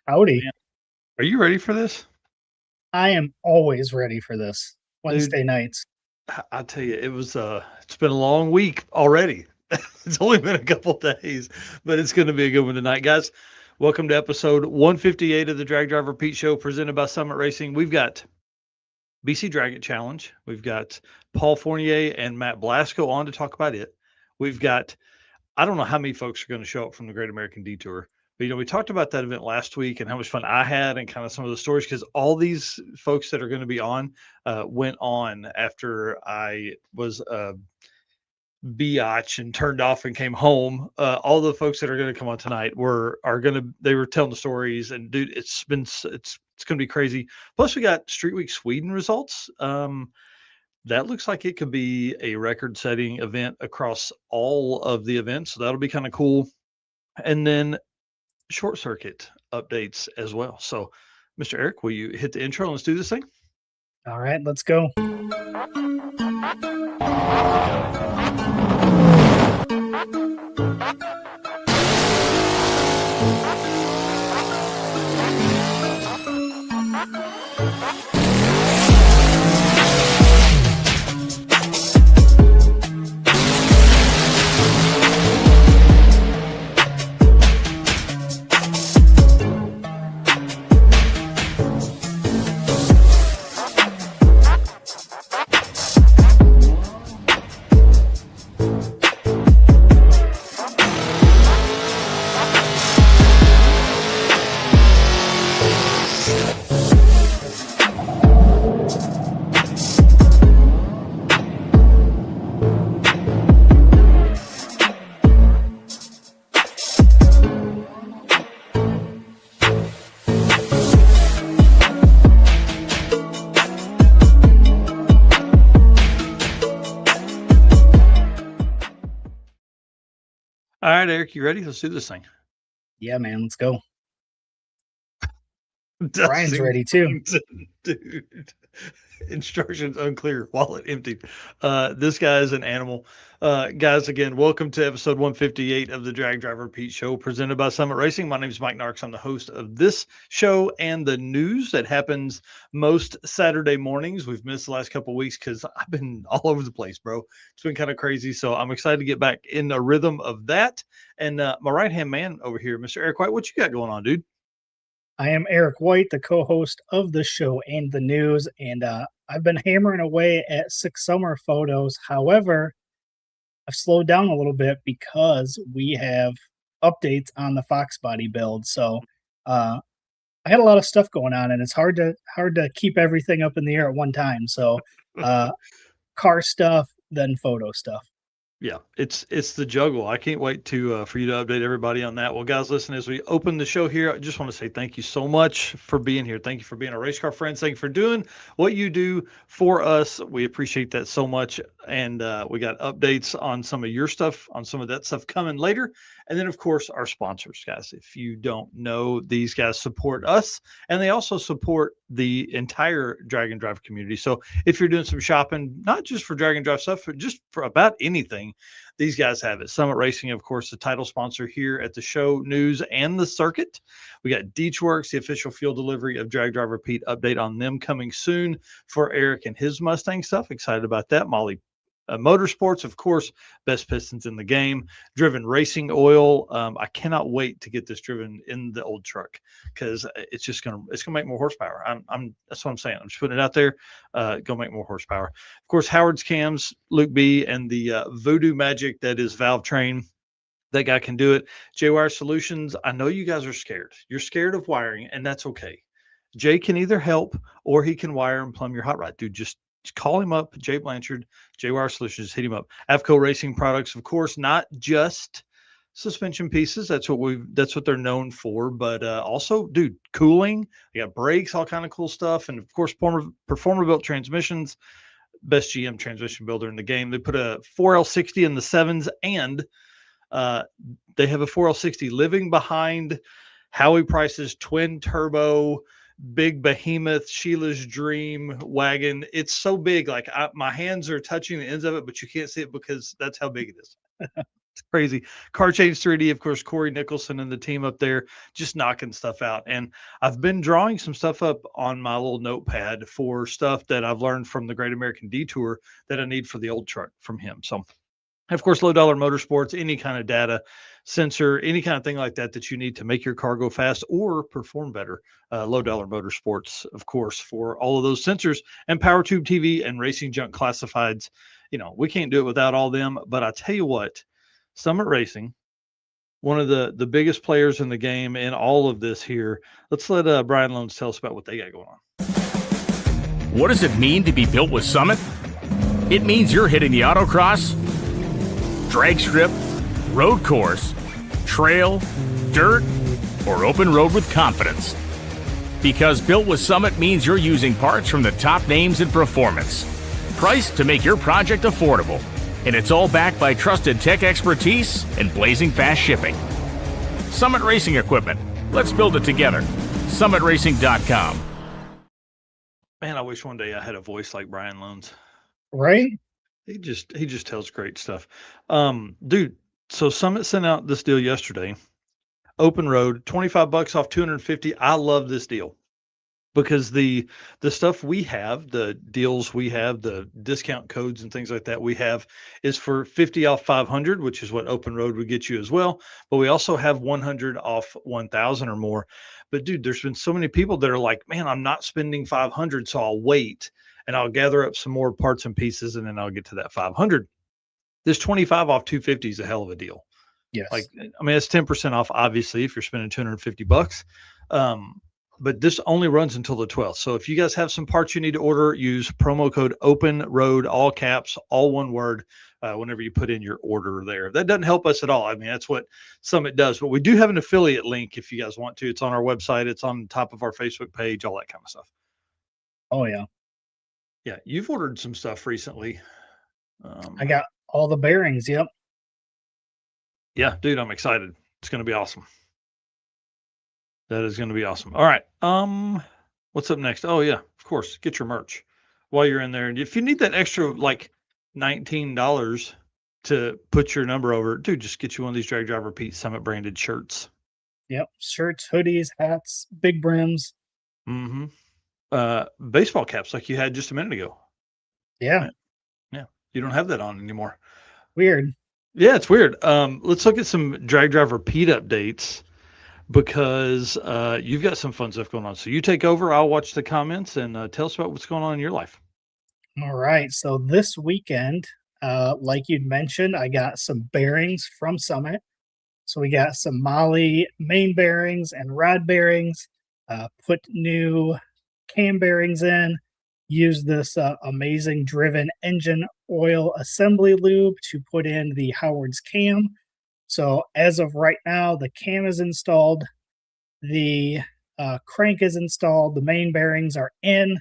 Howdy. Man, are you ready for this? I am always ready for this. Dude, Wednesday nights. I tell you, it's been a long week already. It's only been a couple days, but it's going to be a good one tonight, guys. Welcome to episode 158 of the Drag Driver Pete Show, presented by Summit Racing. We've got BC DragIt Challenge. We've got Paul Fournier and Matt Blasco on to talk about it. We've got I don't know how many folks are going to show up from the Great American Detour. But we talked about that event last week and how much fun I had and kind of some of the stories because all these folks that are going to be on went on after I was biatch and turned off and came home. All the folks that are going to come on tonight they were telling the stories, and dude, it's going to be crazy. Plus, we got Street Week Sweden results. That looks like it could be a record-setting event across all of the events, so that'll be kind of cool. And then short circuit updates as well. So, Mr. Eric, will you hit the intro and let's do this thing? All right, let's go. All right, Eric, you ready? Let's do this thing. Yeah, man, let's go. Brian's ready too. Dude. Instructions unclear, wallet empty. This guy is an animal. Guys, again, welcome to episode 158 of the Drag Driver Pete Show, presented by Summit Racing. My name is Mike Narks. I'm the host of this show and the news that happens most Saturday mornings. We've missed the last couple of weeks because I've been all over the place, bro. It's been kind of crazy. So I'm excited to get back in the rhythm of that. And my right-hand man over here, Mr. Eric White, what you got going on, dude? I am Eric White, the co-host of the show and the news, and I've been hammering away at 6 summer photos. However, I've slowed down a little bit because we have updates on the Fox body build. So I had a lot of stuff going on, and it's hard to keep everything up in the air at one time. So car stuff, then photo stuff. Yeah, it's the juggle. I can't wait to for you to update everybody on that. Well, guys, listen, as we open the show here, I just want to say thank you so much for being here. Thank you for being a race car friend. Thank you for doing what you do for us. We appreciate that so much. And we got updates on some of your stuff, on some of that stuff coming later. And then, of course, our sponsors, guys. If you don't know, these guys support us, and they also support the entire Drag and Drive community. So if you're doing some shopping, not just for Drag and Drive stuff, but just for about anything, these guys have it. Summit Racing, of course, the title sponsor here at the show, news, and the circuit. We got Detour, the official fuel delivery of Drag Driver Pete. Update on them coming soon for Eric and his Mustang stuff. Excited about that. Molly Motorsports, of course, best pistons in the game. Driven Racing Oil. I cannot wait to get this driven in the old truck because it's gonna make more horsepower. That's what I'm saying. I'm just putting it out there. Gonna make more horsepower. Of course, Howard's Cams, Luke B, and the voodoo magic that is Valve Train. That guy can do it. J-Wire Solutions. I know you guys are scared. You're scared of wiring, and that's okay. Jay can either help or he can wire and plumb your hot rod. Dude, just call him up, Jay Blanchard, J-Wire Solutions. Hit him up. Avco Racing Products, of course, not just suspension pieces. That's what they're known for, but also, dude, cooling. They got brakes, all kind of cool stuff, and of course, Performer built transmissions. Best GM transmission builder in the game. They put a 4L60 in the sevens, and they have a 4L60 living behind Howie Price's twin turbo big behemoth Sheila's dream wagon. It's so big, like my hands are touching the ends of it, but you can't see it because that's how big it is. It's crazy. Car Change 3D, of course, Corey Nicholson and the team up there just knocking stuff out. And I've been drawing some stuff up on my little notepad for stuff that I've learned from the Great American Detour that I need for the old truck from him. So, of course, Low Dollar Motorsports, any kind of data sensor, any kind of thing like that that you need to make your car go fast or perform better. Low Dollar Motorsports, of course, for all of those sensors and Power Tube TV and Racing Junk Classifieds. We can't do it without all them. But I tell you what, Summit Racing, one of the biggest players in the game in all of this here. Let's let Brian Loans tell us about what they got going on. What does it mean to be built with Summit? It means you're hitting the autocross, drag strip, road course, trail, dirt, or open road with confidence. Because built with Summit means you're using parts from the top names in performance, priced to make your project affordable. And it's all backed by trusted tech expertise and blazing fast shipping. Summit Racing Equipment. Let's build it together. SummitRacing.com. Man, I wish one day I had a voice like Brian Loans. Right? He just tells great stuff. Dude, so Summit sent out this deal yesterday. Open road, $25 off 250. I love this deal because the stuff we have, the deals we have, the discount codes and things like that we have is for 50 off 500, which is what open road would get you as well. But we also have 100 off 1,000 or more. But dude, there's been so many people that are like, man, I'm not spending 500, so I'll wait and I'll gather up some more parts and pieces and then I'll get to that 500. This 25 off 250 is a hell of a deal. Yes. It's 10% off, obviously, if you're spending $250. But this only runs until the 12th. So if you guys have some parts you need to order, use promo code Open Road, all caps, all one word, whenever you put in your order there. That doesn't help us at all. I mean, that's what Summit does. But we do have an affiliate link if you guys want to. It's on our website. It's on top of our Facebook page, all that kind of stuff. Oh, yeah. Yeah, you've ordered some stuff recently. I got all the bearings. Yep. Yeah, dude, I'm excited. It's going to be awesome. That is going to be awesome. All right. What's up next? Oh yeah, of course. Get your merch while you're in there. And if you need that extra like $19 to put your number over, dude, just get you one of these Drag Driver Pete Summit branded shirts. Yep. Shirts, hoodies, hats, big brims. Mm-hmm. Baseball caps like you had just a minute ago. Yeah. Right. Yeah. You don't have that on anymore. Weird. Yeah, it's weird. Let's look at some Drag Driver Pete updates because you've got some fun stuff going on. So you take over. I'll watch the comments and tell us about what's going on in your life. All right. So this weekend, like you'd mentioned, I got some bearings from Summit. So we got some Molly main bearings and rod bearings, put new cam bearings in, use this amazing driven engine oil assembly lube to put in the Howard's cam. So as of right now, the cam is installed, the crank is installed, the main bearings are in,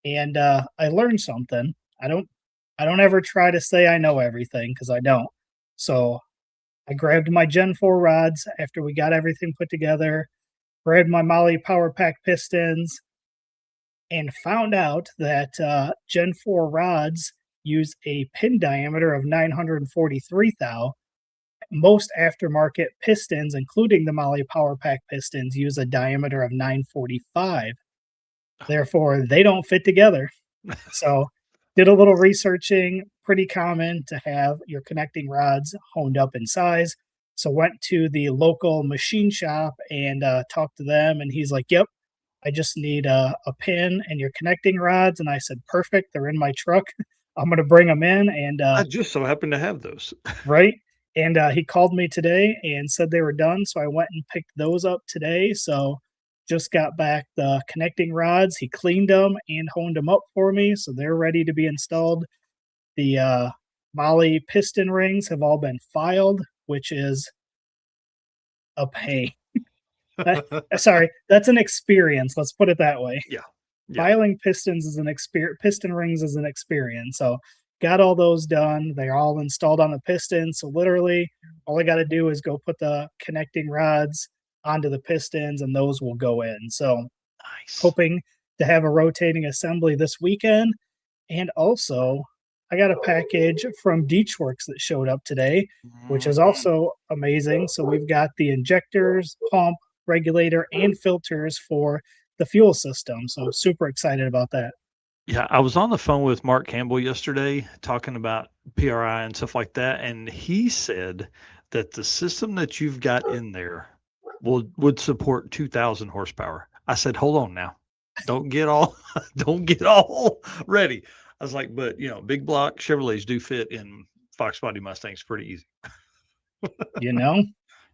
and I learned something. I don't ever try to say I know everything because I don't. So I grabbed my Gen 4 rods after we got everything put together, grabbed my Molly Power Pack pistons, and found out that Gen 4 rods use a pin diameter of 943 thou. Most aftermarket pistons, including the Molly Power Pack pistons, use a diameter of 945. Therefore, they don't fit together. So did a little researching. Pretty common to have your connecting rods honed up in size. So went to the local machine shop and talked to them. And he's like, yep, I just need a pin and your connecting rods. And I said, perfect. They're in my truck. I'm going to bring them in. And I just so happen to have those. Right. And he called me today and said they were done. So I went and picked those up today. So just got back the connecting rods. He cleaned them and honed them up for me. So they're ready to be installed. The Molly piston rings have all been filed, which is a pain. Sorry, that's an experience. Let's put it that way. Yeah. Filing pistons is an experience. Piston rings is an experience. So got all those done. They're all installed on the piston. So literally all I got to do is go put the connecting rods onto the pistons and those will go in. So nice. Hoping to have a rotating assembly this weekend. And also I got a package from Deechworks that showed up today, which is also amazing. So we've got the injectors, pump, regulator, and filters for the fuel system. So super excited about that. Yeah, I was on the phone with Mark Campbell yesterday talking about PRI and stuff like that, and he said that the system that you've got in there would support 2,000 horsepower. I said, hold on now, don't get all don't get all ready. I was like, but big block Chevrolets do fit in Fox body Mustangs pretty easy. You know,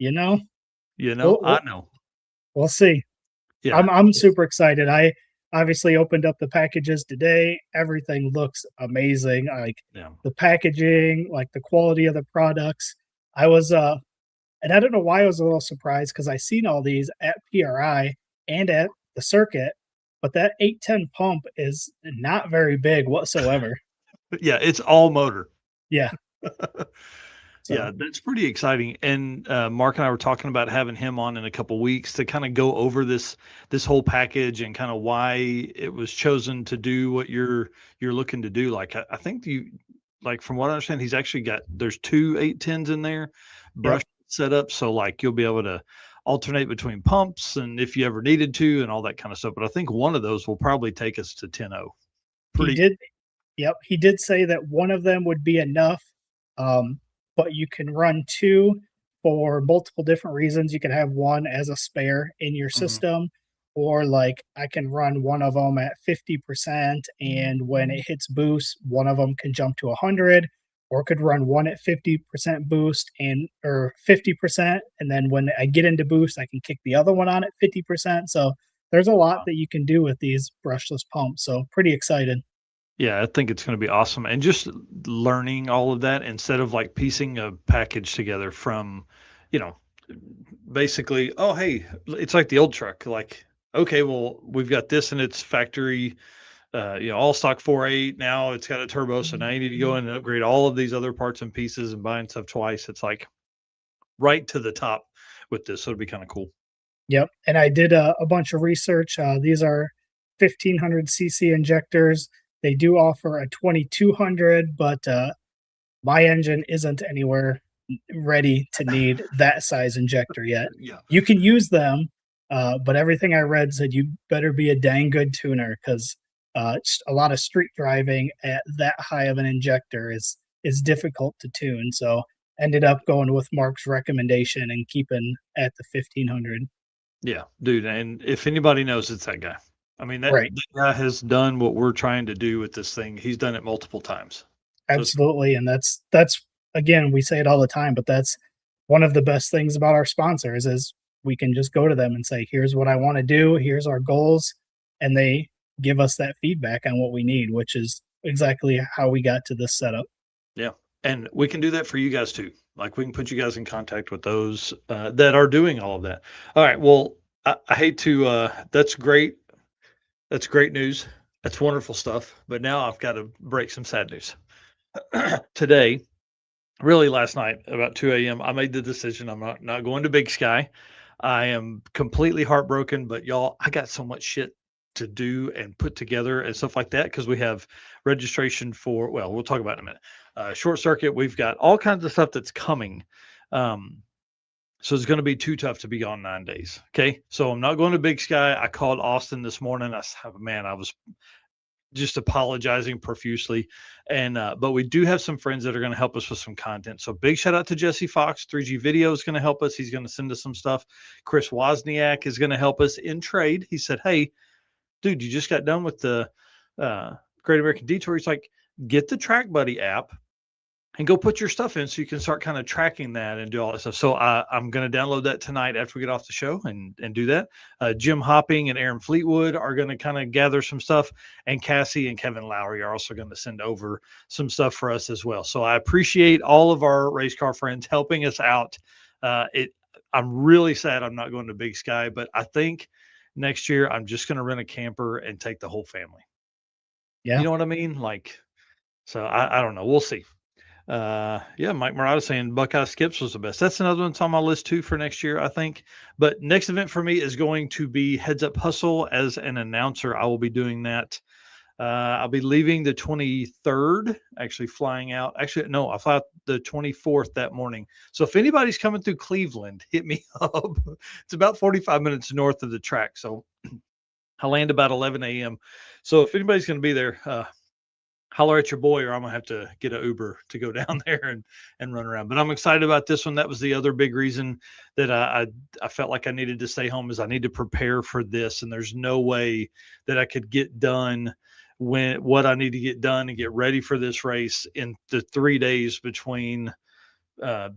I know. We'll see. Yeah, I'm super excited. I obviously opened up the packages today. Everything looks amazing. Like yeah. the packaging, like the quality of the products. I was and I don't know why I was a little surprised because I seen all these at PRI and at the circuit, but that 810 pump is not very big whatsoever. Yeah, it's all motor. Yeah. Yeah, that's pretty exciting. And Mark and I were talking about having him on in a couple weeks to kind of go over this whole package and kind of why it was chosen to do what you're looking to do. Like I think from what I understand, he's actually there's 2 810s in there, brush set up, so like you'll be able to alternate between pumps and if you ever needed to and all that kind of stuff. But I think one of those will probably take us to 10.0. He did say that one of them would be enough. But you can run 2 for multiple different reasons. You can have one as a spare in your system, or like I can run one of them at 50%, and when it hits boost, one of them can jump to 100, or could run one at 50% boost or 50%, and then when I get into boost, I can kick the other one on at 50%. So there's a lot that you can do with these brushless pumps. So pretty excited. Yeah, I think it's going to be awesome. And just learning all of that instead of like piecing a package together from, basically, oh, hey, it's like the old truck. Like, okay, well, we've got this and it's factory, all stock 4.8. Now it's got a turbo. So now you need to go in and upgrade all of these other parts and pieces and buying stuff twice. It's like right to the top with this. So it'd be kind of cool. Yep. And I did a bunch of research. These are 1,500cc injectors. They do offer a 2,200, but my engine isn't anywhere ready to need that size injector yet. Yeah. You can use them, but everything I read said you better be a dang good tuner because a lot of street driving at that high of an injector is difficult to tune. So ended up going with Mark's recommendation and keeping at the 1,500. Yeah, dude. And if anybody knows, it's that guy. I mean, that guy has done what we're trying to do with this thing. He's done it multiple times. Absolutely. And that's again, we say it all the time, but that's one of the best things about our sponsors is we can just go to them and say, here's what I want to do. Here's our goals. And they give us that feedback on what we need, which is exactly how we got to this setup. Yeah. And we can do that for you guys too. Like we can put you guys in contact with those that are doing all of that. All right. Well, I hate to, that's great. That's great news. That's wonderful stuff. But now I've got to break some sad news. Today, really last night, about 2 a.m., I made the decision I'm not going to Big Sky. I am completely heartbroken, but y'all, I got so much shit to do and put together and stuff like that because we have registration for, well, we'll talk about it in a minute. Short circuit, we've got all kinds of stuff that's coming. So it's going to be too tough to be gone 9 days. Okay. So I'm not going to Big Sky. I called Austin this morning. I said, man, I was just apologizing profusely. And, but we do have some friends that are going to help us with some content. So big shout out to Jesse Fox. 3G Video is going to help us. He's going to send us some stuff. Chris Wozniak is going to help us in trade. He said, hey, dude, you just got done with the Great American Detour. He's like, get the Track Buddy app and go put your stuff in so you can start kind of tracking that and do all that stuff. So I'm going to download that tonight after we get off the show and do that. Jim Hopping and Aaron Fleetwood are going to kind of gather some stuff. And Cassie and Kevin Lowry are also going to send over some stuff for us as well. So I appreciate all of our race car friends helping us out. I'm really sad I'm not going to Big Sky, but I think next year I'm just going to rent a camper and take the whole family. Yeah. You know what I mean? Like, so I don't know. We'll see. Mike Murata saying Buckeye Skips was the best. That's another one that's on my list too for next year, I think. But next event for me is going to be Heads Up Hustle as an announcer. I will be doing that I'll be leaving the 23rd, actually flying out. Actually, no, I fly out the 24th that morning. So if anybody's coming through Cleveland, hit me up. It's about 45 minutes north of the track. So I land about 11 a.m. So if anybody's going to be there, holler at your boy, or I'm gonna have to get an Uber to go down there and run around. But I'm excited about this one. That was the other big reason that I felt like I needed to stay home, is I need to prepare for this, and there's no way that I could get done what I need to get done and get ready for this race in the 3 days between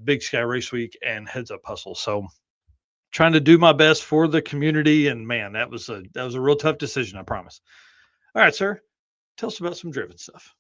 Big Sky Race Week and Heads Up Hustle. So trying to do my best for the community, and man, that was a real tough decision, I promise. All right, sir. Tell us about some driven stuff.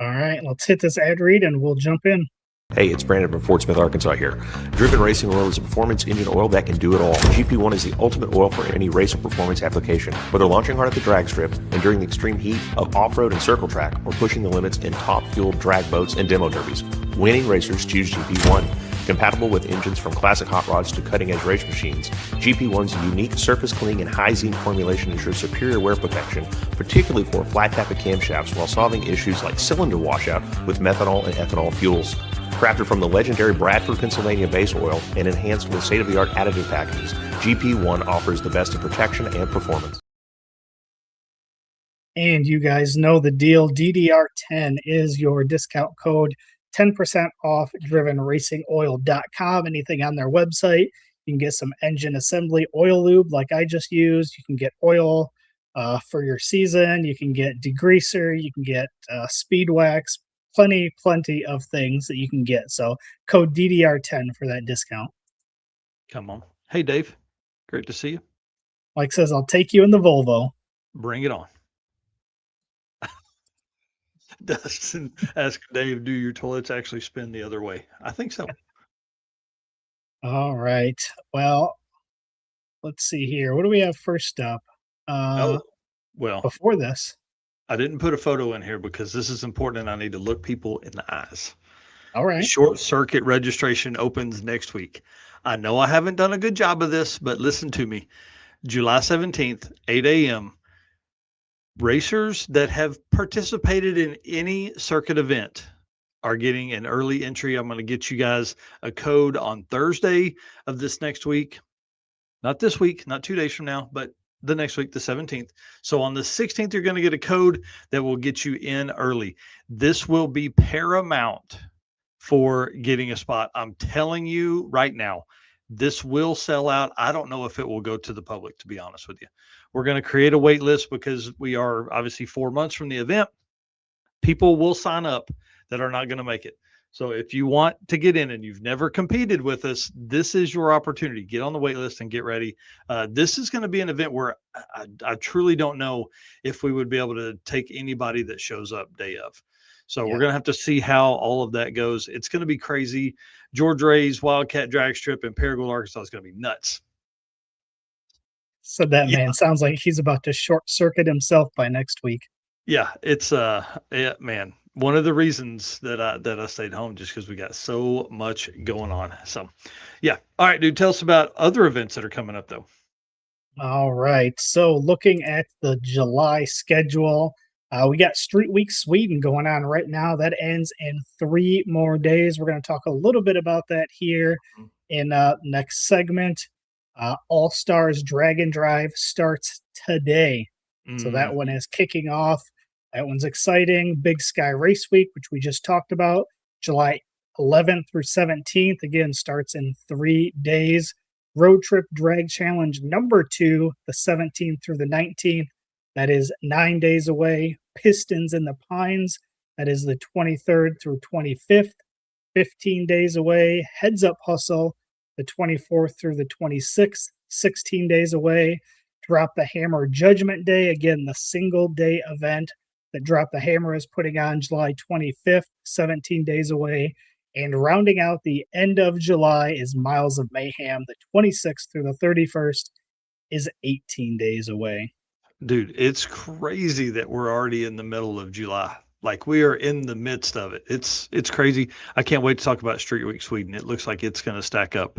All right, let's hit this ad read and we'll jump in. Hey, it's Brandon from Fort Smith, Arkansas here. Driven Racing Oil is a performance engine oil that can do it all. GP1 is the ultimate oil for any race or performance application. Whether launching hard at the drag strip and during the extreme heat of off-road and circle track, or pushing the limits in top-fueled drag boats and demo derbies, winning racers choose GP1. Compatible with engines from classic hot rods to cutting-edge race machines, GP1's unique surface cleaning and high zinc formulation ensures superior wear protection, particularly for flat tappet camshafts, while solving issues like cylinder washout with methanol and ethanol fuels. Crafted from the legendary Bradford, Pennsylvania base oil and enhanced with state-of-the-art additive packages, GP1 offers the best in protection and performance. And you guys know the deal. DDR10 is your discount code. 10% off drivenracingoil.com. Anything on their website. You can get some engine assembly oil lube like I just used. You can get oil for your season. You can get degreaser. You can get speed wax. Plenty of things that you can get. So code DDR10 for that discount. Come on. Hey, Dave. Great to see you. Mike says, I'll take you in the Volvo. Bring it on. Dustin ask Dave, do your toilets actually spin the other way? I think so. All right. Well, let's see here. What do we have first up? Well, before this, I didn't put a photo in here because this is important and I need to look people in the eyes. All right. Short circuit registration opens next week. I know I haven't done a good job of this, but listen to me. July 17th, 8 a.m. Racers that have participated in any circuit event are getting an early entry. I'm going to get you guys a code on Thursday of this next week. Not this week, not 2 days from now, but the next week, the 17th. So on the 16th, you're going to get a code that will get you in early. This will be paramount for getting a spot. I'm telling you right now, this will sell out. I don't know if it will go to the public, to be honest with you. We're going to create a wait list because we are obviously 4 months from the event. People will sign up that are not going to make it. So if you want to get in and you've never competed with us, this is your opportunity. Get on the wait list and get ready. This is going to be an event where I truly don't know if we would be able to take anybody that shows up day of. So we're going to have to see how all of that goes. It's going to be crazy. George Ray's Wildcat Drag Strip in Paragould, Arkansas is going to be nuts. So that man sounds like he's about to short circuit himself by next week. Yeah, it's man, one of the reasons that I stayed home, just because we got so much going on. So yeah. All right, dude, tell us about other events that are coming up though. All right. So looking at the July schedule, we got Street Week Sweden going on right now. That ends in 3 more days. We're going to talk a little bit about that here in next segment. All Stars Drag and Drive starts today. So that one is kicking off. That one's exciting. Big Sky Race Week, which we just talked about, July 11th through 17th, again, starts in 3 days. Road Trip Drag Challenge number 2, the 17th through the 19th. That is 9 days away. Pistons in the Pines. That is the 23rd through 25th, 15 days away. Heads Up Hustle, the 24th through the 26th, 16 days away. Drop the Hammer Judgment Day, again, the single day event that Drop the Hammer is putting on July 25th, 17 days away. And rounding out the end of July is Miles of Mayhem, the 26th through the 31st is 18 days away. Dude, it's crazy that we're already in the middle of July. Like we are in the midst of it. It's crazy. I can't wait to talk about Street Week Sweden. It looks like it's going to stack up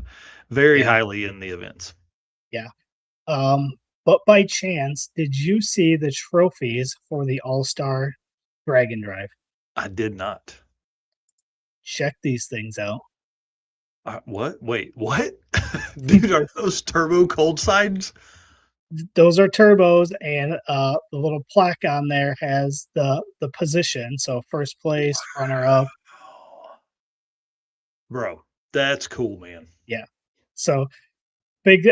very highly in the events. Yeah. But by chance, did you see the trophies for the All-Star Dragon Drive? I did not. Check these things out. What? Wait, what? Dude, are those turbo cold sides? Those are turbos, and the little plaque on there has the position. So first place, runner up. Bro, that's cool, man. Yeah. So big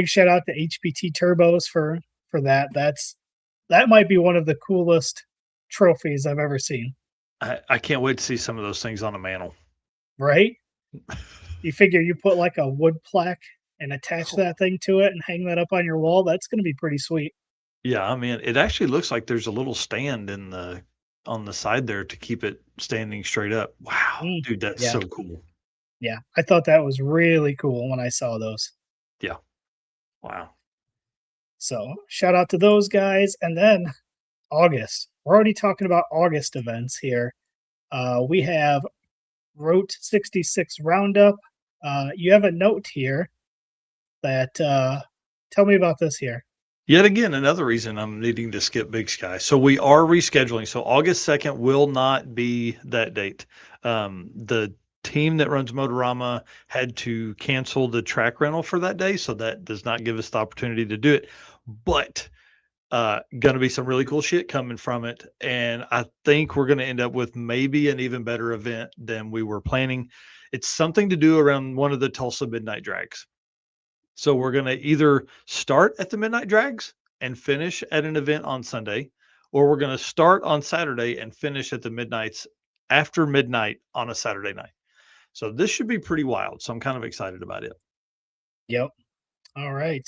shout out to HPT Turbos for that. That might be one of the coolest trophies I've ever seen. I can't wait to see some of those things on a mantle. Right? You figure you put like a wood plaque and attach that thing to it and hang that up on your wall. That's going to be pretty sweet. Yeah, I mean, it actually looks like there's a little stand on the side there to keep it standing straight up. Wow, dude, that's yeah. so cool. Yeah, I thought that was really cool when I saw those. Yeah. Wow. So shout out to those guys. And then August. We're already talking about August events here. We have Route 66 Roundup. You have a note here that tell me about this here. Yet again, another reason I'm needing to skip Big Sky. So we are rescheduling. So August 2nd will not be that date. The team that runs Motorama had to cancel the track rental for that day. So that does not give us the opportunity to do it. But going to be some really cool shit coming from it. And I think we're going to end up with maybe an even better event than we were planning. It's something to do around one of the Tulsa Midnight Drags. So we're going to either start at the Midnight Drags and finish at an event on Sunday, or we're going to start on Saturday and finish at the midnights after midnight on a Saturday night. So this should be pretty wild. So I'm kind of excited about it. Yep. All right.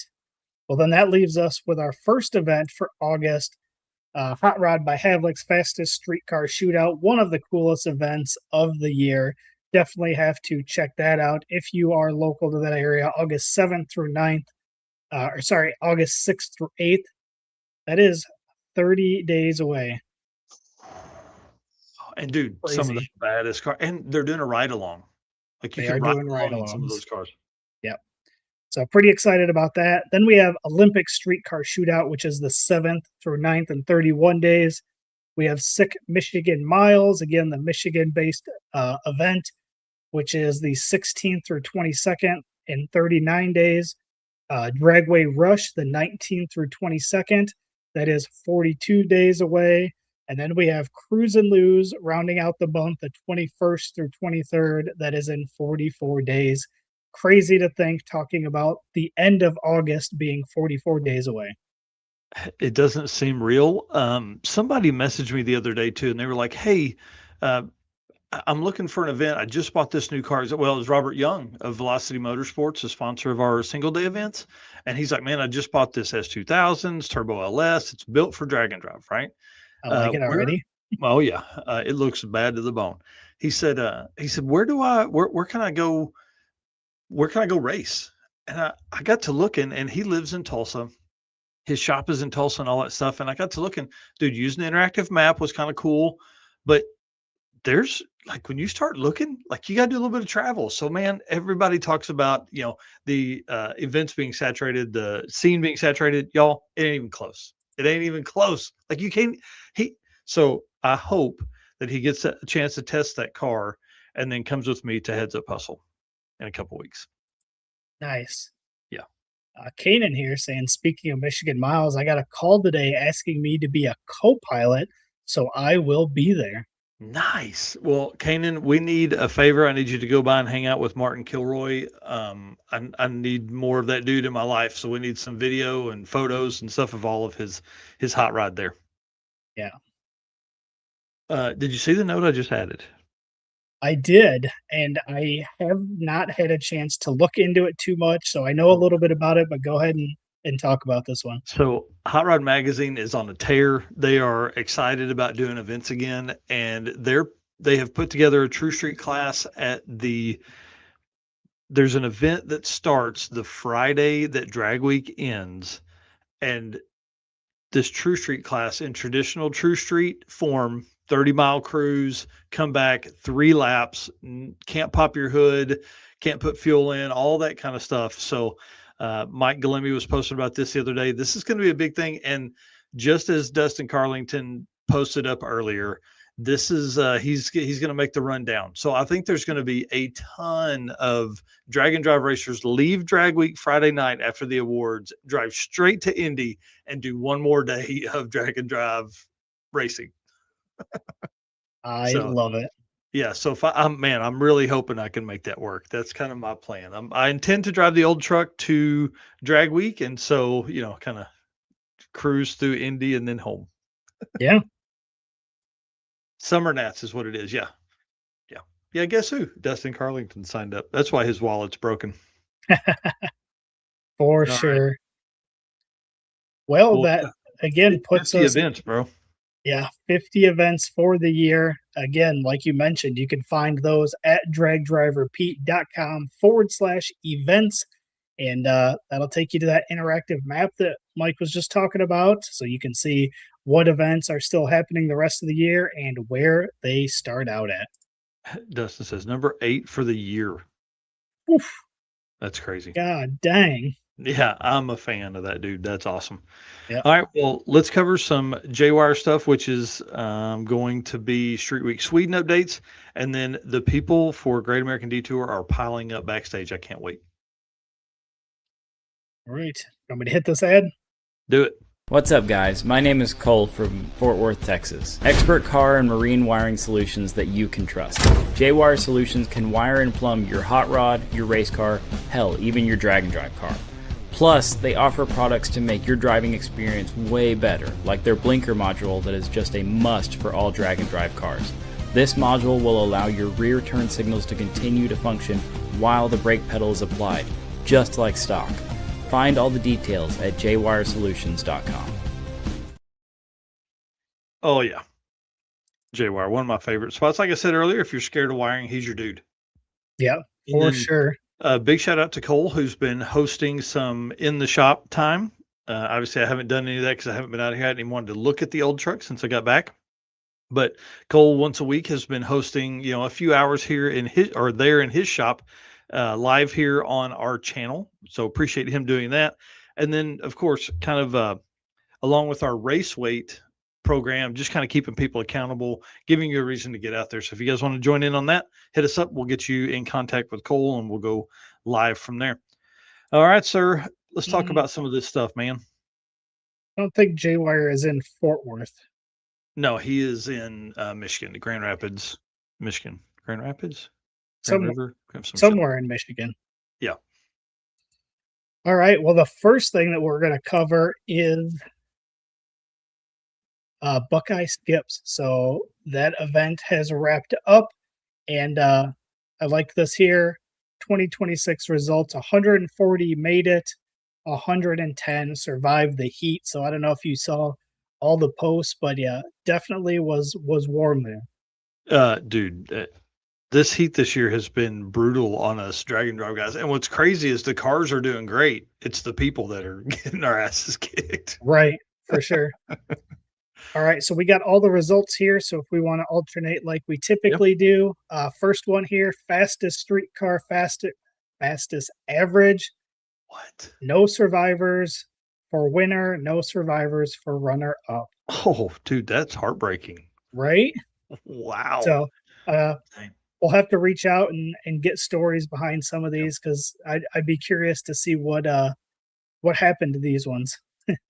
Well, then that leaves us with our first event for August, Hot Rod by Havlic's Fastest Streetcar Shootout, one of the coolest events of the year. Definitely have to check that out if you are local to that area. August 7th through 9th, August 6th through 8th. That is 30 days away. And dude, Crazy. Some of the baddest cars, and they're doing a ride along. Like you can ride along some of those cars. Yep. So pretty excited about that. Then we have Olympic Streetcar Shootout, which is the 7th through 9th and 31 days. We have Sick Michigan Miles, again, the Michigan-based event, which is the 16th through 22nd in 39 days. Dragway Rush, the 19th through 22nd. That is 42 days away. And then we have Cruise and Lose rounding out the month, the 21st through 23rd. That is in 44 days. Crazy to think, talking about the end of August being 44 days away. It doesn't seem real. Somebody messaged me the other day too, and they were like, "Hey, I'm looking for an event. I just bought this new car." Well, it was Robert Young of Velocity Motorsports, a sponsor of our single day events. And he's like, "Man, I just bought this S2000s Turbo LS. It's built for drag and drive, right?" I like it already. Oh yeah. It looks bad to the bone. He said, where can I go? Where can I go race? And I got to looking, and he lives in Tulsa. His shop is in Tulsa and all that stuff. And I got to looking, dude, using the interactive map was kind of cool. But there's like, when you start looking, like you got to do a little bit of travel. So man, everybody talks about, the events being saturated, the scene being saturated. Y'all, it ain't even close. It ain't even close. Like you can't, so I hope that he gets a chance to test that car and then comes with me to Heads Up Hustle in a couple weeks. Nice. Yeah. Kanan here saying, speaking of Michigan Miles, I got a call today asking me to be a co-pilot, so I will be there. Nice. Well, Kanan, we need a favor. I need you to go by and hang out with Martin Kilroy. I need more of that dude in my life, so we need some video and photos and stuff of all of his hot rod there. Yeah. Did you see the note I just added? I did, and I have not had a chance to look into it too much, so I know a little bit about it, but go ahead and talk about this one. So Hot Rod Magazine is on a tear. They are excited about doing events again, and they have put together a True Street class there's an event that starts the Friday that Drag Week ends, and this True Street class in traditional True Street form, 30-mile cruise, come back 3 laps, can't pop your hood, can't put fuel in, all that kind of stuff. So Mike Galemi was posting about this the other day. This is going to be a big thing. And just as Dustin Carlington posted up earlier, this is he's going to make the rundown. So I think there's going to be a ton of drag and drive racers leave Drag Week Friday night after the awards, drive straight to Indy, and do one more day of drag and drive racing. I love it. Yeah, so if I'm really hoping I can make that work. That's kind of my plan. I intend to drive the old truck to Drag Week, and so kind of cruise through Indy and then home. Yeah. Summer Nats is what it is. Yeah. Guess who? Dustin Carlington signed up. That's why his wallet's broken. For sure. Right. Well, that again puts 50 us events, bro. Yeah, 50 events for the year. Again, like you mentioned, you can find those at dragdriverpete.com/events. And that'll take you to that interactive map that Mike was just talking about. So you can see what events are still happening the rest of the year and where they start out at. Dustin says number 8 for the year. Oof. That's crazy. God dang. Yeah, I'm a fan of that, dude. That's awesome. Yeah. All right, well, let's cover some J-Wire stuff, which is going to be Street Week Sweden updates. And then the people for Great American Detour are piling up backstage. I can't wait. All right. Want me to hit this ad? Do it. What's up, guys? My name is Cole from Fort Worth, Texas. Expert car and marine wiring solutions that you can trust. J-Wire Solutions can wire and plumb your hot rod, your race car, hell, even your drag and drive car. Plus, they offer products to make your driving experience way better, like their blinker module that is just a must for all drag and drive cars. This module will allow your rear turn signals to continue to function while the brake pedal is applied, just like stock. Find all the details at jwiresolutions.com. Oh, yeah. J-Wire, one of my favorite spots. Like I said earlier, if you're scared of wiring, he's your dude. Yeah, for sure. Big shout out to Cole, who's been hosting some in the shop time. Obviously, I haven't done any of that because I haven't been out here. I hadn't even wanted to look at the old truck since I got back. But Cole, once a week, has been hosting, a few hours here in his shop, live here on our channel. So appreciate him doing that. And then, of course, kind of along with our race weight program, just kind of keeping people accountable, giving you a reason to get out there. So if you guys want to join in on that, hit us up. We'll get you in contact with Cole and we'll go live from there. All right, sir. Let's talk about some of this stuff, man. I don't think J-Wire is in Fort Worth. No, he is in Michigan, Grand Rapids, Michigan. Grand Rapids? Somewhere in Michigan. Yeah. All right. Well, the first thing that we're going to cover is Buckeye Skips. So that event has wrapped up, and I like this here. 2026 results: 140 made it, 110 survived the heat. So I don't know if you saw all the posts, but yeah, definitely was warm there. Dude, this heat this year has been brutal on us drag and drive guys. And what's crazy is the cars are doing great. It's the people that are getting our asses kicked. Right, for sure. All right, so we got all the results here. So if we want to alternate like we typically do, first one here, fastest street car, fastest average. What? No survivors for winner, no survivors for runner up. Oh, dude, that's heartbreaking. Right? Wow. So we'll have to reach out and get stories behind some of these, because I'd be curious to see what happened to these ones.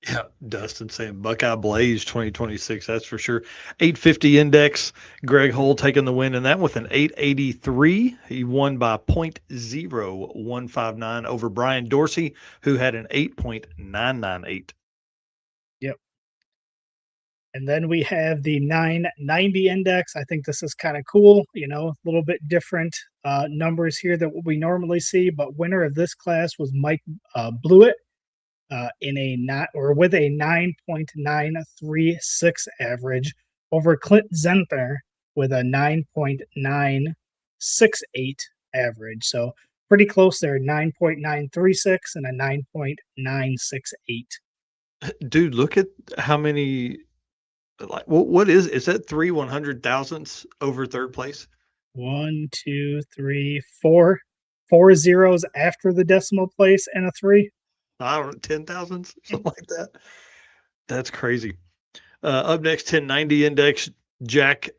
Yeah, Dustin saying Buckeye Blaze 2026, that's for sure. 850 index, Greg Hull taking the win in that with an 883. He won by 0.0159 over Brian Dorsey, who had an 8.998. Yep. And then we have the 990 index. I think this is kind of cool, a little bit different numbers here than what we normally see, but winner of this class was Mike Blewett. With a 9.936 average over Clint Zenther with a 9.968 average. So pretty close there, 9.936 and a 9.968. Dude, look at how many, what is that 3 100,000ths over third place? 1, 2, 3, 4 zeros after the decimal place and a 3. I don't know, 10,000s, something like that. That's crazy. Up next, 1090 index, Jack.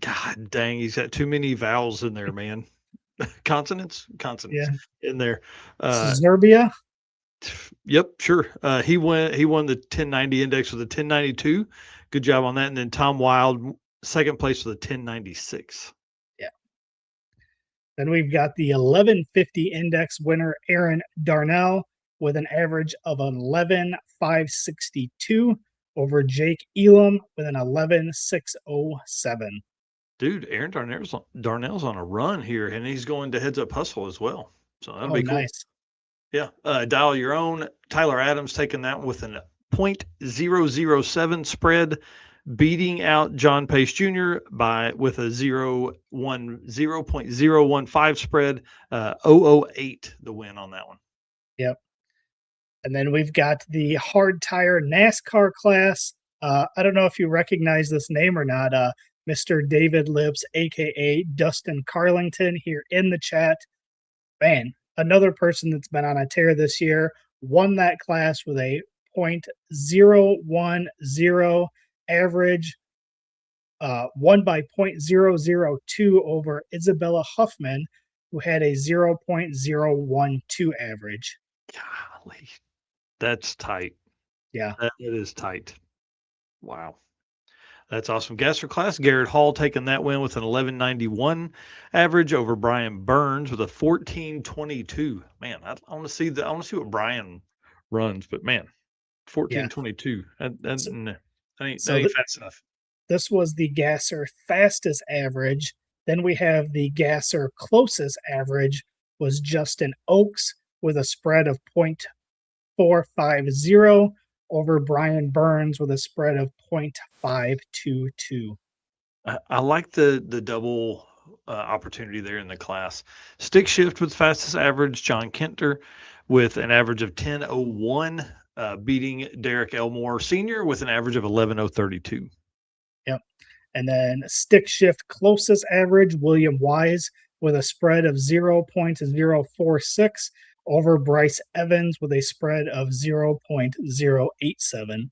God dang, he's got too many vowels in there, man. Consonants Yeah. in there. Serbia. Yep, sure. He won the 1090 index with a 1092. Good job on that. And then Tom Wild, second place with a 1096. Yeah. Then we've got the 1150 index winner, Aaron Darnell, with an average of 11,562 over Jake Elam with an 11,607. Dude, Aaron Darnell's on a run here, and he's going to Heads Up Hustle as well. So that'll be cool. Nice. Yeah. Dial Your Own. Tyler Adams taking that with a 0.007 spread, beating out John Pace Jr. with a 0.015 spread. 008 the win on that one. Yep. And then we've got the hard tire NASCAR class. I don't know if you recognize this name or not. Mr. David Lips, aka Dustin Carlington, here in the chat. Man, another person that's been on a tear this year, won that class with a 0.010 average, won by 0.002 over Isabella Huffman, who had a 0.012 average. Golly, that's tight. Yeah. That is tight. Wow. That's awesome. Gasser class, Garrett Hall taking that win with an 1191 average over Brian Burns with a 1422. Man, I want to see what Brian runs, but man, 1422. That ain't fast enough. This was the Gasser fastest average. Then we have the Gasser closest average was Justin Oakes with a spread of 0.450 over Brian Burns with a spread of 0.522. I like the double opportunity there in the class. Stick shift with fastest average, John Kenter with an average of 10:01, beating Derek Elmore Sr. with an average of 11:032. Yep. And then stick shift closest average, William Wise with a spread of 0.046 over Bryce Evans with a spread of 0.087.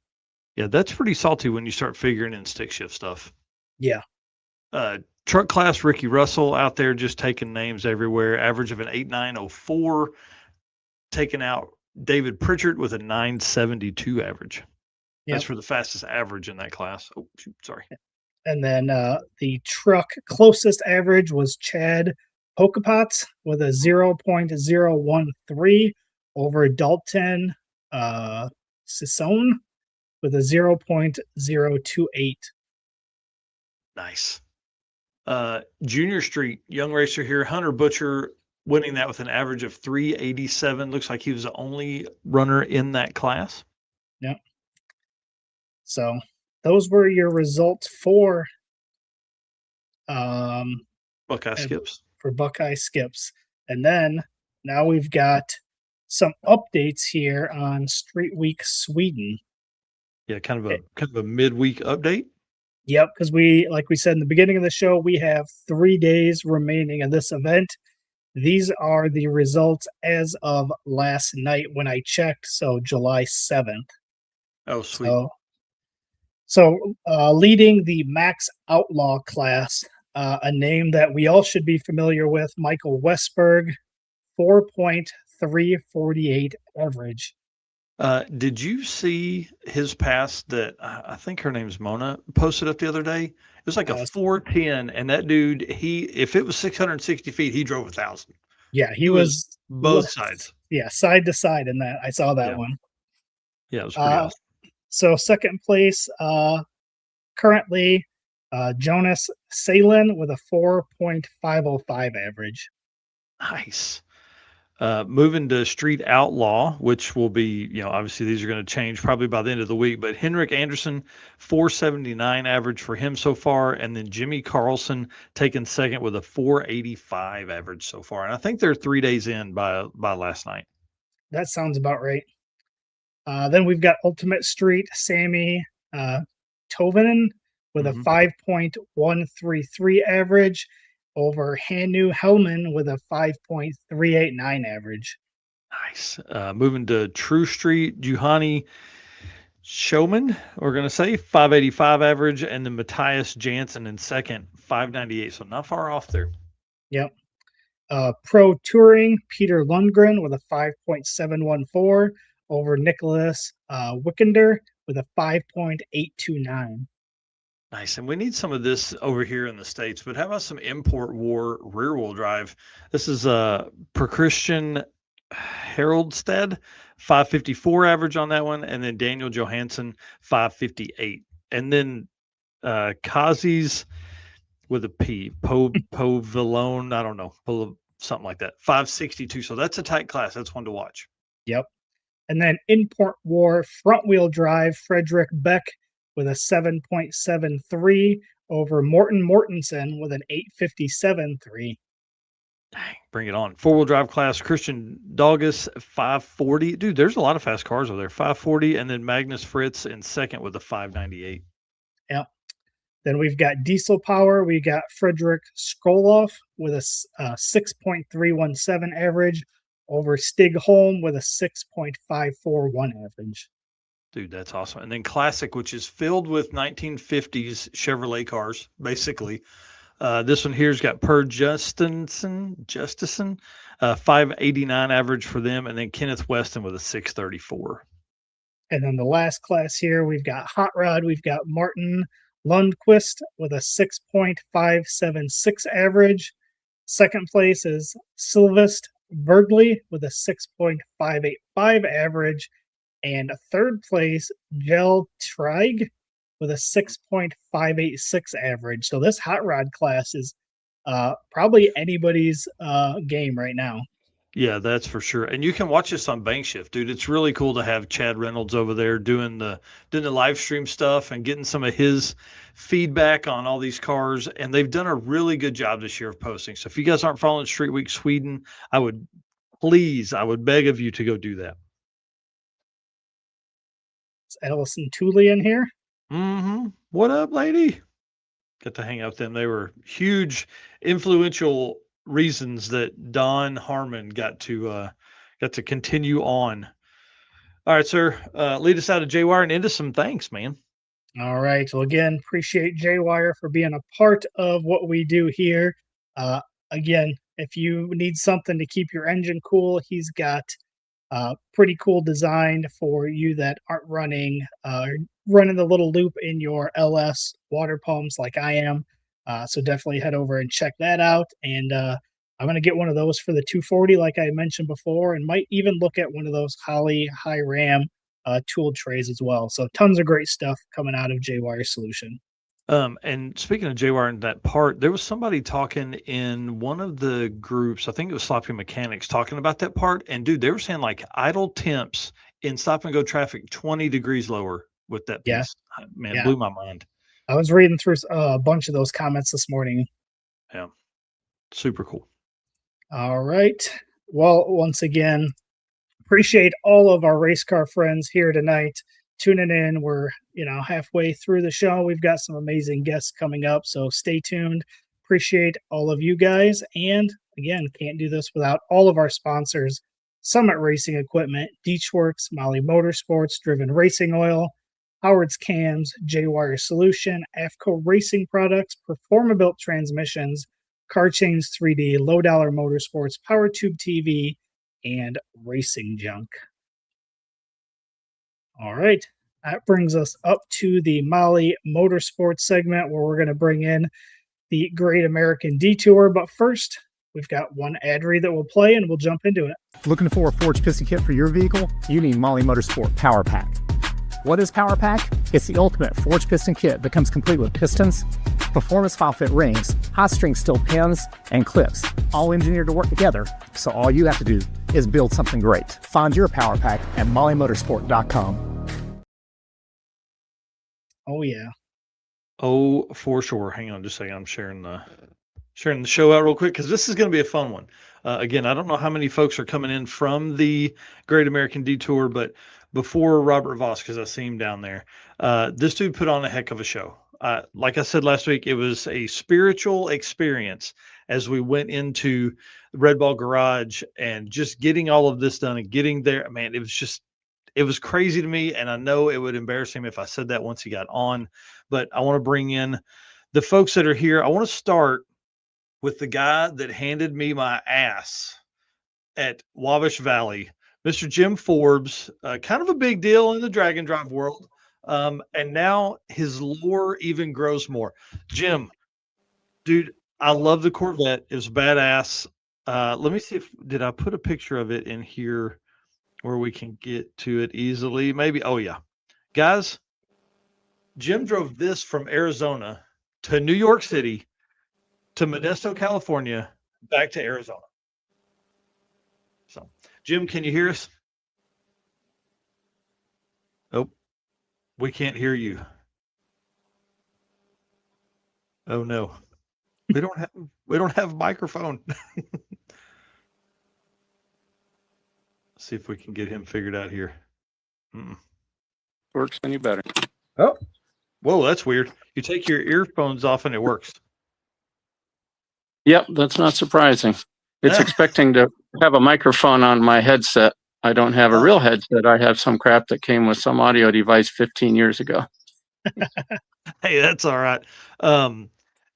Yeah, that's pretty salty when you start figuring in stick shift stuff. Yeah. Truck class, Ricky Russell out there just taking names everywhere. Average of an 8.904, taking out David Pritchard with a 9.72 average. That's for the fastest average in that class. Oh, shoot, sorry. And then the truck closest average was Chad Pokapots with a 0.013 over Dalton Sisson with a 0.028. Nice. Junior Street, young racer here, Hunter Butcher winning that with an average of 387. Looks like he was the only runner in that class. Yep. So those were your results for Buckeye Skips. For Buckeye Skips. And then now we've got some updates here on Street Week Sweden. Yeah, kind of a midweek update. Yep, because like we said in the beginning of the show, we have 3 days remaining of this event. These are the results as of last night when I checked, so July 7th. Oh, sweet. So leading the Max Outlaw class, a name that we all should be familiar with, Michael Westberg, 4.348 average. Did you see his pass that I think her name's Mona posted up the other day? It was like a 410, and that dude, if it was 660 feet, he drove 1,000. Yeah, he was both sides. Yeah, side to side in that. I saw that one. Yeah, it was pretty awesome. So second place, currently Jonas Salin with a 4.505 average. Nice. Moving to Street Outlaw, which will be, obviously these are going to change probably by the end of the week, but Henrik Anderson, 479 average for him so far. And then Jimmy Carlson taking second with a 485 average so far. And I think they're 3 days in by last night. That sounds about right. Then we've got Ultimate Street, Sammy Tovinen with a 5.133 average over Hanu Hellman with a 5.389 average. Nice. Moving to True Street, Juhani Showman, we're going to say 585 average, and then Matthias Jansen in second, 598. So not far off there. Yep. Pro Touring, Peter Lundgren with a 5.714 over Nicholas Wickender with a 5.829. Nice. And we need some of this over here in the States, but how about some import war rear wheel drive? This is Per Christian Haroldstead, 554 average on that one. And then Daniel Johansson, 558. And then Kazi's with a P, Povilone, I don't know, something like that, 562. So that's a tight class. That's one to watch. Yep. And then import war front wheel drive, Frederick Beck with a 7.73 over Morten Mortensen with an 857.3. Dang, bring it on. Four-wheel drive class, Christian Doggis, 540. Dude, there's a lot of fast cars over there, 540. And then Magnus Fritz in second with a 598. Yep. Then we've got diesel power. We got Frederick Skroloff with a 6.317 average over Stig Holm with a 6.541 average. Dude, that's awesome. And then classic, which is filled with 1950s Chevrolet cars, basically. This one here's got Per Justison, 589 average for them, and then Kenneth Weston with a 634. And then the last class here, we've got Hot Rod. We've got Martin Lundquist with a 6.576 average. Second place is Sylvest Bergley with a 6.585 average. And third place, Gel Trigue with a 6.586 average. So this hot rod class is probably anybody's game right now. Yeah, that's for sure. And you can watch this on Bank Shift, dude. It's really cool to have Chad Reynolds over there doing the live stream stuff and getting some of his feedback on all these cars. And they've done a really good job this year of posting. So if you guys aren't following Street Week Sweden, I would beg of you to go do that. Is Allison Tooley in here? Mm-hmm. What up, lady? Got to hang out with them. They were huge, influential reasons that Don Harmon got to continue on. All right, sir. Lead us out of J-Wire and into some thanks, man. All right. Well, again, appreciate J-Wire for being a part of what we do here. Again, if you need something to keep your engine cool, he's got pretty cool design for you that aren't running the little loop in your LS water pumps like I am. So definitely head over and check that out. And I'm going to get one of those for the 240, like I mentioned before, and might even look at one of those Holley high ram tool trays as well. So tons of great stuff coming out of J-Wire Solution. And speaking of J-Wire and that part, there was somebody talking in one of the groups, I think it was Sloppy Mechanics, talking about that part. And dude, they were saying like idle temps in stop and go traffic 20 degrees lower with that piece. Yeah. Man, blew my mind. I was reading through a bunch of those comments this morning. Yeah. Super cool. All right. Well, once again, appreciate all of our race car friends here tonight tuning in. We're, halfway through the show. We've got some amazing guests coming up, so stay tuned. Appreciate all of you guys. And again, can't do this without all of our sponsors: Summit Racing Equipment, Deechworks, Molly Motorsports, Driven Racing Oil, Howard's Cams, J-Wire Solution, AFCO Racing Products, Performabuilt Transmissions, Car Chains 3D, Low Dollar Motorsports, PowerTube TV, and Racing Junk. All right. That brings us up to the Molly Motorsports segment where we're going to bring in the Great American Detour. But first, we've got one ad read that we'll play and we'll jump into it. Looking for a forged piston kit for your vehicle? You need Molly Motorsport Power Pack. What is Power Pack? It's the ultimate forged piston kit that comes complete with pistons, performance file fit rings, hot string steel pins, and clips, all engineered to work together. So all you have to do is build something great. Find your Power Pack at mollymotorsport.com. Oh, yeah. Oh, for sure. Hang on just a second. I'm sharing the show out real quick because this is going to be a fun one. Again, I don't know how many folks are coming in from the Great American Detour, but before Robert Voss, because I see him down there, this dude put on a heck of a show. Like I said last week, it was a spiritual experience as we went into the Red Ball Garage and just getting all of this done and getting there. Man, it was crazy to me. And I know it would embarrass him if I said that once he got on, but I want to bring in the folks that are here. I want to start with the guy that handed me my ass at Wabash Valley, Mr. Jim Forbes, kind of a big deal in the drag and drive world. And now his lore even grows more. Jim, dude, I love the Corvette. It was badass. Let me see did I put a picture of it in here where we can get to it easily? Maybe. Oh yeah. Guys, Jim drove this from Arizona to New York City to Modesto, California, back to Arizona. So, Jim, can you hear us? Oh, we can't hear you. Oh no. We don't have a microphone. See if we can get him figured out here. Works any better. Oh, whoa, that's weird. You take your earphones off and it works. Yep, that's not surprising. It's expecting to have a microphone on my headset. I don't have a real headset. I have some crap that came with some audio device 15 years ago. Hey, that's all right.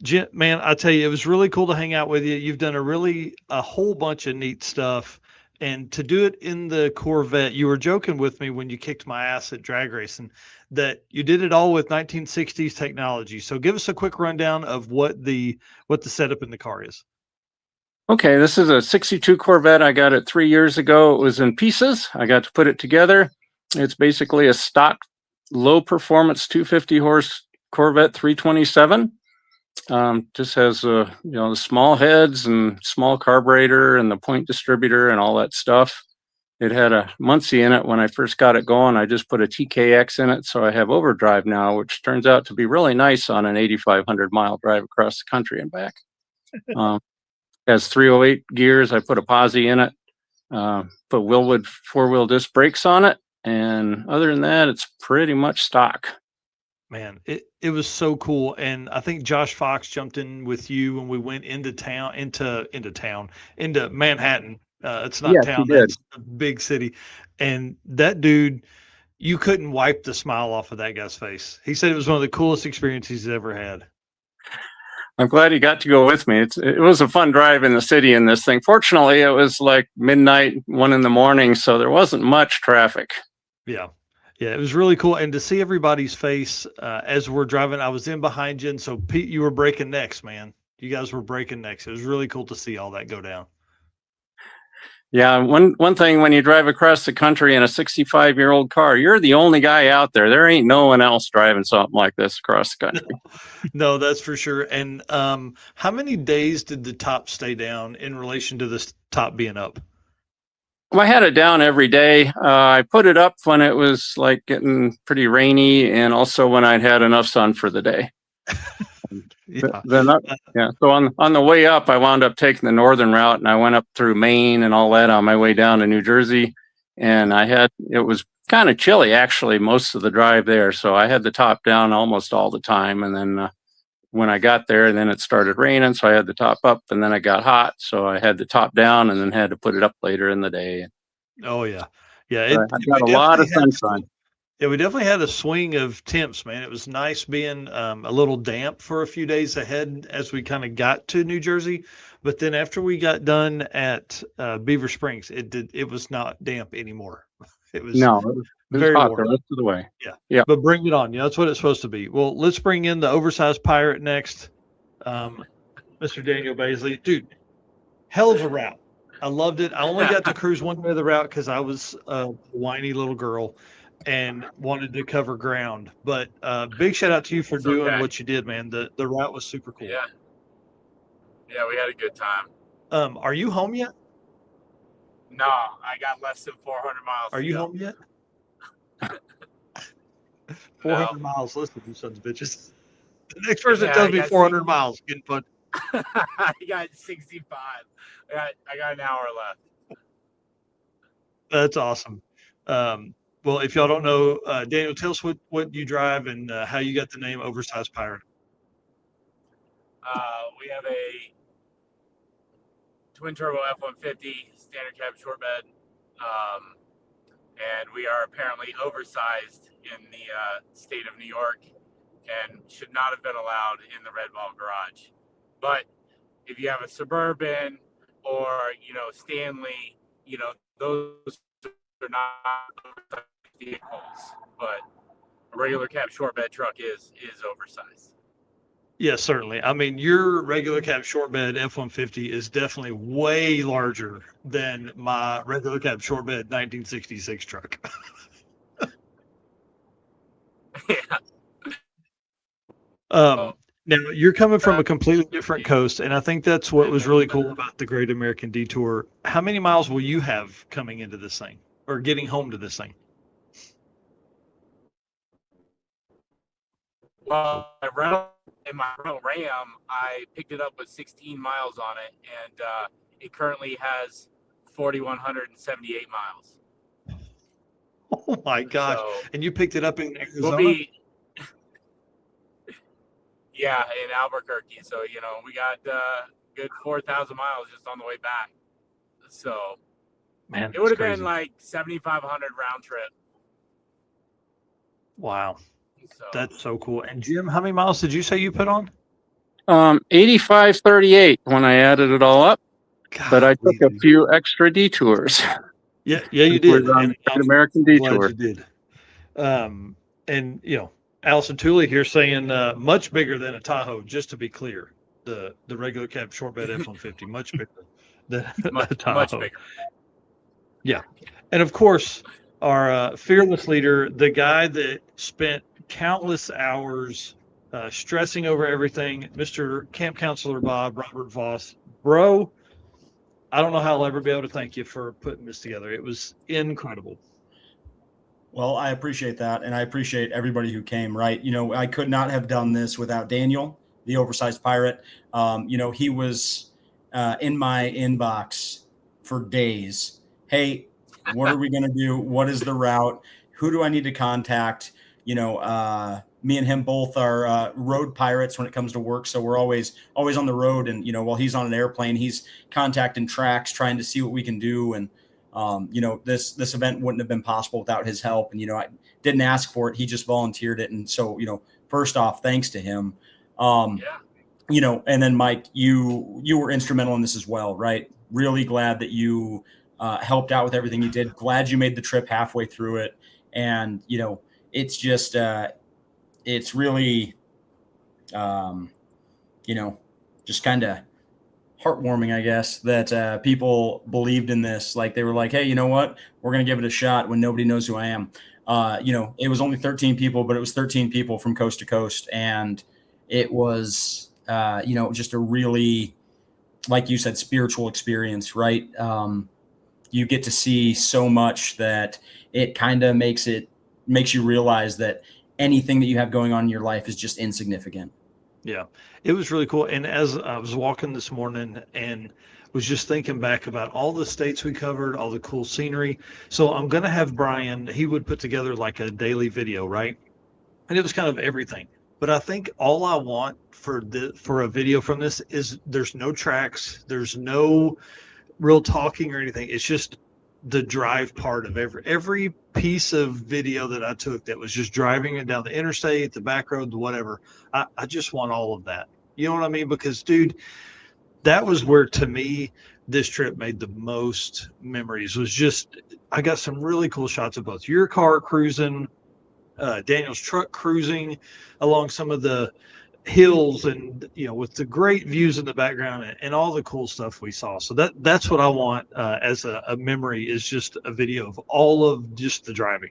Jim, man, I tell you, it was really cool to hang out with you. You've done a whole bunch of neat stuff. And to do it in the Corvette, you were joking with me when you kicked my ass at drag racing that you did it all with 1960s technology. So give us a quick rundown of what the setup in the car is. Okay, this is a 62 Corvette. I got it 3 years ago. It was in pieces. I got to put it together. It's basically a stock low performance 250 horse Corvette 327. Just has the small heads and small carburetor and the point distributor and all that stuff. It had a Muncie in it when I first got it going. I just put a TKX in it, so I have overdrive now, which turns out to be really nice on an 8,500 mile drive across the country and back. Has 308 gears. I put a posi in it. Put Willwood 4-wheel disc brakes on it, and other than that, it's pretty much stock. Man, it was so cool. And I think Josh Fox jumped in with you when we went into Manhattan. It's not town, that's a big city. And that dude, you couldn't wipe the smile off of that guy's face. He said it was one of the coolest experiences he's ever had. I'm glad he got to go with me. It was a fun drive in the city in this thing. Fortunately, it was like midnight, 1 a.m, so there wasn't much traffic. Yeah. Yeah, it was really cool. And to see everybody's face as we're driving, I was in behind you. And so, Pete, you were breaking necks, man. You guys were breaking necks. It was really cool to see all that go down. Yeah, one thing, when you drive across the country in a 65-year-old car, you're the only guy out there. There ain't no one else driving something like this across the country. No, that's for sure. And how many days did the top stay down in relation to this top being up? Well, I had it down every day. I put it up when it was like getting pretty rainy, and also when I'd had enough sun for the day. Yeah. So on the way up, I wound up taking the northern route, and I went up through Maine and all that on my way down to New Jersey. And it was kind of chilly actually most of the drive there, so I had the top down almost all the time. And then when I got there, then it started raining, so I had the top up, and then it got hot, so I had the top down, and then had to put it up later in the day. Oh yeah, yeah. I got a lot of sunshine. Yeah, we definitely had a swing of temps, man. It was nice being a little damp for a few days ahead as we kind of got to New Jersey, but then after we got done at Beaver Springs, it was not damp anymore. It was very hot the rest of the way. Yeah. But bring it on. That's what it's supposed to be. Well, let's bring in the oversized pirate next. Mr. Daniel Baisley. Dude, hell of a route. I loved it. I only got to cruise one way of the route because I was a whiny little girl and wanted to cover ground. But big shout out to you for doing what you did, man. The route was super cool. Yeah, we had a good time. Are you home yet? No, I got less than 400 miles. Are you home yet? 400 miles. Listen, you sons of bitches. The next person tells me 400 miles. Getting fun. I got 65. I got an hour left. That's awesome. Well, if y'all don't know, Daniel, tell us what you drive and how you got the name Oversized Pirate. We have a twin turbo F-150 standard cab short bed, and we are apparently oversized in the state of New York and should not have been allowed in the Red Ball garage. But if you have a Suburban or Stanley, those are not vehicles, but a regular cab short bed truck is oversized. Yes, certainly. I mean, your regular cab short bed F-150 is definitely way larger than my regular cab short bed 1966 truck. Yeah. Now you're coming from a completely different coast, and I think that's what was really cool about the Great American Detour. How many miles will you have coming into this thing or getting home to this thing? Well, in my rental Ram, I picked it up with 16 miles on it, and it currently has 4,178 miles. Oh my gosh! So, and you picked it up in Arizona? Yeah, in Albuquerque. So we got good 4,000 miles just on the way back. So, man, it would have been like 7,500 round trip. Wow. So, that's so cool. And Jim, how many miles did you say you put on? 8538 when I added it all up. God, but I took a few extra detours. Yeah, you did. And American Detour. You did. And Allison Tooley here saying much bigger than a Tahoe. Just to be clear, the regular cab short bed F-150 much bigger than a Tahoe. Much bigger. Yeah, and of course our fearless leader, the guy that spent countless hours stressing over everything, Mr. Camp Counselor Bob Robert Voss. Bro, I don't know how I'll ever be able to thank you for putting this together. It was incredible. Well, I appreciate that, and I appreciate everybody who came, right? I could not have done this without Daniel, the oversized pirate. He was in my inbox for days. Hey, what are we going to do? What is the route? Who do I need to contact? Me and him both are road pirates when it comes to work. So we're always on the road. And, while he's on an airplane, he's contacting tracks, trying to see what we can do. And, this event wouldn't have been possible without his help. And, I didn't ask for it. He just volunteered it. And so, first off, thanks to him. And then Mike, you were instrumental in this as well, right? Really glad that you helped out with everything you did. Glad you made the trip halfway through it. And, it's just, it's really, just kind of heartwarming, I guess, that people believed in this. Like they were like, hey, you know what? We're going to give it a shot when nobody knows who I am. It was only 13 people, but it was 13 people from coast to coast. And it was, just a really, like you said, spiritual experience, right? You get to see so much that it kind of makes you realize that anything that you have going on in your life is just insignificant. Yeah, it was really cool. And as I was walking this morning and was just thinking back about all the states we covered, all the cool scenery. So I'm going to have Brian, he would put together like a daily video, right? And it was kind of everything. But I think all I want for a video from this is there's no tracks, there's no real talking or anything. It's just the drive part of every piece of video that I took that was just driving it down the interstate, the back road, whatever. I just want all of that. You know what I mean? Because, dude, that was where, to me, this trip made the most memories. Was just, I got some really cool shots of both your car cruising, Daniel's truck cruising along some of the hills, and with the great views in the background and all the cool stuff we saw. So that's what I want as a memory, is just a video of all of just the driving.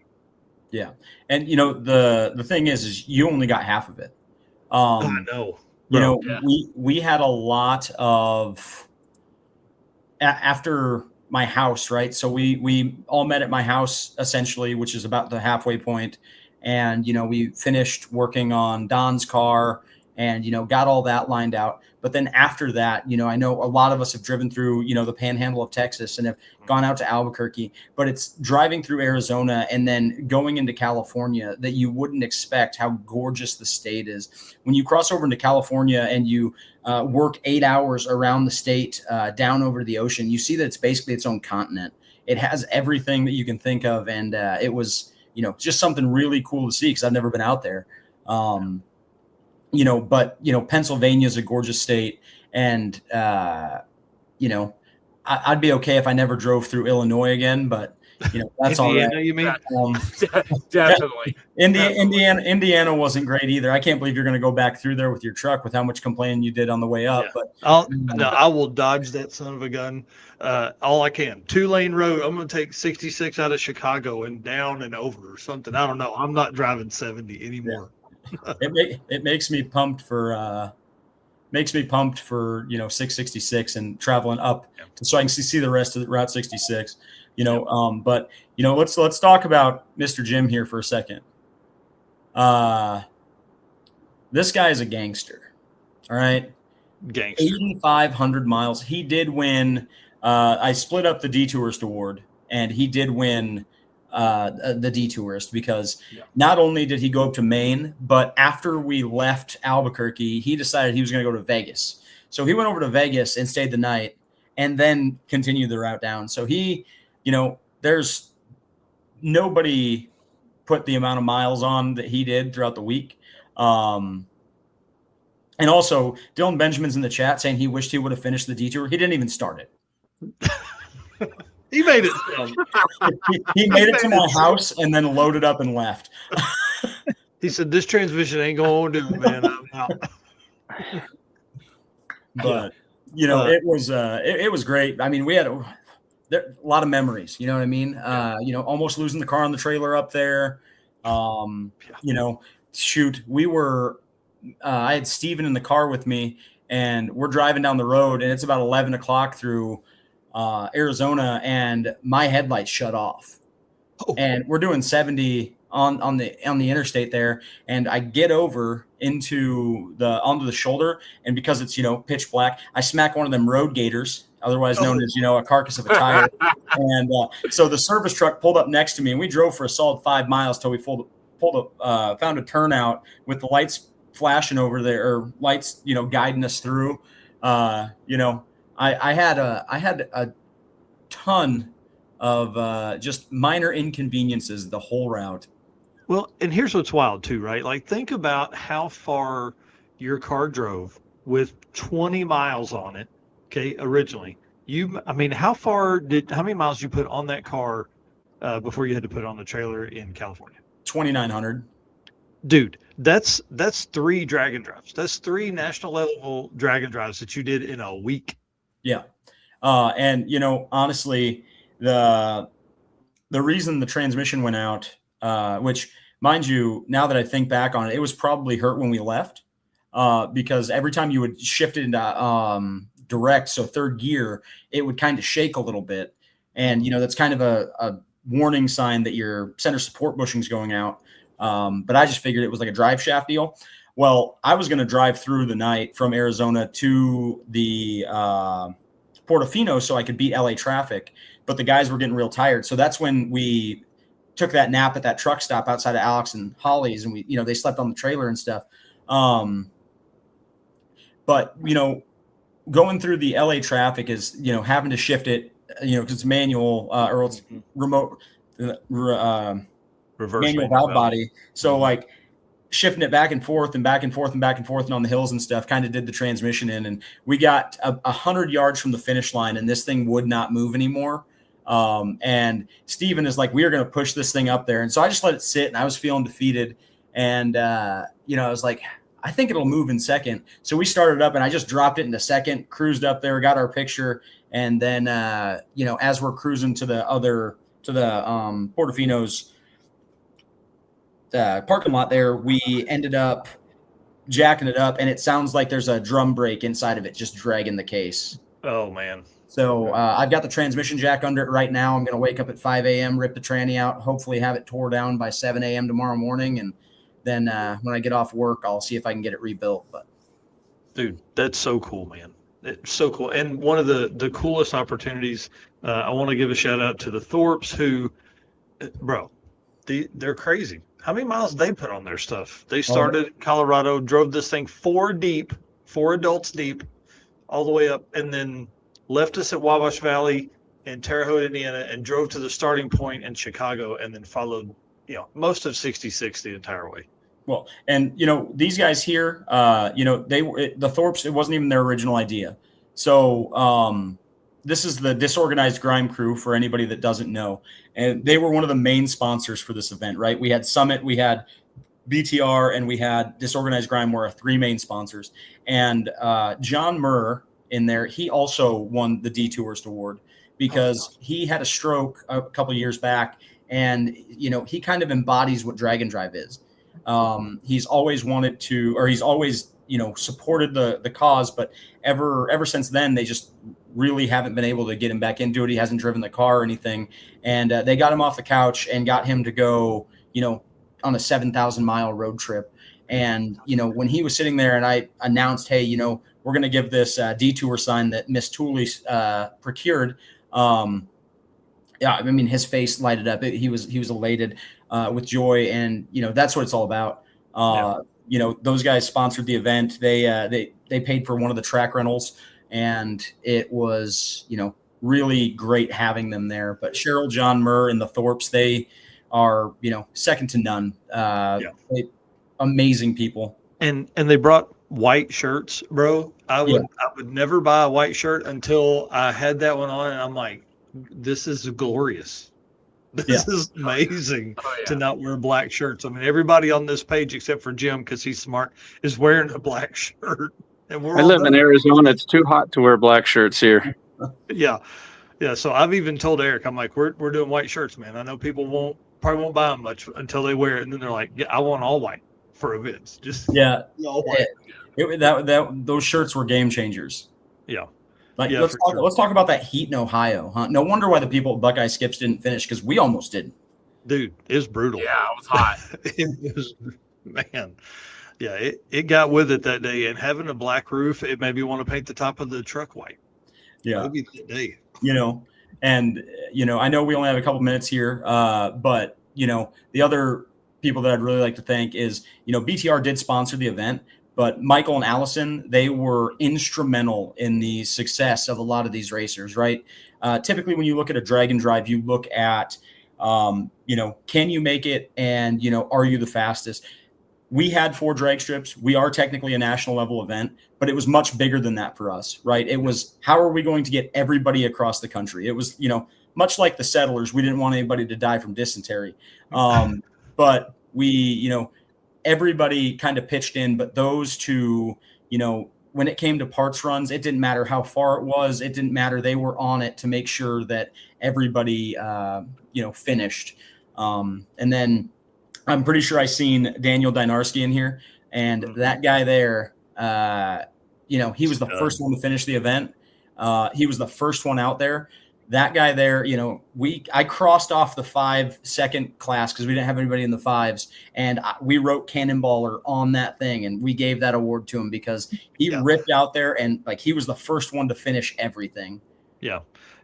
Yeah. And the thing is you only got half of it. I know. We had a lot of after my house, right? So we all met at my house essentially, which is about the halfway point. And we finished working on Don's car. and, got all that lined out. But then after that, I know a lot of us have driven through, the panhandle of Texas and have gone out to Albuquerque, but it's driving through Arizona and then going into California that you wouldn't expect how gorgeous the state is. When you cross over into California and you work 8 hours around the state, down over to the ocean, you see that it's basically its own continent. It has everything that you can think of. And it was, just something really cool to see because I've never been out there. But Pennsylvania is a gorgeous state, and I'd be okay if I never drove through Illinois again, but that's all right. You mean? Definitely. Indiana wasn't great either. I can't believe you're going to go back through there with your truck with how much complaining you did on the way up. Yeah. But I will dodge that son of a gun all I can. 2-lane road. I'm going to take 66 out of Chicago and down and over or something. I don't know. I'm not driving 70 anymore. Yeah. It makes me pumped for 666 and traveling up so I can see the rest of the Route 66. But let's talk about Mr. Jim here for a second. This guy is a gangster. All right. Gangster. 8,500 miles. He did win. I split up the Detourist Award, and he did win the Detourist because not only did he go up to Maine, but after we left Albuquerque, he decided he was going to go to Vegas. So he went over to Vegas and stayed the night and then continued the route down. So he, there's nobody put the amount of miles on that he did throughout the week. And also Dylan Benjamin's in the chat saying he wished he would have finished the Detour. He didn't even start it. He made it. He made it to my house and then loaded up and left. He said, "This transmission ain't going to do it, man. I'm out." But it was great. I mean, we had a lot of memories. You know what I mean? Almost losing the car on the trailer up there. Shoot, we were. I had Steven in the car with me, and we're driving down the road, and it's about 11 o'clock through Arizona, and my headlights shut off. And we're doing 70 on the interstate there, and I get over onto the shoulder, and because it's pitch black, I smack one of them road gators, otherwise known as a carcass of a tire. And so the service truck pulled up next to me, and we drove for a solid 5 miles till we found a turnout with the lights flashing over there, or lights guiding us through. I had a ton of just minor inconveniences the whole route. Well, and here's what's wild too, right? Like, think about how far your car drove with 20 miles on it. Okay, originally, how many miles did you put on that car before you had to put it on the trailer in California? 2,900. Dude, that's 3 drag and drives. That's 3 national level drag and drives that you did in a week. Yeah. And honestly, the reason the transmission went out, which, mind you, now that I think back on it, it was probably hurt when we left, because every time you would shift it into direct, so third gear, it would kind of shake a little bit. And, that's kind of a warning sign that your center support bushing's going out. But I just figured it was like a drive shaft deal. Well, I was going to drive through the night from Arizona to the Portofino so I could beat LA traffic, but the guys were getting real tired. So that's when we took that nap at that truck stop outside of Alex and Holly's, and we, they slept on the trailer and stuff. But, going through the LA traffic is, having to shift it, because it's manual, or it's remote, Reverse manual valve body. So like shifting it back and forth and back and forth and back and forth and on the hills and stuff kind of did the transmission in, and we got 100 yards from the finish line and this thing would not move anymore. And Steven is like, we are going to push this thing up there. And so I just let it sit, and I was feeling defeated. And, I was like, I think it'll move in second. So we started up, and I just dropped it into second, cruised up there, got our picture. And then, as we're cruising to the Portofino's parking lot there, we ended up jacking it up, and it sounds like there's a drum brake inside of it just dragging the case. Oh, man. So I've got the transmission jack under it right now. I'm going to wake up at 5 a.m., rip the tranny out, hopefully have it tore down by 7 a.m. tomorrow morning, and then when I get off work, I'll see if I can get it rebuilt. But dude, that's so cool, man. It's so cool. And one of the coolest opportunities, I want to give a shout out to the Thorpes who, bro, they're crazy. How many miles did they put on their stuff? They started in Colorado, drove this thing 4 adults deep, all the way up, and then left us at Wabash Valley in Terre Haute, Indiana, and drove to the starting point in Chicago, and then followed, most of 66 the entire way. Well, and these guys here, the Thorpes, it wasn't even their original idea. So this is the Disorganized Grime crew for anybody that doesn't know. And they were one of the main sponsors for this event, right? We had Summit, we had BTR, and we had Disorganized Grime were our 3 main sponsors. And John Murr in there, he also won the Detourist Award because he had a stroke a couple of years back. And, he kind of embodies what Drag and Drive is. He's always wanted to, or he's always, supported the cause, but ever since then, they just really haven't been able to get him back into it. He hasn't driven the car or anything. And they got him off the couch and got him to go, on a 7,000-mile road trip. And, when he was sitting there and I announced, hey, we're going to give this Detour sign that Miss Tooley procured. His face lighted up. He was elated with joy. And, that's what it's all about. Those guys sponsored the event. They paid for one of the track rentals. And it was, really great having them there. But Cheryl, John Murr, and the Thorpes, they are, second to none. Amazing people. And they brought white shirts, bro. I would never buy a white shirt until I had that one on, and I'm like, this is glorious. This is amazing to not wear black shirts. I mean, everybody on this page except for Jim, because he's smart, is wearing a black shirt. And I live in Arizona. It's too hot to wear black shirts here. Yeah. So I've even told Eric, I'm like, we're doing white shirts, man. I know people probably won't buy them much until they wear it, and then they're like, yeah, I want all white for events. Just all white. Those shirts were game changers. Yeah. Let's talk about that heat in Ohio, huh? No wonder why the people at Buckeye Skips didn't finish, because we almost didn't. Dude, it was brutal. Yeah, it was hot. It was, man. Yeah, it got with it that day, and having a black roof, it made me want to paint the top of the truck white. Yeah, maybe that day. I know we only have a couple minutes here, but the other people that I'd really like to thank is BTR did sponsor the event, but Michael and Allison, they were instrumental in the success of a lot of these racers, right? Typically, when you look at a drag and drive, you look at can you make it, and are you the fastest? We had 4 drag strips. We are technically a national level event, but it was much bigger than that for us, right? It was, how are we going to get everybody across the country? It was, much like the settlers, we didn't want anybody to die from dysentery. But we, everybody kind of pitched in, but those two, when it came to parts runs, it didn't matter how far it was. It didn't matter. They were on it to make sure that everybody, finished. And then I'm pretty sure I seen Daniel Dynarski in here, and that guy there, he was the first one to finish the event. He was the first one out there. That guy there, I crossed off the 5-second class because we didn't have anybody in the 5s, and we wrote Cannonballer on that thing, and we gave that award to him because he ripped out there, and he was the first one to finish everything.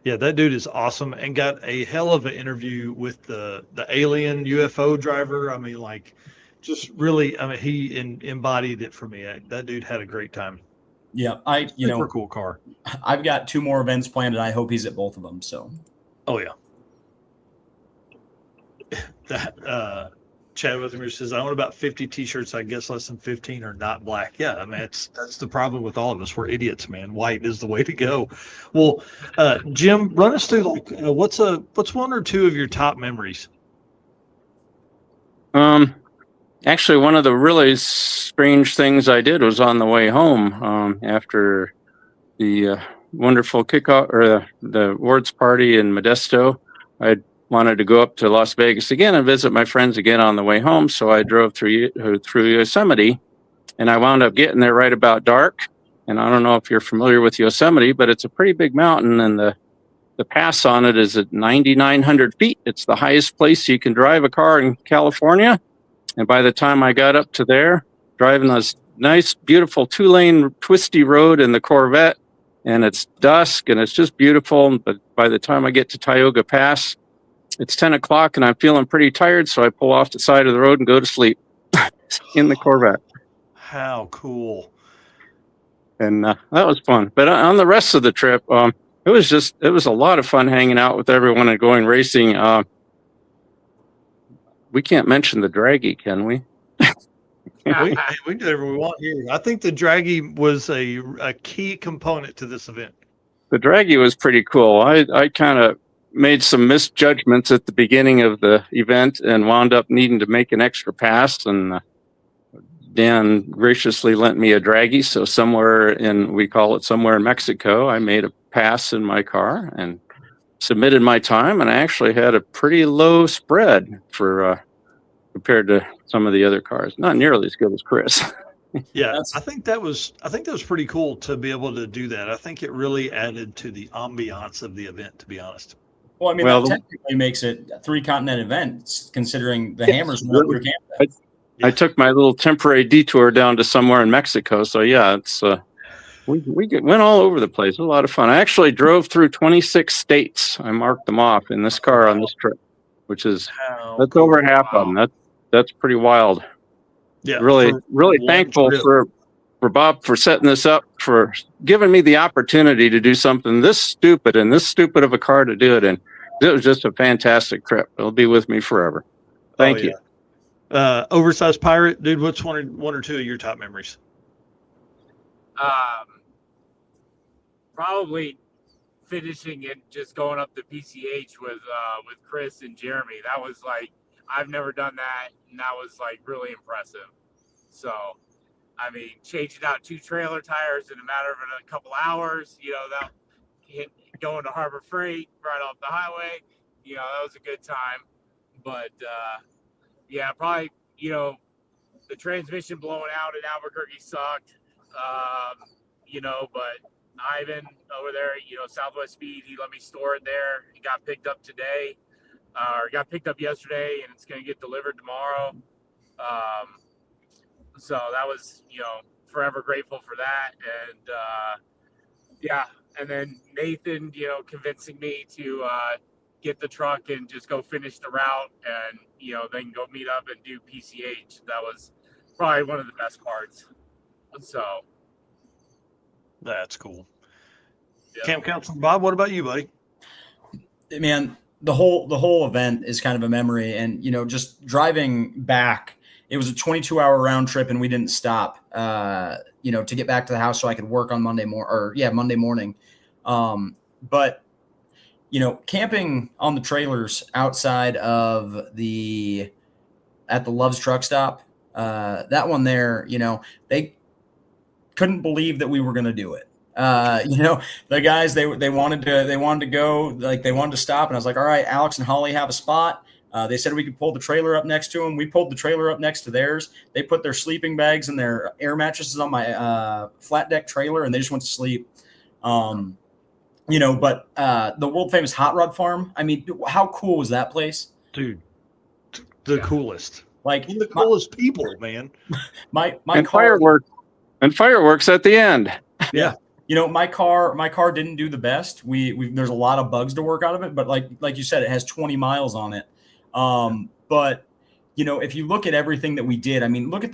Yeah, that dude is awesome, and got a hell of an interview with the alien UFO driver. I mean, just really, he embodied it for me. That dude had a great time. Yeah, super cool car. I've got 2 more events planned, and I hope he's at both of them. So, oh yeah. That Chad Withermere says, I own about 50 T-shirts. I guess less than 15 are not black. Yeah, I mean, that's the problem with all of us. We're idiots, man. White is the way to go. Well, Jim, run us through what's 1 or 2 of your top memories? Actually, one of the really strange things I did was on the way home after the wonderful kickoff or the awards party in Modesto. I wanted to go up to Las Vegas again and visit my friends again on the way home. So I drove through Yosemite, and I wound up getting there right about dark. And I don't know if you're familiar with Yosemite, but it's a pretty big mountain, and the pass on it is at 9,900 feet. It's the highest place you can drive a car in California. And by the time I got up to there, driving this nice, beautiful 2-lane twisty road in the Corvette, and it's dusk and it's just beautiful. But by the time I get to Tioga Pass, it's 10 o'clock and I'm feeling pretty tired. So I pull off the side of the road and go to sleep in the Corvette. How cool. And that was fun. But on the rest of the trip, it was a lot of fun hanging out with everyone and going racing. We can't mention the DragIt, can we? we can do whatever we want here. I think the DragIt was a key component to this event. The DragIt was pretty cool. I kind of made some misjudgments at the beginning of the event and wound up needing to make an extra pass. And Dan graciously lent me a DragIt. So we call it somewhere in Mexico, I made a pass in my car and submitted my time. And I actually had a pretty low spread for compared to some of the other cars. Not nearly as good as Chris. Yeah, I think that was pretty cool to be able to do that. I think it really added to the ambiance of the event, to be honest. Well, I mean, that technically makes it a 3-continent event, considering the Hammers were over Canada. I took my little temporary detour down to somewhere in Mexico. So yeah, it's we went all over the place. It was a lot of fun. I actually drove through 26 states. I marked them off in this car on this trip, which is that's over half of them. That's pretty wild. Yeah, really thankful for Bob for setting this up, for giving me the opportunity to do something this stupid of a car to do it in. It was just a fantastic trip. It'll be with me forever. Thank you. Oversized Pirate, dude, what's one or two of your top memories? Probably finishing and just going up to PCH with Chris and Jeremy. That was like, I've never done that, and that was like really impressive. So, I mean, changing out 2 trailer tires in a matter of a couple hours, that going to Harbor Freight right off the highway, that was a good time. But yeah, probably, the transmission blowing out in Albuquerque sucked, but Ivan over there, Southwest Speed, he let me store it there. It got picked up today, or got picked up yesterday, and it's going to get delivered tomorrow. So that was, forever grateful for that. And yeah, and then Nathan, convincing me to get the truck and just go finish the route and, then go meet up and do PCH. That was probably one of the best parts. So. That's cool. Yeah. Camp Counselor Bob, what about you, buddy? Man, the whole event is kind of a memory. And, just driving back, it was a 22-hour round trip and we didn't stop, to get back to the house so I could work on Monday morning. But, camping on the trailers outside of at the Love's truck stop, that one there, they couldn't believe that we were going to do it. The guys, they wanted to go, like they wanted to stop. And I was like, all right, Alex and Holly have a spot. They said we could pull the trailer up next to them. We pulled the trailer up next to theirs. They put their sleeping bags and their air mattresses on my flat deck trailer, and they just went to sleep. But the world famous Hot Rod Farm, I mean, how cool was that place? Dude, the coolest. Like the coolest people, man. My and car, fireworks at the end. Yeah. My car didn't do the best. There's a lot of bugs to work out of it, but like you said, it has 20 miles on it. But if you look at everything that we did, I mean, look at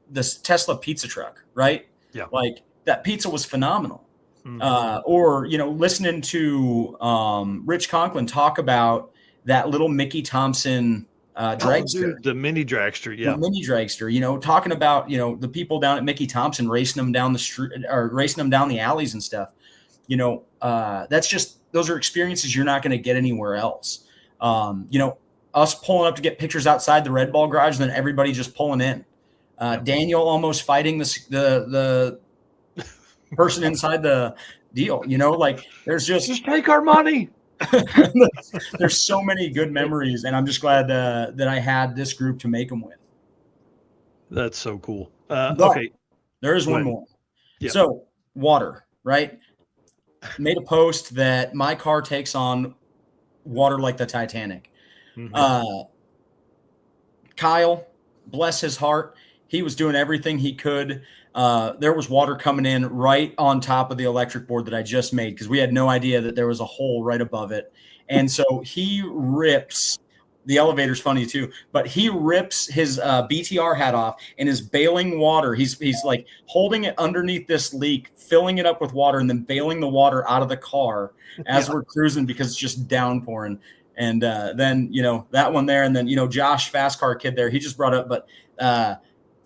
this Tesla pizza truck, right? Yeah. Like that pizza was phenomenal. Mm-hmm. Or listening to Rich Conklin talk about that little Mickey Thompson dragster, the mini dragster, yeah, the mini dragster. Talking about the people down at Mickey Thompson racing them down the street or racing them down the alleys and stuff. Those are experiences you're not going to get anywhere else. Us pulling up to get pictures outside the Red Ball garage, and then everybody just pulling in. Daniel almost fighting the person inside the deal. There's just take our money. There's so many good memories, and I'm just glad that I had this group to make them with. That's so cool. Okay, there is one more. Yeah. So water, right? Made a post that my car takes on water like the Titanic. Mm-hmm. Kyle, bless his heart, he was doing everything he could. There was water coming in right on top of the electric board that I just made because we had no idea that there was a hole right above it. And so he rips – the elevator's funny too, but he rips his BTR hat off and is bailing water. He's like holding it underneath this leak, filling it up with water, and then bailing the water out of the car as we're cruising because it's just downpouring. And then, you know, that one there. And then, you know, Josh, fast car kid there, he just brought up, but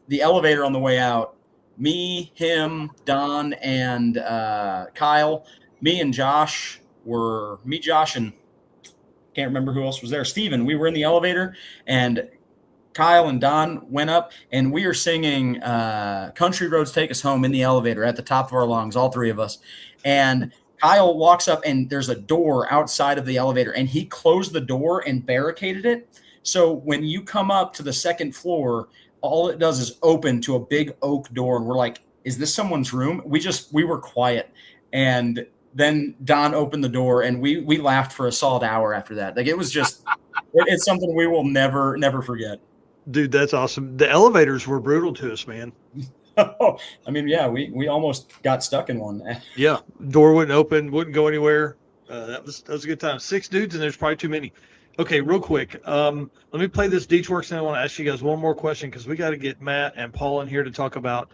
the elevator on the way out, me, him, Don, and Kyle, Josh, and can't remember who else was there. Steven, we were in the elevator, and Kyle and Don went up, and we are singing Country Roads Take Us Home in the elevator at the top of our lungs, all three of us. And Kyle walks up, and there's a door outside of the elevator, and he closed the door and barricaded it. So when you come up to the second floor, all it does is open to a big oak door, and we're like, is this someone's room? We were quiet. And then Don opened the door, and we laughed for a solid hour after that. Like, it was just it's something we will never forget. Dude, that's awesome. The elevators were brutal to us, man. I mean, yeah, we almost got stuck in one. Yeah, door wouldn't open, wouldn't go anywhere. That was a good time. 6 dudes, and there's probably too many. Okay, real quick. Let me play this Detour, and I want to ask you guys one more question because we got to get Matt and Paul in here to talk about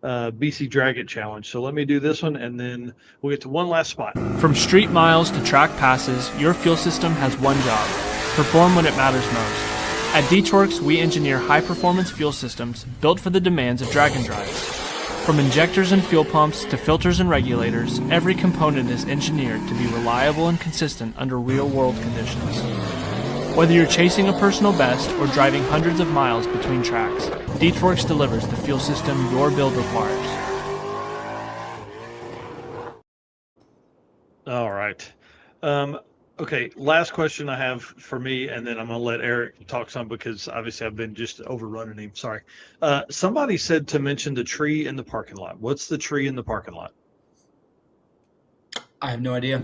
BC DragIt challenge. So let me do this one, and then we'll get to one last spot. From street miles to track passes, your fuel system has one job: perform when it matters most. At Detourx, we engineer high-performance fuel systems built for the demands of drag and drives. From injectors and fuel pumps to filters and regulators, every component is engineered to be reliable and consistent under real-world conditions. Whether you're chasing a personal best or driving hundreds of miles between tracks, Detourx delivers the fuel system your build requires. All right. Okay, last question I have for me, and then I'm going to let Eric talk some because obviously I've been just overrunning him. Sorry. Somebody said to mention the tree in the parking lot. What's the tree in the parking lot? I have no idea.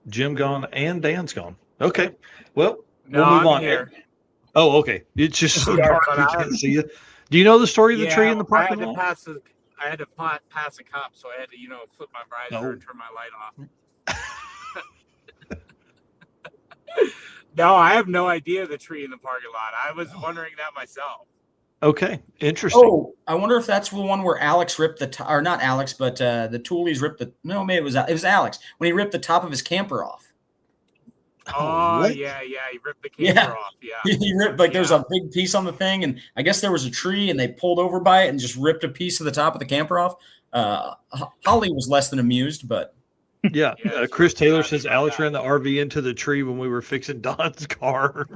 Jim gone and Dan's gone. Okay. Well, No, we'll move I'm on. here. Oh, okay. It's just so dark we can't see you. Do you know the story of the tree in the parking lot? I had to pass a cop, so I had to, flip my visor and turn my light off. No, I have no idea the tree in the parking lot. I was wondering that myself. Okay, interesting. Oh, I wonder if that's the one where Alex ripped or not Alex, but the Toolies ripped no, maybe it was Alex when he ripped the top of his camper off. Oh, yeah, he ripped the camper off. Yeah, he ripped there's a big piece on the thing, and I guess there was a tree, and they pulled over by it and just ripped a piece of the top of the camper off. Holly was less than amused, but yeah. Chris Taylor says Alex ran the RV into the tree when we were fixing Don's car.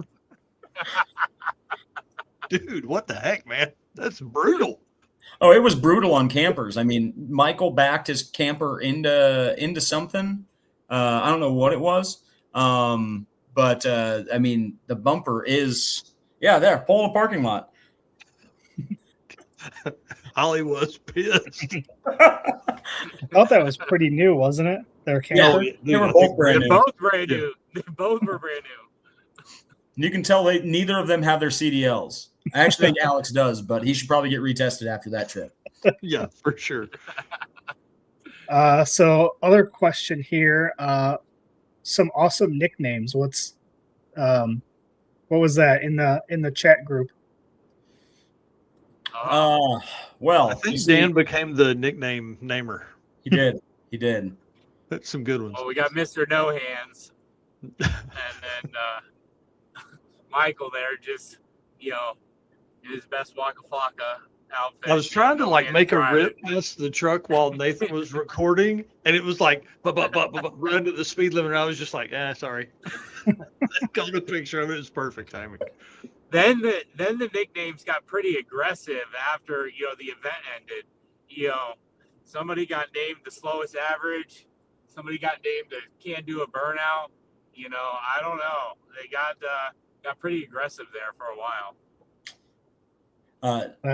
Dude, what the heck, man? That's brutal. Oh, it was brutal on campers. I mean, Michael backed his camper into something. I don't know what it was. But I mean, the bumper is, there, pull in the parking lot. Holly was pissed. I thought that was pretty new, wasn't it? Their camper. Yeah, they were both brand new. Both brand new. They both were brand new. You can tell neither of them have their CDLs. I actually think Alex does, but he should probably get retested after that trip. Yeah, for sure. So other question here, some awesome nicknames. What was that in the chat group? Well, I think Dan became the nickname namer. He did. That's some good ones. Well, we got Mr. No Hands, and then Michael there, just in his best Waka Flocka outfit. I was trying to make a rip past the truck while Nathan was recording, and it was like run to the speed limit. And I was just like, sorry. Got a picture of it. It's perfect timing. Then the nicknames got pretty aggressive after the event ended. Somebody got named the slowest average. Somebody got named the can't do a burnout. I don't know. They got pretty aggressive there for a while.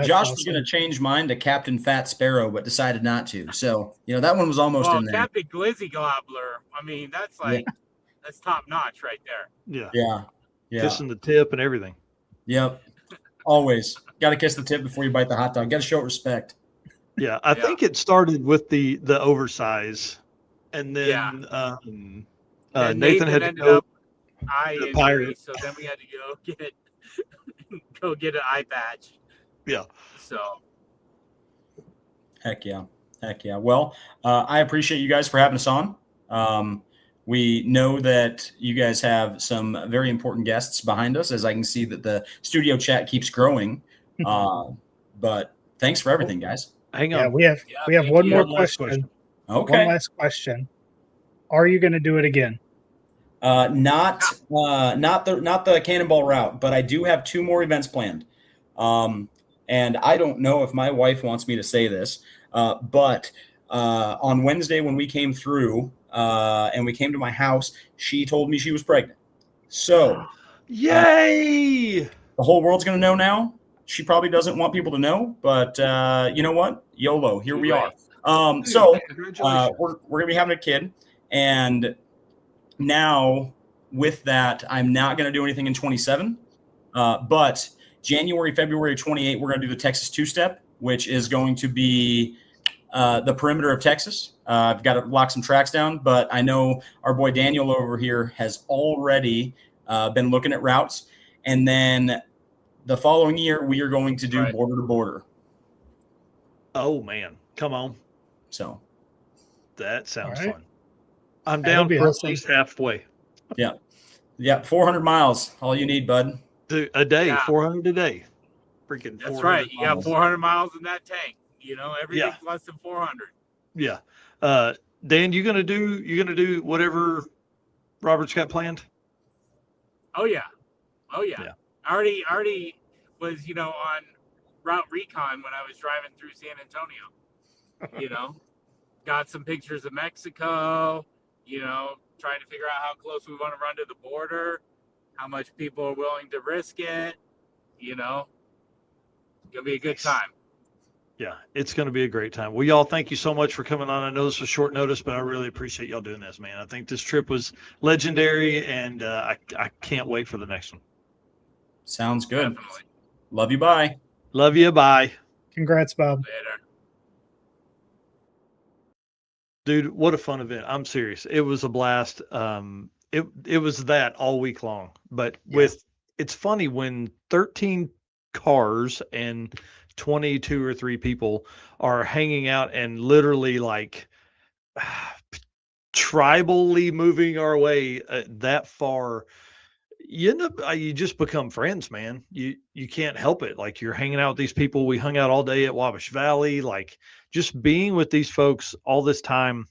Josh was going to change mine to Captain Fat Sparrow, but decided not to. So, that one was almost in there. Captain Glizzy Gobbler. I mean, that's that's top notch right there. Yeah. kissing the tip and everything. Yep. Always got to kiss the tip before you bite the hot dog. Got to show respect. Yeah, I think it started with the oversize, and then Nathan had to ended go up eye the injury, pirate. so then we had to go get an eye patch. Yeah. So. Heck yeah. Well, I appreciate you guys for having us on. We know that you guys have some very important guests behind us, as I can see that the studio chat keeps growing. But thanks for everything, guys. Hang on. Yeah, we have one more question. Okay. One last question. Are you going to do it again? Not the Cannonball route, but I do have 2 more events planned. And I don't know if my wife wants me to say this, but on Wednesday when we came through and we came to my house, she told me she was pregnant. So, yay! The whole world's going to know now. She probably doesn't want people to know, but you know what? YOLO, here we are. So we're going to be having a kid. And now with that, I'm not going to do anything in 27. But January, February 28, we're going to do the Texas 2-step, which is going to be the perimeter of Texas. I've got to lock some tracks down, but I know our boy Daniel over here has already been looking at routes. And then the following year, we are going to do border to border. Oh, man. Come on. So that sounds fun. I'm down for at least halfway. Yeah. 400 miles. All you need, bud. A day, 400 a day. Freaking. That's right. You got 400 miles in that tank. Everything's less than 400. Yeah. Dan, you gonna do whatever Robert's got planned? Oh yeah. I already was on Route Recon when I was driving through San Antonio. Got some pictures of Mexico. Trying to figure out how close we want to run to the border, how much people are willing to risk it. Gonna be a good time. Yeah, it's going to be a great time. Well, y'all, thank you so much for coming on. I know this was short notice, but I really appreciate y'all doing this, man. I think this trip was legendary, and I can't wait for the next one. Sounds good. Definitely. Love you. Bye. Love you. Bye. Congrats, Bob. Later. Dude, what a fun event. I'm serious. It was a blast. It was that all week long. But it's funny when 13 cars and 22 or 3 people are hanging out and literally like tribally moving our way that far. You just become friends, man. You can't help it. Like, you're hanging out with these people. We hung out all day at Wabash Valley. Like, just being with these folks all this time.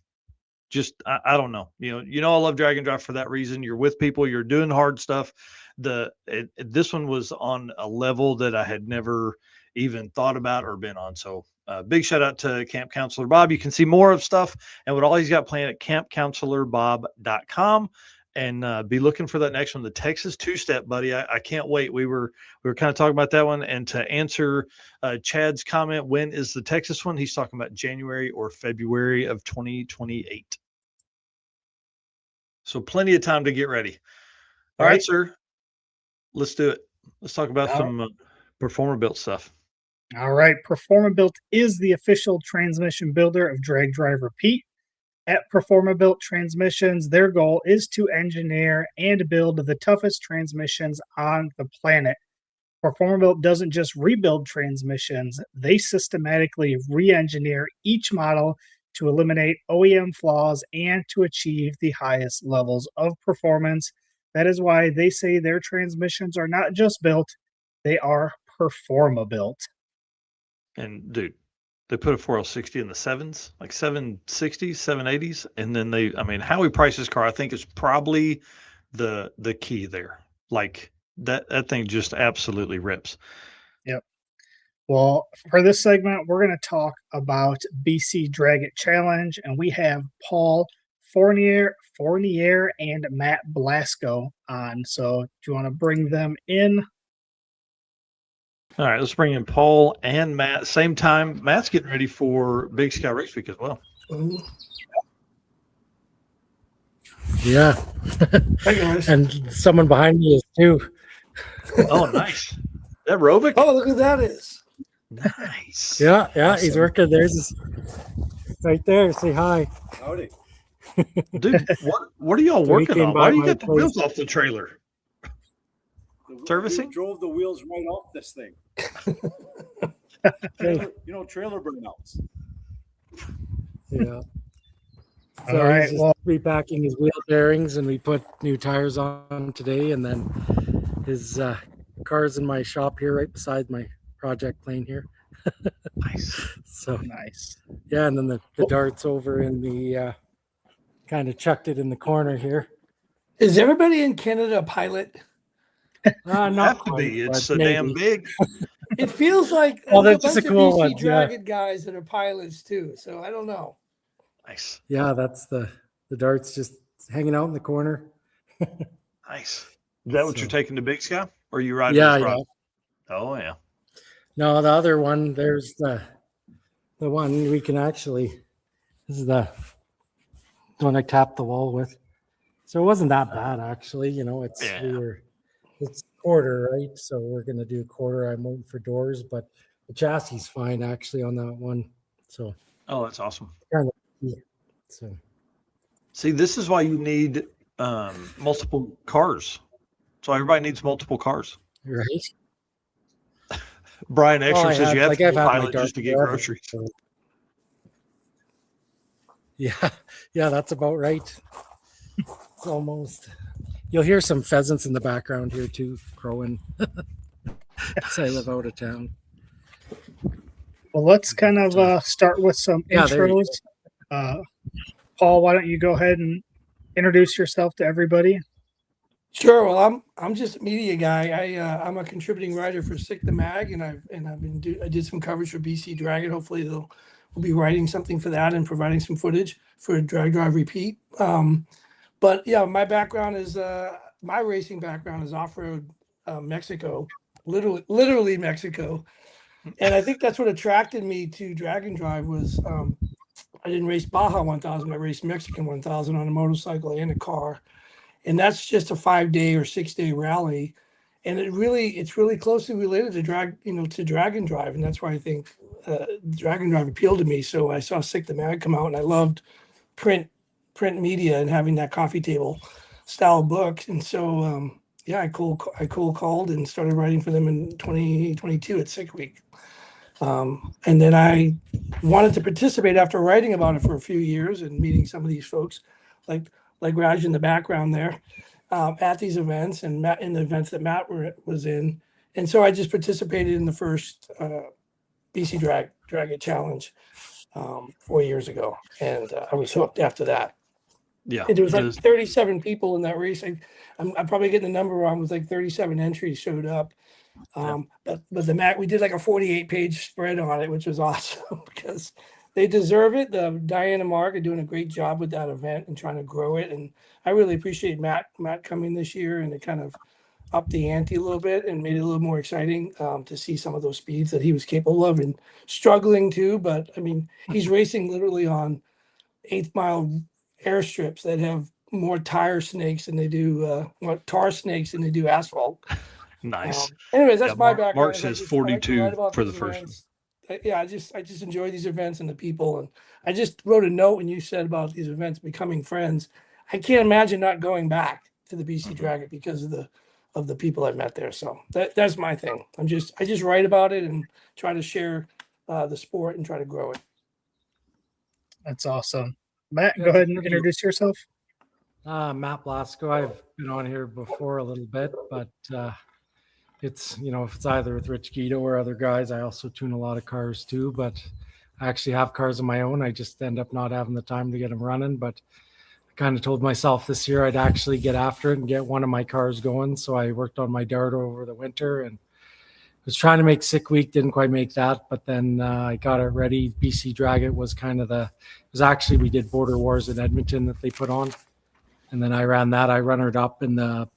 Just, I don't know. I love Drag and Drive for that reason. You're with people. You're doing hard stuff. This one was on a level that I had never even thought about or been on. So big shout out to Camp Counselor Bob. You can see more of stuff and what all he's got planned at campcounselorbob.com. And be looking for that next one, the Texas 2-step, buddy. I can't wait. We were kind of talking about that one. And to answer Chad's comment, when is the Texas one? He's talking about January or February of 2028. So plenty of time to get ready. All right, sir. Let's do it. Let's talk about some Performer Built stuff. All right. Performer Built is the official transmission builder of Drag Drive Repeat. At Performer Built Transmissions, their goal is to engineer and build the toughest transmissions on the planet. Performer Built doesn't just rebuild transmissions, they systematically re-engineer each model to eliminate OEM flaws and to achieve the highest levels of performance. That is why they say their transmissions are not just built, they are Performa Built. And dude, they put a 4L60 in the 7s, like 760s, 780s. And then how we price this car, I think, is probably the key there. Like that thing just absolutely rips. Yep. Well, for this segment, we're going to talk about BC DragIt Challenge, and we have Paul Fournier, and Matt Blasco on. So do you want to bring them in? All right, let's bring in Paul and Matt. Same time. Matt's getting ready for Big Sky Race Week as well. Yeah. Hey guys. And someone behind me is too. Oh, nice. Is that Rovic? Oh, look who that is. Nice. Yeah, Awesome. he's working. There's his right there. Say hi. Howdy. Dude, what are y'all So he working came on? by Why do you my get the place. wheels off the trailer? Servicing? We drove the wheels right off this thing. Trailer burnouts. Yeah. So All right, he's just well- repacking his wheel bearings, and we put new tires on today. And then his car's in my shop here, right beside my project plane here. Nice. So Nice. yeah, and then the dart's over in the kind of chucked it in the corner here. Is everybody in Canada a pilot? Not Have to quite, be. It's but so damn maybe. big. It feels like Well, there's that's a just bunch a of cool BC one, yeah. DragIt guys that are pilots too. So I don't know. Nice. Yeah, that's the dart's just hanging out in the corner. Nice. Is that what So- you're taking to Big Sky? Or are you riding Yeah, this yeah. rod? Oh, yeah. No, the other one, there's the one we can actually, this is the one I tapped the wall with. So it wasn't that bad actually, it's Yeah. it's quarter, right? So we're gonna do quarter. I'm waiting for doors, but the chassis is fine actually on that one. So Oh, that's awesome. kind of yeah. So See, this is why you need multiple cars. So everybody needs multiple cars. right. Brian Ekstrom I says had- you have like, to I've be a had my pilot Dart just to get forever, groceries. so- Yeah, that's about right. It's almost. You'll hear some pheasants in the background here too, crowing. So I live out of town. Well, let's kind of start with some Yeah, there you intros. Paul, why don't you go ahead and introduce yourself to everybody? Sure. Well, I'm just a media guy. I'm a contributing writer for Sick the Mag, and I did some coverage for BC DragIt. Hopefully, we'll be writing something for that and providing some footage for Drag Drive Repeat. But yeah, my background is my racing background is off road Mexico, literally Mexico, and I think that's what attracted me to Drag and Drive was I didn't race Baja 1000, I raced Mexican 1000 on a motorcycle and a car. And that's just a 5-day or 6-day rally, and it's really closely related to drag and drive, and that's why I think drag and drive appealed to me. So I saw Sick the Mag come out, and I loved print media and having that coffee table style book, and so I cold called and started writing for them in 2022 at Sick Week, and then I wanted to participate after writing about it for a few years and meeting some of these folks, like Raj in the background there, at these events and in the events that Matt was in. And so I just participated in the first BC DragIt Challenge 4 years ago. And I was hooked after that. Yeah. And there was like 37 people in that race. I'm probably getting the number wrong. It was like 37 entries showed up. But we did like a 48-page spread on it, which was awesome because they deserve it. Diane and Mark are doing a great job with that event and trying to grow it. And I really appreciate Matt coming this year, and it kind of upped the ante a little bit and made it a little more exciting to see some of those speeds that he was capable of and struggling too. But I mean, he's racing literally on 8th mile airstrips that have more tire snakes than they do, tar snakes than they do asphalt. Nice. Anyways, that's my background. Mark says 42 for the first one. I just enjoy these events and the people, and I just wrote a note when you said about these events becoming friends. I can't imagine not going back to the BC DragIt because of the people I've met there. So that's my thing. I just write about it and try to share the sport and try to grow it. That's awesome. Matt, Yeah, go ahead and pretty- introduce yourself. Matt Blasco. I've been on here before a little bit, but it's if it's either with Rich Guido or other guys, I also tune a lot of cars too. But I actually have cars of my own. I just end up not having the time to get them running. But I kind of told myself this year I'd actually get after it and get one of my cars going. So I worked on my Dart over the winter and was trying to make Sick Week. Didn't quite make that, but then I got it ready. BC DragIt was kind of we did Border Wars in Edmonton that they put on. And then I ran that. I runnered up in the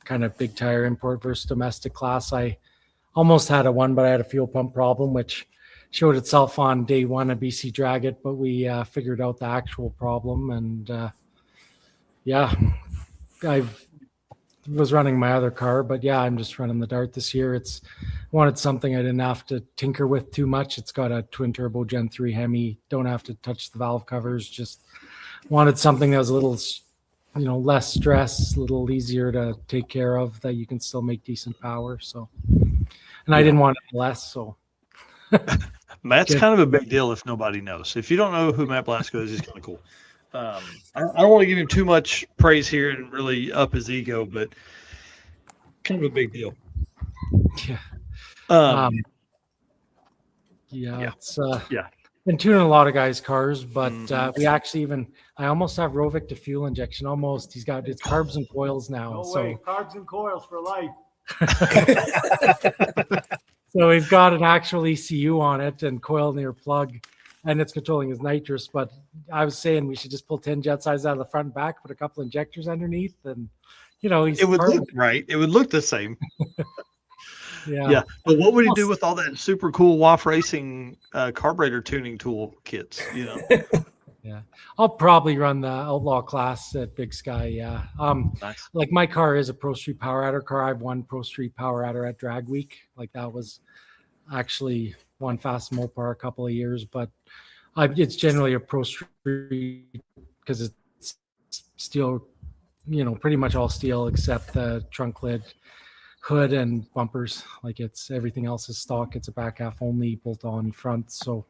kind of big tire import versus domestic class. I almost had a one, but I had a fuel pump problem, which showed itself on day one of BC DragIt, but we figured out the actual problem. And Yeah, I was running my other car, but yeah, I'm just running the Dart this year. It's wanted something I didn't have to tinker with too much. It's got a twin turbo Gen 3 Hemi. Don't have to touch the valve covers. Just wanted something that was a little, less stress, a little easier to take care of, that you can still make decent power. So, and I didn't want it less. So, Matt's kind of a big deal if nobody knows. If you don't know who Matt Blasco is, he's kind of cool. I don't want to give him too much praise here and really up his ego, but kind of a big deal. Yeah. It's been tuning a lot of guys' cars, but we actually I almost have Rovic to fuel injection. Almost, he's got it's carbs and coils now. No so way, carbs and coils for life. So we've got an actual ECU on it and coil near plug, and it's controlling his nitrous. But I was saying we should just pull 10 jet sides out of the front and back, put a couple injectors underneath, and it would look right. It would look the same. Yeah. But what would he do with all that super cool WAF racing carburetor tuning tool kits? Yeah, I'll probably run the Outlaw class at Big Sky. Yeah. Nice. Like my car is a Pro Street Power Adder car. I've won Pro Street Power Adder at Drag Week. Like that was actually won Fast Mopar a couple of years, but it's generally a Pro Street because it's steel, pretty much all steel except the trunk lid, hood, and bumpers. Like it's everything else is stock. It's a back half only, bolt on front. So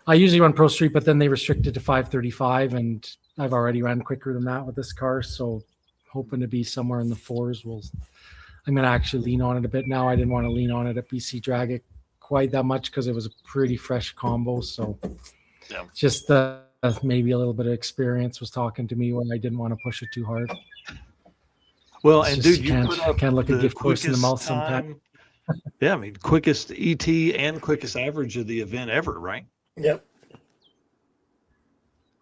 I usually run Pro Street, but then they restricted to 535, and I've already ran quicker than that with this car. So hoping to be somewhere in the fours. I'm going to actually lean on it a bit now. I didn't want to lean on it at BC DragIt quite that much because it was a pretty fresh combo. So just maybe a little bit of experience was talking to me when I didn't want to push it too hard. Well, It's and just, dude, you you put up can't look a the gift horse in the quickest mouth sometimes. Yeah, I mean, quickest ET and quickest average of the event ever, right? Yep.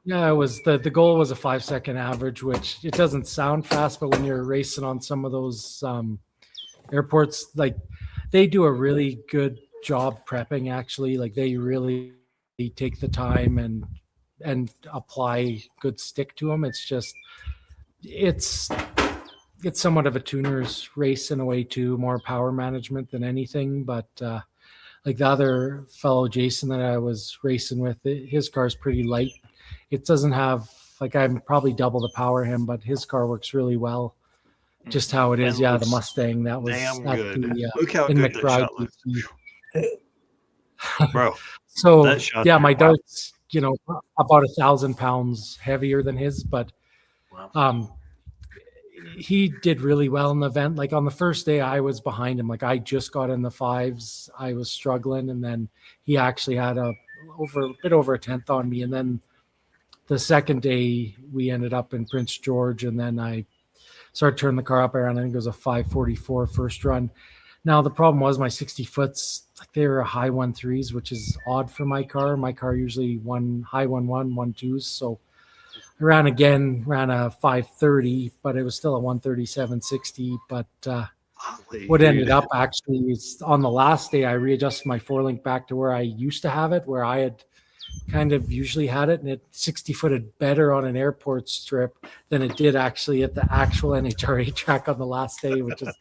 Yeah, it was the goal was a 5-second average, which it doesn't sound fast, but when you're racing on some of those airports, like they do a really good job prepping. Actually, like they really take the time and apply good stick to them. It's just it's somewhat of a tuner's race in a way too, more power management than anything, but. Like the other fellow, Jason, that I was racing with, his car's pretty light. It doesn't have, like I'm probably double the power him, but his car works really well. Just how it is. Yeah, the Mustang, that was damn at good. the, Look how in good McBride. that shot looks. Bro. So, that shot yeah, there, my wow. Dart's, about 1,000 pounds heavier than his, but he did really well in the event. Like on the first day I was behind him, like I just got in the fives, I was struggling, and then he actually had a bit over a tenth on me. And then the second day we ended up in Prince George, and then I started turning the car up around, I think it was a 544 first run. Now the problem was my 60 foots, like they were high 1.3s, which is odd for my car. My car usually high 1.1, 1.2s. So I ran a 530, but it was still a 137.60. But what ended up actually is on the last day, I readjusted my 4-link back to where I used to have it, where I had kind of usually had it, and it 60-footed better on an airport strip than it did actually at the actual NHRA track on the last day, which is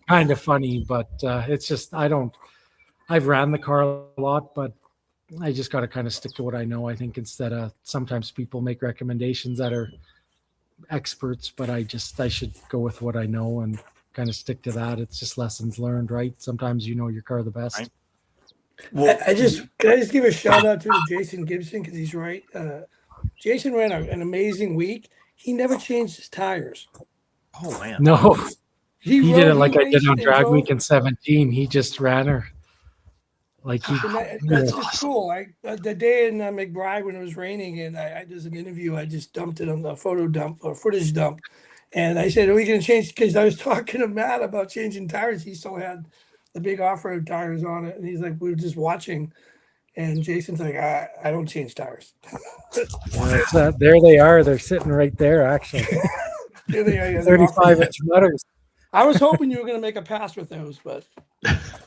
kind of funny. But it's just I've ran the car a lot, but I just got to kind of stick to what I know. I think instead of sometimes people make recommendations that are experts, but I should go with what I know and kind of stick to that. It's just lessons learned, right? Sometimes you know your car the best. Right. Well, can I just give a shout out to Jason Gibson because he's right. Jason ran an amazing week. He never changed his tires. Oh man, no, he did it like I did on Drag Week in 17. He just ran her. Like that's just cool. The day in McBride when it was raining and I did an interview, I just dumped it on the photo dump or footage dump, and I said, "Are we going to change?" Because I was talking to Matt about changing tires. He still had the big off-road tires on it, and he's like, "We were just watching," and Jason's like, "I don't change tires." There they are. They're sitting right there, actually. There they are. 35-inch mutters. I was hoping you were going to make a pass with those, but.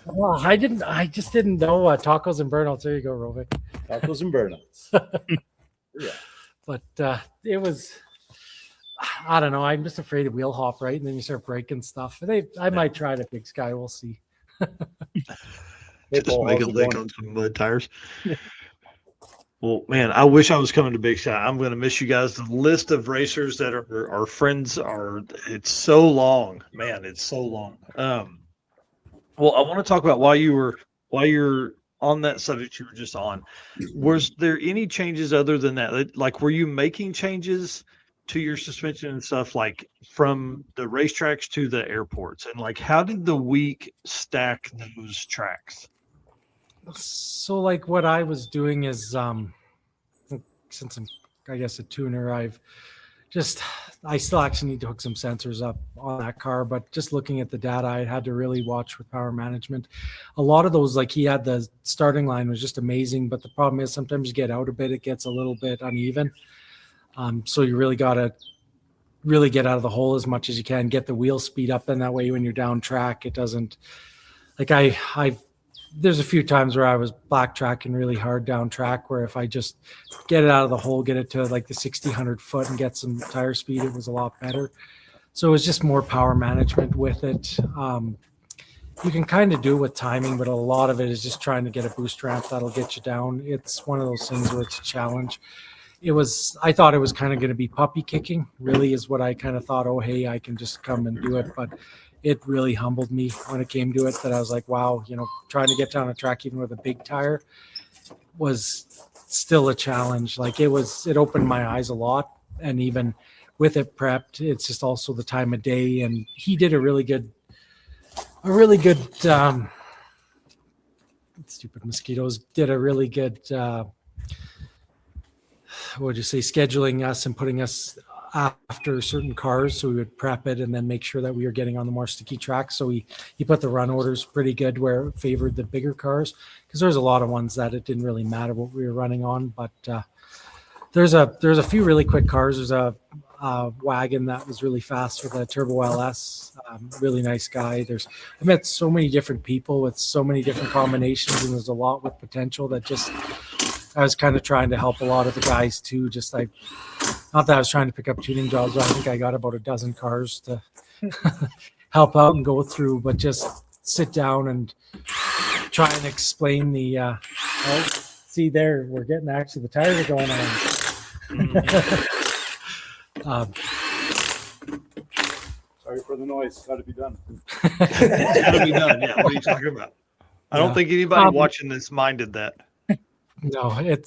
Well, I didn't. I just didn't know tacos and burnouts. There you go, Rovic. Tacos and burnouts. Yeah. But it was. I don't know. I'm just afraid of wheel hop, right? And then you start breaking stuff. I might try it at Big Sky. We'll see. Just make a lick on some mud tires. Well, man, I wish I was coming to Big Sky. I'm going to miss you guys. The list of racers that are our friends it's so long, man. It's so long. Well, I want to talk about while you're on that subject you were just on. Was there any changes other than that? Like, were you making changes to your suspension and stuff, like from the racetracks to the airports? And like, how did the week stack those tracks? So like what I was doing is since I'm, I guess, a tuner, I still actually need to hook some sensors up on that car, but just looking at the data, I had to really watch with power management. A lot of those, like he had the starting line was just amazing, but the problem is sometimes you get out a bit, it gets a little bit uneven. So you really got to really get out of the hole as much as you can, get the wheel speed up, and that way when you're down track, it doesn't, like there's a few times where I was black tracking really hard down track, where if I just get it out of the hole, get it to like the 1,600 foot and get some tire speed, it was a lot better. So it was just more power management with it. You can kind of do it with timing, but a lot of it is just trying to get a boost ramp that'll get you down. It's one of those things where it's a challenge. I thought it was kind of going to be puppy kicking, really is what I kind of thought, oh, hey, I can just come and do it. But it really humbled me when it came to it, that I was like, wow, trying to get down a track even with a big tire was still a challenge. Like it opened my eyes a lot. And even with it prepped, it's just also the time of day. And he did a really good stupid mosquitoes did a really good, scheduling us and putting us after certain cars, so we would prep it and then make sure that we were getting on the more sticky tracks. So he put the run orders pretty good where it favored the bigger cars, because there's a lot of ones that it didn't really matter what we were running on. But there's a few really quick cars. There's a wagon that was really fast with a turbo LS, really nice guy. I met so many different people with so many different combinations, and there's a lot with potential that just I was kind of trying to help a lot of the guys too. Just like, not that I was trying to pick up tuning jobs, but I think I got about a dozen cars to help out and go through, but just sit down and try and explain the, see there, we're getting actually the tires are going on. Sorry for the noise. Got to be done. It's got to be done. Yeah. What are you talking about? I don't think anybody watching this minded that. No, it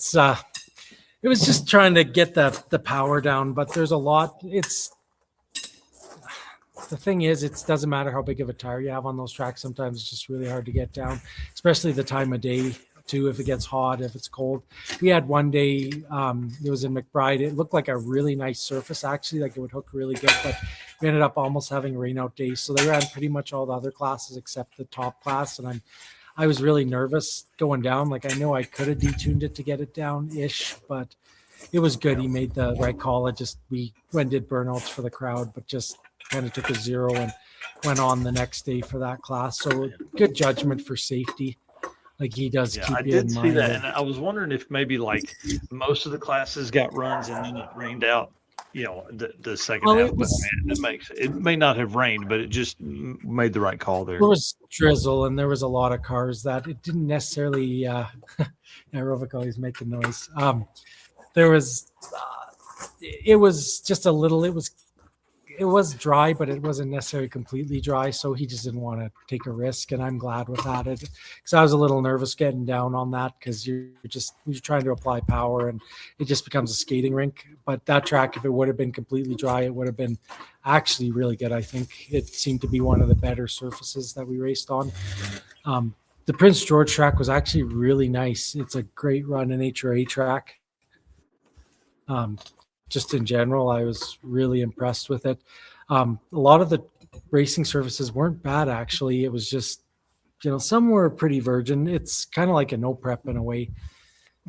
was just trying to get the power down, but there's a lot. The thing is, it doesn't matter how big of a tire you have on those tracks. Sometimes it's just really hard to get down, especially the time of day too. If it gets hot, if it's cold. We had one day, it was in McBride. It looked like a really nice surface, actually, like it would hook really good, but we ended up almost having a rain out day. So they ran pretty much all the other classes except the top class. And I was really nervous going down. Like, I know I could have detuned it to get it down-ish, but it was good. He made the right call. We went and did burnouts for the crowd, but just kind of took a zero and went on the next day for that class. So good judgment for safety. Like he does keep you in mind. I did see that, and I was wondering if maybe like most of the classes got runs and then it rained out. The second half, but man, it may not have rained, but it just made the right call there. There was drizzle, and there was a lot of cars that it didn't necessarily. Rovico is making noise. There was, it was just a little. It was dry, but it wasn't necessarily completely dry. So he just didn't want to take a risk, and I'm glad with that. Because I was a little nervous getting down on that, because you're trying to apply power, and it just becomes a skating rink. But that track, if it would have been completely dry, it would have been actually really good. I think it seemed to be one of the better surfaces that we raced on. The Prince George track was actually really nice. It's a great run and HRA track. Just in general, I was really impressed with it. A lot of the racing surfaces weren't bad, actually. It was just, some were pretty virgin. It's kind of like a no prep in a way,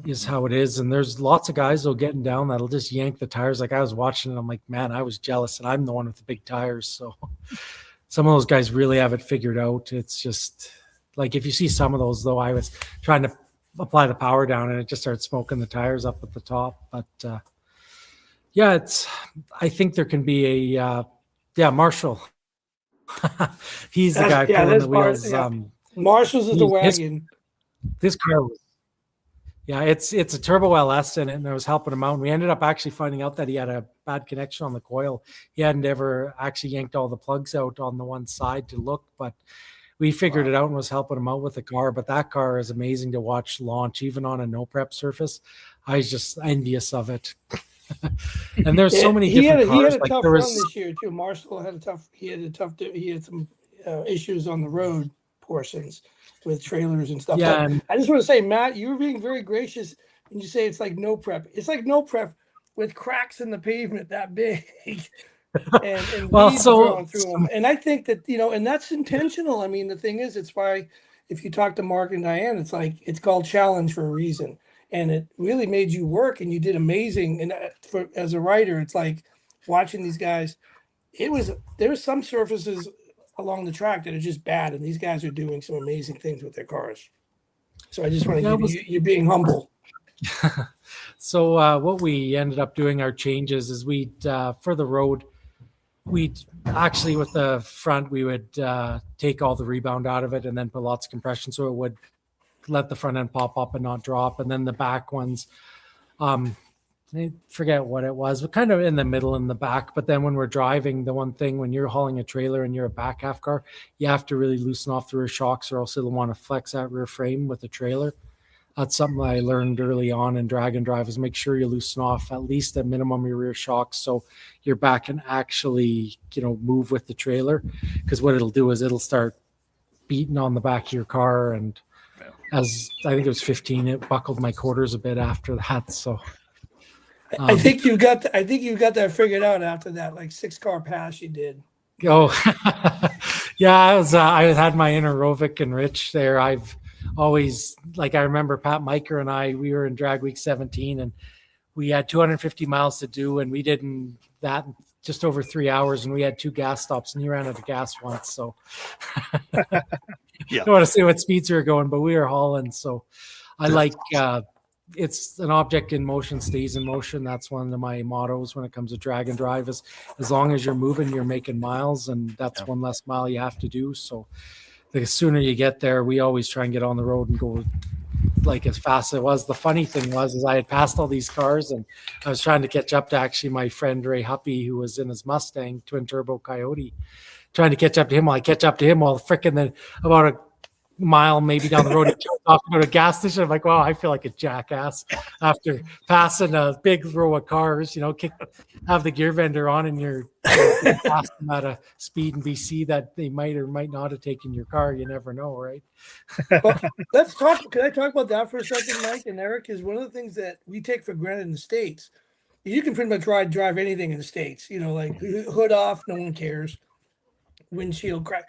is how it is. And there's lots of guys though getting down that'll just yank the tires. Like I was watching it, I'm like, man, I was jealous, and I'm the one with the big tires. So some of those guys really have it figured out. It's just like, if you see some of those though, I was trying to apply the power down and it just started smoking the tires up at the top. But Yeah, I think there can be Marshall. He's the guy pulling the wheels. Marshall's is the wagon. This car was, it's a Turbo LS in it, and I was helping him out. And we ended up actually finding out that he had a bad connection on the coil. He hadn't ever actually yanked all the plugs out on the one side to look, but we figured it out and was helping him out with the car. But that car is amazing to watch launch, even on a no prep surface. I was just envious of it. And there's so many different cars. He had a tough run this year too. Marshall had some issues on the road portions with trailers and stuff. Yeah, but I just want to say, Matt, you were being very gracious when you say it's like no prep. It's like no prep with cracks in the pavement that big. and weeds growing through them. And I think that, and that's intentional. I mean, the thing is, it's why if you talk to Mark and Diane, it's called challenge for a reason. And it really made you work, and you did amazing. And as a writer, it's like watching these guys. There's some surfaces along the track that are just bad, and these guys are doing some amazing things with their cars. So I just want to give you're being humble. So what we ended up doing, our changes, is for the road, we'd actually, with the front, we would take all the rebound out of it and then put lots of compression so it would let the front end pop up and not drop. And then the back ones, I forget what it was, but kind of in the middle in the back. But then when we're driving, the one thing, when you're hauling a trailer and you're a back half car, you have to really loosen off the rear shocks, or else it'll want to flex that rear frame with the trailer. That's something I learned early on in drag and drive, is make sure you loosen off at least at minimum your rear shocks so your back can actually, move with the trailer. Because what it'll do is it'll start beating on the back of your car. And as I think it was 15, it buckled my quarters a bit after that. So I think you got that figured out after that, like 6-car pass you did. Oh, yeah, I had my inner Rovic and Rich there. I've always, I remember Pat Miker and we were in drag week 17 and we had 250 miles to do, and we did that in just over 3 hours, and we had 2 gas stops, and he ran out of gas once. So I don't want to say what speeds we were going, but we were hauling. So I it's an object in motion stays in motion. That's one of my mottos when it comes to drag and drive, is as long as you're moving, you're making miles, and that's one less mile you have to do. So the sooner you get there, we always try and get on the road and go as fast as it was. The funny thing was I had passed all these cars, and I was trying to catch up to actually my friend Ray Huppy, who was in his Mustang twin turbo Coyote, trying to catch up to him. While I catch up to him, while freaking about a mile maybe down the road, he off to go to a gas station. I'm like, wow, I feel like a jackass after passing a big row of cars, have the gear vendor on, and you're passing them at a speed in BC that they might or might not have taken your car. You never know, right? Well, can I talk about that for a second, Mike and Eric? Is one of the things that we take for granted in the States. You can pretty much drive anything in the States, like hood off, no one cares. Windshield crack.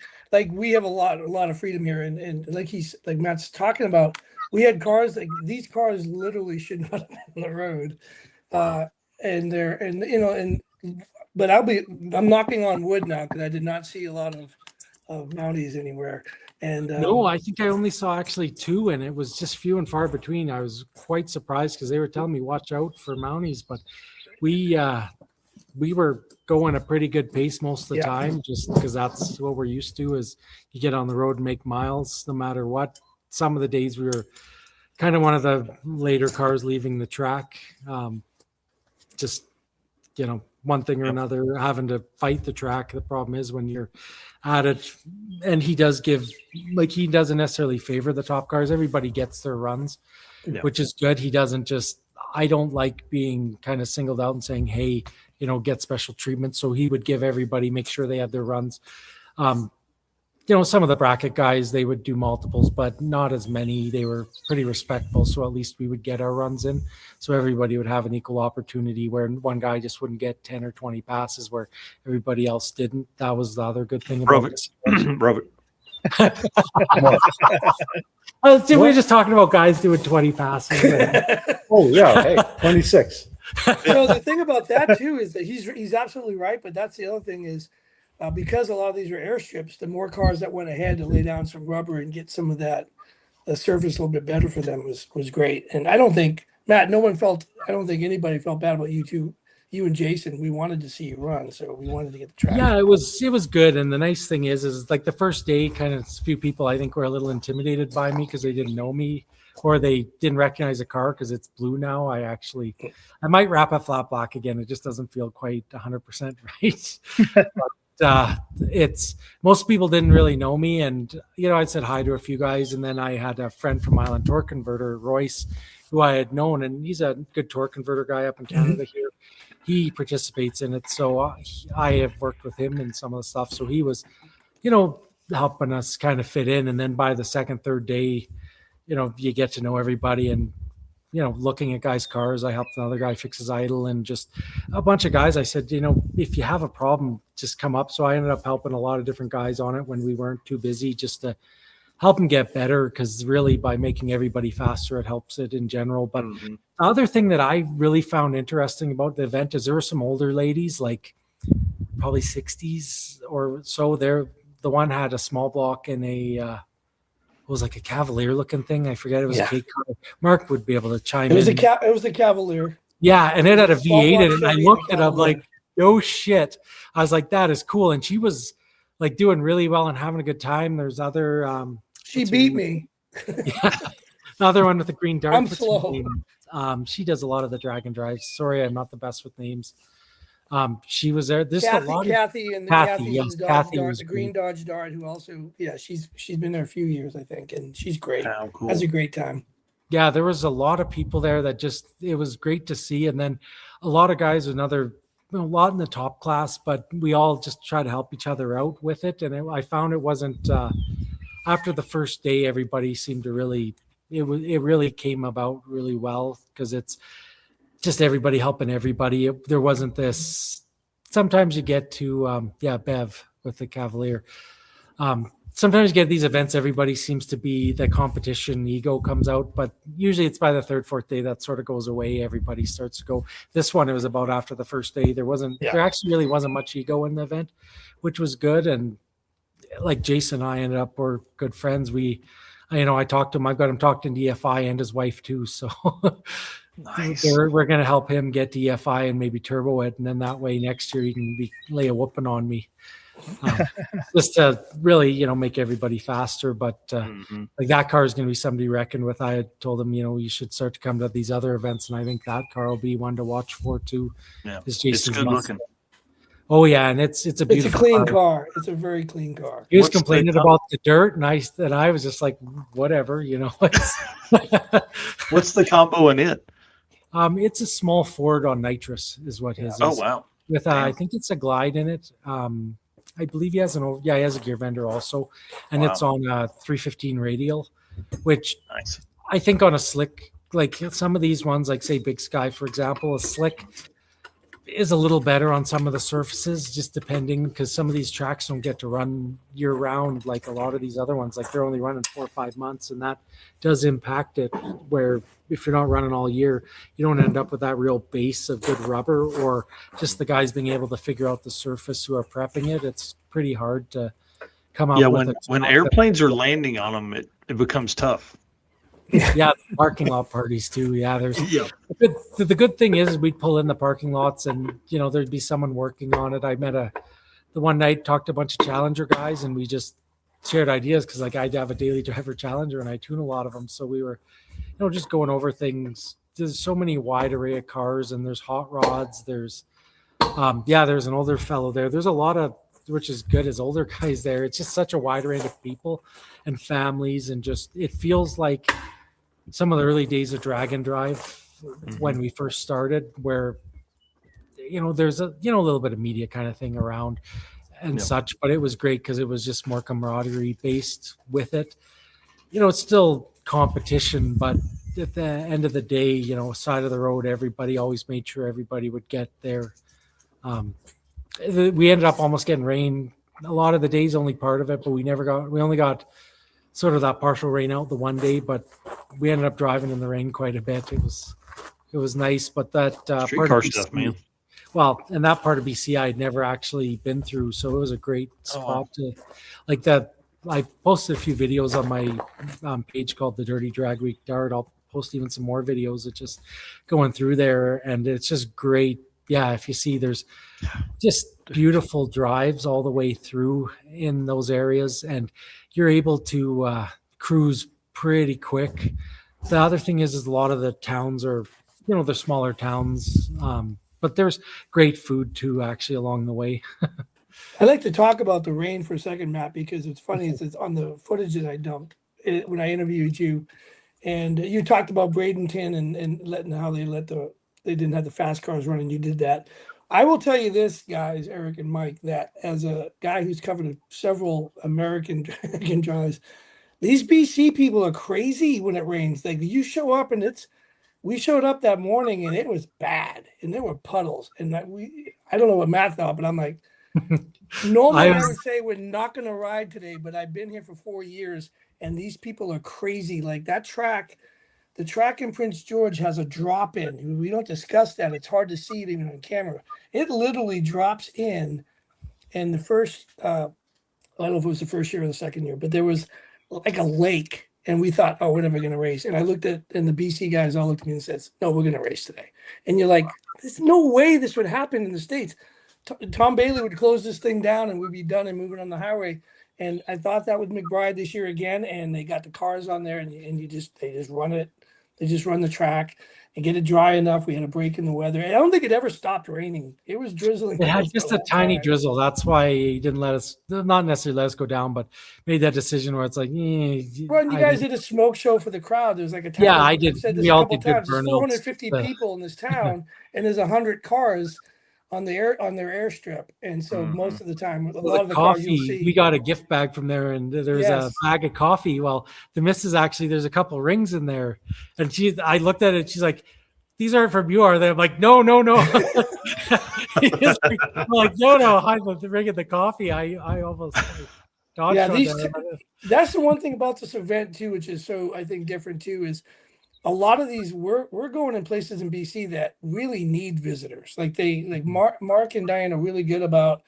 We have a lot of freedom here, and like Matt's talking about, we had cars these cars literally should not have been on the road, but I'm knocking on wood now because I did not see a lot of Mounties anywhere. And no, I think I only saw actually 2, and it was just few and far between. I was quite surprised because they were telling me watch out for Mounties, but we were going a pretty good pace most of the time, just because that's what we're used to, is you get on the road and make miles no matter what. Some of the days we were kind of one of the later cars leaving the track, just one thing or another, having to fight the track. The problem is when you're at it, and he doesn't necessarily favor the top cars. Everybody gets their runs, which is good. He doesn't I don't like being kind of singled out and saying, hey, get special treatment. So he would give everybody, make sure they had their runs. Some of the bracket guys, they would do multiples, but not as many. They were pretty respectful. So at least we would get our runs in. So everybody would have an equal opportunity, where one guy just wouldn't get 10 or 20 passes where everybody else didn't. That was the other good thing about it. Robert. We were just talking about guys doing 20 passes. Oh, yeah. Hey, 26. The thing about that too is that he's absolutely right, but that's the other thing is because a lot of these are airstrips, the more cars that went ahead to lay down some rubber and get some of that surface a little bit better for them was great. And I don't think Matt, I don't think anybody felt bad about you two you and Jason, we wanted to see you run, so we wanted to get the track. Yeah, it was good. And the nice thing is like the first day, kind of a few people I think were a little intimidated by me because they didn't know me or they didn't recognize the car because it's blue now. I might wrap a flat black again. It just doesn't feel quite 100% right. But, it's most people didn't really know me, and I said hi to a few guys, and then I had a friend from Island Torque Converter, Royce, who I had known, and he's a good torque converter guy up in Canada here. He participates in it, so I have worked with him in some of the stuff. So he was, helping us kind of fit in, and then by the second, third day, you get to know everybody, and looking at guys' cars. I helped another guy fix his idle, and just a bunch of guys. I said, if you have a problem, just come up. So I ended up helping a lot of different guys on it when we weren't too busy, just to help them get better, because really by making everybody faster, it helps it in general. But the other thing that I really found interesting about the event is there were some older ladies, like probably 60s or so. The one had a small block and it was like a Cavalier looking thing. I forget, it was a K car. Mark would be able to chime in. It was the Cavalier. Yeah, and it had a V8 in it, and I looked at it, I'm like, no shit. I was like, that is cool. And she was like doing really well and having a good time. There's other she beat me. Yeah. Another one with the green dart. I'm slow. She does a lot of the drag and drives. Sorry, I'm not the best with names. She was there. This Kathy, a lot Kathy, of and Kathy, Kathy, yes, and the, Kathy Dart, was the green great. Dodge Dart, who also, she's been there a few years, I think, and she's great. Oh, cool. Has a great time. Yeah, there was a lot of people there that it was great to see. And then a lot of guys, a lot in the top class, but we all just try to help each other out with it. And I found it wasn't, after the first day, everybody seemed to really, it really came about really well, because it's just everybody helping everybody. There wasn't this, sometimes you get to, Bev with the Cavalier. Sometimes you get these events, everybody seems to be, the competition ego comes out, but usually it's by the third, fourth day that sort of goes away. Everybody starts to go. This one, it was about after the first day. There actually really wasn't much ego in the event, which was good. And like Jason and I ended up, we're good friends. I talked to him. I've got him talked in DFI and his wife too. So Nice. we're going to help him get DFI and maybe turbo it. And then that way next year he can lay a whooping on me. Just to really, make everybody faster. But like that car is going to be somebody reckoned with. I had told him, you should start to come to these other events, and I think that car will be one to watch for too. Yeah, it's good looking. Oh yeah, and it's a beautiful. It's a clean car. It's a very clean car. He was complaining about the dirt, and I was just like, whatever, What's the combo in it? It's a small Ford on nitrous, is what his is. Oh wow! With I think it's a Glide in it. I believe he has he has a gear bender also, and it's on a 315 radial, which I think on a slick, like some of these ones, like say Big Sky, for example, a slick is a little better on some of the surfaces, just depending, because some of these tracks don't get to run year round like a lot of these other ones. Like they're only running 4 or 5 months, and that does impact it, where if you're not running all year, you don't end up with that real base of good rubber, or just the guys being able to figure out the surface who are prepping it. It's pretty hard to come up with when airplanes are landing on them, it becomes tough. Yeah, parking lot parties too. Yeah, the good thing is we'd pull in the parking lots, and there'd be someone working on it. I met the one night, talked to a bunch of Challenger guys, and we just shared ideas, because like I have a daily driver Challenger and I tune a lot of them, so we were just going over things. There's so many wide array of cars, and there's hot rods, there's there's an older fellow there, there's a lot of, which is good, as older guys there. It's just such a wide range of people and families, and just it feels like some of the early days of drag and drive when we first started, where there's a little bit of media kind of thing around and such, but it was great because it was just more camaraderie based with it. It's still competition, but at the end of the day, side of the road, everybody always made sure everybody would get there. We ended up almost getting rain a lot of the days, only part of it, but we only got sort of that partial rain out the one day, but we ended up driving in the rain quite a bit. It was nice, but that street car stuff, man. Well, and that part of BC I had never actually been through, so it was a great spot to like that. I posted a few videos on my page called the Dirty Drag Week Dart. I'll post even some more videos of just going through there, and it's just great yeah, if you see, there's just beautiful drives all the way through in those areas, and you're able to cruise pretty quick. The other thing is a lot of the towns are, they're smaller towns, but there's great food too, actually, along the way. I'd like to talk about the rain for a second, Matt, because it's funny. It's on the footage that I dumped when I interviewed you, and you talked about Bradenton and letting how they didn't have the fast cars running. You did that. I will tell you this, guys, Eric and Mike, that as a guy who's covered several American dragon drives, these BC people are crazy when it rains. Like you show up and we showed up that morning and it was bad and there were puddles and I don't know what Matt thought, but I'm like, normally I would say we're not going to ride today, but I've been here for 4 years and these people are crazy. Like that track, the track in Prince George has a drop in. We don't discuss that. It's hard to see it even on camera. It literally drops in, and the first, I don't know if it was the first year or the second year, but there was like a lake, and we thought, oh, we're never going to race. And I looked at, and the BC guys all looked at me and said, no, we're going to race today. And you're like, there's no way this would happen in the States. Tom Bailey would close this thing down, and we'd be done and moving on the highway. And I thought that with McBride this year again, and they got the cars on there, and they just run it. They just run the track and get it dry enough. We had a break in the weather. I don't think it ever stopped raining. It was drizzling. It had just a tiny drizzle. That's why he didn't not necessarily let us go down, but made that decision where it's like, well, and you guys did a smoke show for the crowd. There's like a town. Yeah, I did. We all did good burnouts. 450 people in this town, and there's 100 cars on their airstrip, and so most of the time, a lot of the coffee, cars you'll see. We got a gift bag from there, and there's a bag of coffee. Well, the missus actually, there's a couple rings in there, and I looked at it. She's like, "These aren't from you, are they?" I'm like, "No, no, no." I'm like, no, I'm the ring of the coffee. I almost dodged. Yeah, that's the one thing about this event too, which is so I think different too, is a lot of these we're going in places in BC that really need visitors. Like Mark and Diane are really good about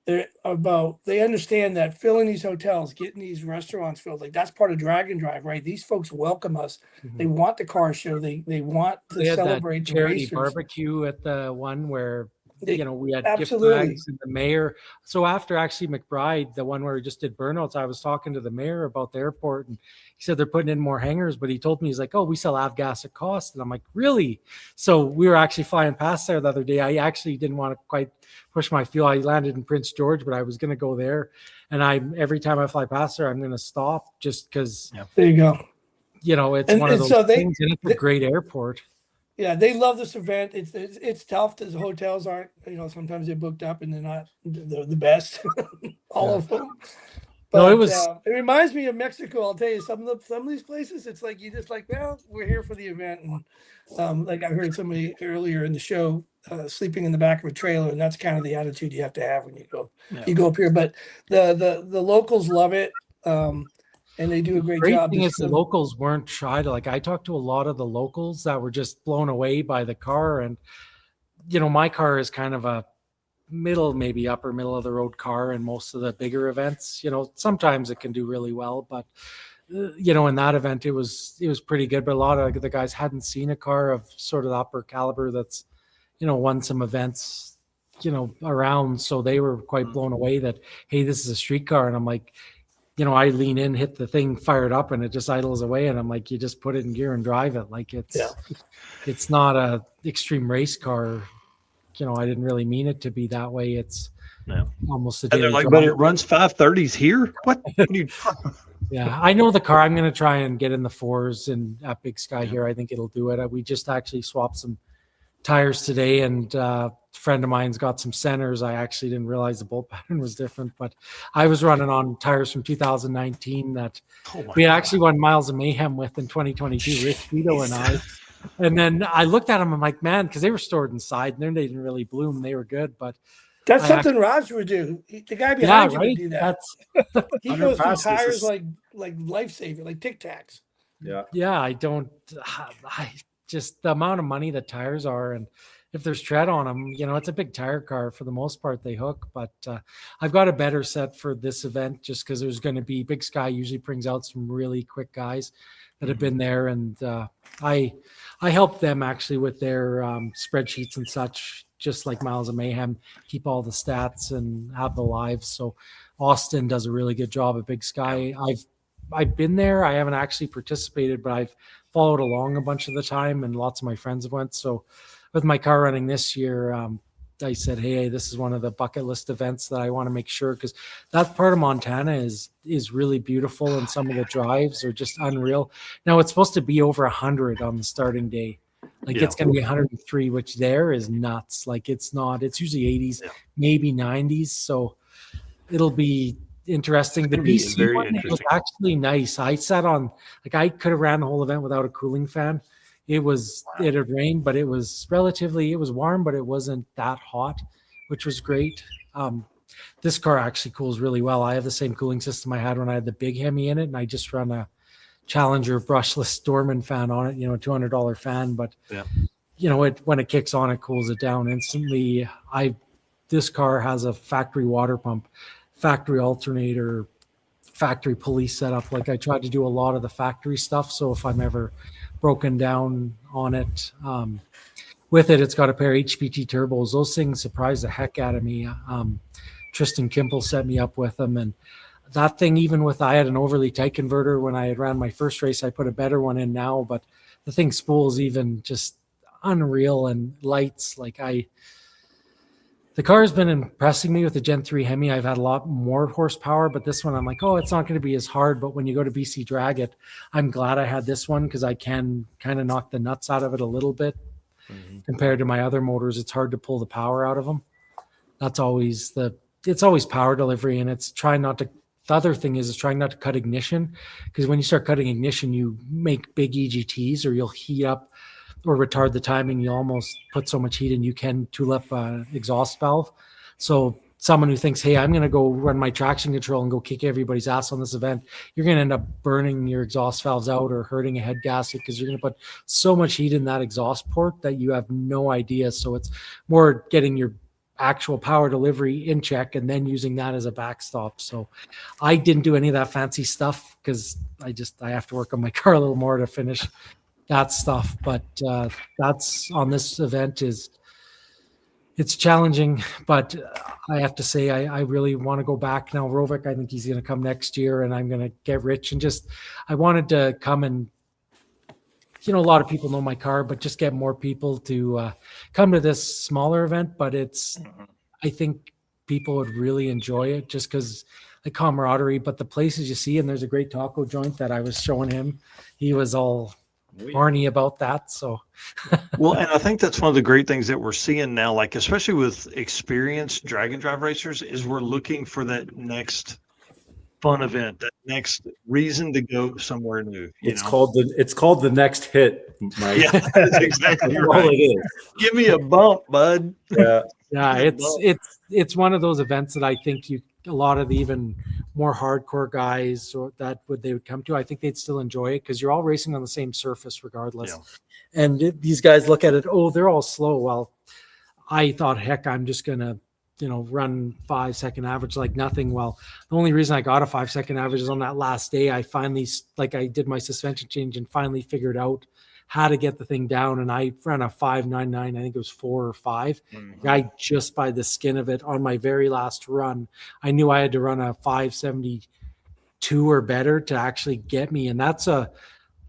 they understand that filling these hotels, getting these restaurants filled, like that's part of Dragon Drive, right? These folks welcome us. Mm-hmm. They want the car show. They want to celebrate the charity barbecue at the one where we had absolutely gift bags and the mayor. So after actually McBride, the one where we just did burnouts, I was talking to the mayor about the airport, and he said they're putting in more hangars, but he told me, he's like, oh, we sell avgas at cost. And I'm like, really? So we were actually flying past there the other day. I actually didn't want to quite push my fuel. I landed in Prince George, but I was going to go there. And every time I fly past there, I'm going to stop just because. Yeah. There you go. It's one of those things, and it's a great airport. Yeah, they love this event. It's tough. The hotels aren't, sometimes they're booked up and they're not the best, all of them. But it reminds me of Mexico. I'll tell you, some of these places, it's like you just like, well, we're here for the event, and like I heard somebody earlier in the show sleeping in the back of a trailer, and that's kind of the attitude you have to have when you go up here. But the locals love it. And they do a great job. The thing is, the locals weren't shy to, I talked to a lot of the locals that were just blown away by the car. And, my car is kind of a maybe upper middle of the road car in most of the bigger events. Sometimes it can do really well, but, in that event, it was pretty good. But a lot of the guys hadn't seen a car of sort of the upper caliber that's, won some events, around. So they were quite blown away that, hey, this is a street car. And I'm like, I lean in, hit the thing, fire it up, and it just idles away. And I'm like, you just put it in gear and drive it. Like it's not a extreme race car. I didn't really mean it to be that way. It's almost a daily drive. But it runs 530s here. What? Yeah, I know the car. I'm going to try and get in the 4s and at Big Sky here. I think it'll do it. We just actually swapped some tires today, and a friend of mine's got some centers. I actually didn't realize the bolt pattern was different, but I was running on tires from 2019 that we actually won Miles of Mayhem with in 2022, Rich Vito and I. And then I looked at them, I'm like, man, because they were stored inside and then they didn't really bloom. They were good, but that's something Raj would do. The guy behind you would do that. He goes through tires like lifesaver, like Tic Tacs. Yeah, I just the amount of money that tires are, and if there's tread on them, it's a big tire car for the most part. They hook, but I've got a better set for this event just because there's going to be Big Sky usually brings out some really quick guys that have been there, and I help them actually with their spreadsheets and such just like Miles of Mayhem, keep all the stats and have the lives. So Austin does a really good job at Big Sky. I've been there. I haven't actually participated, but I've followed along a bunch of the time, and lots of my friends have went. So with my car running this year, I said, hey, this is one of the bucket list events that I want to make sure, because that part of Montana is really beautiful, and some of the drives are just unreal. Now it's supposed to be over 100 on the starting day. Like it's going to be 103, which there is nuts. Like it's not, it's usually 80s, maybe 90s. So it'll be interesting. The BC one, it was actually nice. I sat on, like I could have ran the whole event without a cooling fan. It had rained, but it was warm, but it wasn't that hot, which was great. This car actually cools really well. I have the same cooling system I had when I had the big Hemi in it, and I just run a Challenger brushless Dorman fan on it, a $200 fan, but when it kicks on, it cools it down instantly. This car has a factory water pump, factory alternator, factory pulley setup. Like I tried to do a lot of the factory stuff, so if I'm ever broken down on it, with it, it's got a pair of HPT turbos. Those things surprised the heck out of me. Tristan Kimple set me up with them, and that thing, even with, I had an overly tight converter when I had ran my first race. I put a better one in now, but the thing spools even just unreal, and lights. The car has been impressing me with the Gen 3 Hemi. I've had a lot more horsepower, but this one I'm like, oh, it's not going to be as hard. But when you go to BC DragIt, I'm glad I had this one, because I can kind of knock the nuts out of it a little bit. Compared to my other motors, it's hard to pull the power out of them. That's always it's always power delivery, and it's trying not to. The other thing is trying not to cut ignition, because when you start cutting ignition, you make big EGTs, or you'll heat up or retard the timing. You almost put so much heat in, you can tool up an exhaust valve. So someone who thinks, hey, I'm going to go run my traction control and go kick everybody's ass on this event, you're going to end up burning your exhaust valves out or hurting a head gasket, because you're going to put so much heat in that exhaust port that you have no idea. So it's more getting your actual power delivery in check and then using that as a backstop. So I didn't do any of that fancy stuff, because I have to work on my car a little more to finish that stuff. But that's on this event it's challenging, but I have to say, I really want to go back now. Rovic, I think he's going to come next year, and I'm going to get rich, and I wanted to come and, a lot of people know my car, but just get more people to come to this smaller event. But I think people would really enjoy it, just because the camaraderie, but the places you see, and there's a great taco joint that I was showing him. He was all horny about that. So, well, and I think that's one of the great things that we're seeing now, like especially with experienced drag and drive racers, is we're looking for that next fun event, that next reason to go somewhere new. It's called the next hit, Mike. Yeah, that's exactly right. All it is. Give me a bump, bud. Yeah, it's one of those events that I think a lot of the even more hardcore guys they would come to, I think they'd still enjoy it, because you're all racing on the same surface regardless. Yeah. And these guys look at it, oh, they're all slow. Well, I thought, heck, I'm just gonna run 5-second average like nothing. Well, the only reason I got a 5-second average is on that last day. I finally, I did my suspension change and finally figured out how to get the thing down. And I ran a 5.99. I think it was 4 or 5. Mm-hmm. I just by the skin of it on my very last run, I knew I had to run a 5.72 or better to actually get me. And that's a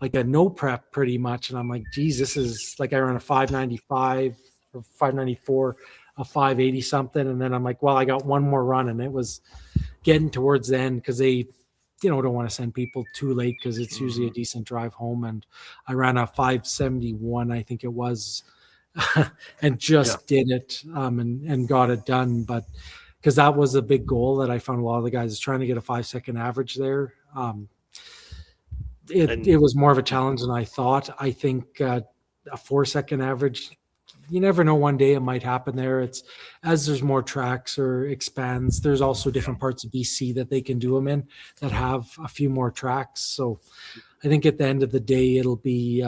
no prep pretty much. And I'm like, geez, this is like I ran a 5.95 or 5.94. A 580 something, and then I'm like, well, I got one more run, and it was getting towards the end, because they don't want to send people too late, because it's usually a decent drive home. And I ran a 571, I think it was, and did it and got it done. But because that was a big goal that I found a lot of the guys is trying to get a 5-second average there. It was more of a challenge than I thought. I think a 4-second average, you never know, one day it might happen there. It's as there's more tracks or expands, there's also different parts of BC that they can do them in that have a few more tracks. So I think at the end of the day, it'll be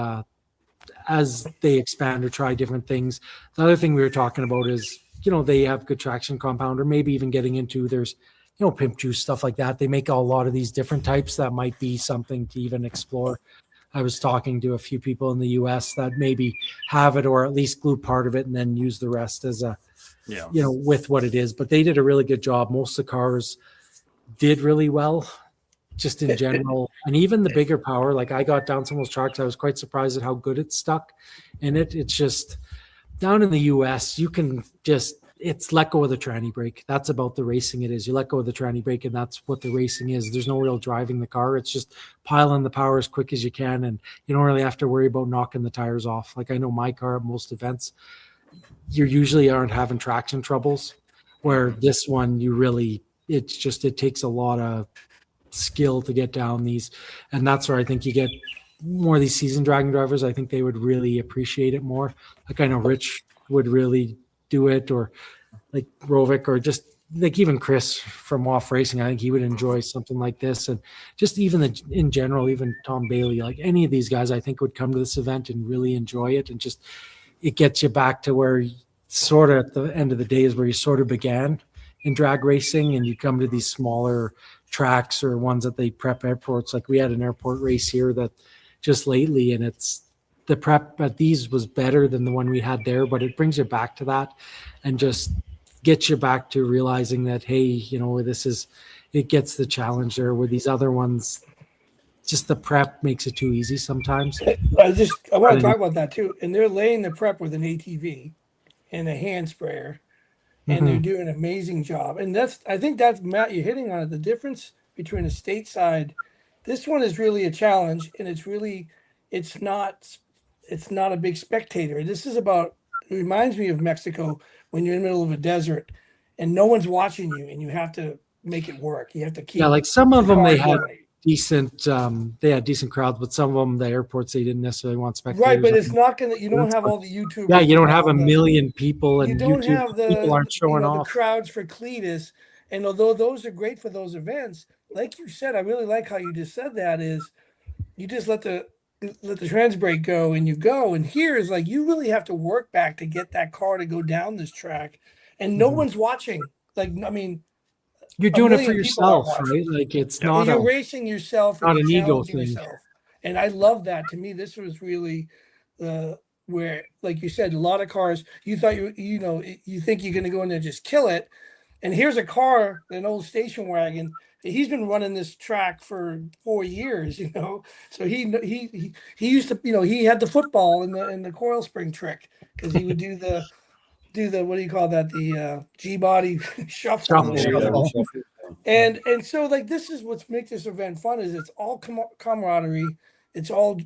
as they expand or try different things. The other thing we were talking about is, they have good traction compound, or maybe even getting into there's, pimp juice, stuff like that. They make a lot of these different types that might be something to even explore. I was talking to a few people in the US that maybe have it or at least glue part of it and then use the rest as a, with what it is. But they did a really good job. Most of the cars did really well, just in general. And even the bigger power, like I got down some of those tracks, I was quite surprised at how good it stuck. And it's just down in the US, you can just, it's let go of the tranny brake. That's about the racing it is. You let go of the tranny brake, and that's what the racing is. There's no real driving the car. It's just piling the power as quick as you can, and you don't really have to worry about knocking the tires off. Like I know my car at most events, you usually aren't having traction troubles, where this one it takes a lot of skill to get down these, and that's where I think you get more of these seasoned dragon drivers. I think they would really appreciate it more. Like I know Rich would really do it, or like Rovic, or just like even Chris from Off Racing. I think he would enjoy something like this, and just even in general, even Tom Bailey, like any of these guys, I think would come to this event and really enjoy it. And just it gets you back to where sort of at the end of the day is where you sort of began in drag racing, and you come to these smaller tracks or ones that they prep airports. Like we had an airport race here that just lately, and it's the prep at these was better than the one we had there, but it brings you back to that and just gets you back to realizing that, hey, it gets the challenge there, where these other ones, just the prep makes it too easy sometimes. I want to talk about that too. And they're laying the prep with an ATV and a hand sprayer, and they're doing an amazing job. And I think that's, Matt, you're hitting on it. The difference between a stateside, this one is really a challenge, and it's not a big spectator. This is about, it reminds me of Mexico when you're in the middle of a desert and no one's watching you and you have to make it work. You have to keep. Yeah, like some of them they had decent crowds, but some of them, the airports, they didn't necessarily want spectators. Right, but it's not going to, you don't have all the YouTubers. Yeah, you don't have a million people, and you don't have people aren't showing off. The crowds for Cletus. And although those are great for those events, like you said, I really like how you just said that, is you just let the trans brake go and you go. And here is like, you really have to work back to get that car to go down this track, and no one's watching. Like, I mean, you're doing it for yourself, right? Like it's not you're racing yourself, not an ego thing. Yourself. And I love that. To me, this was really where, like you said, a lot of cars, you thought you think you're going to go in there and just kill it. And here's a car, an old station wagon. He's been running this track for 4 years, So he used to, he had the football and the coil spring trick, because he would do the what do you call that? The G-body shuffle. And so like, this is what makes this event fun, is it's all camaraderie. It's all,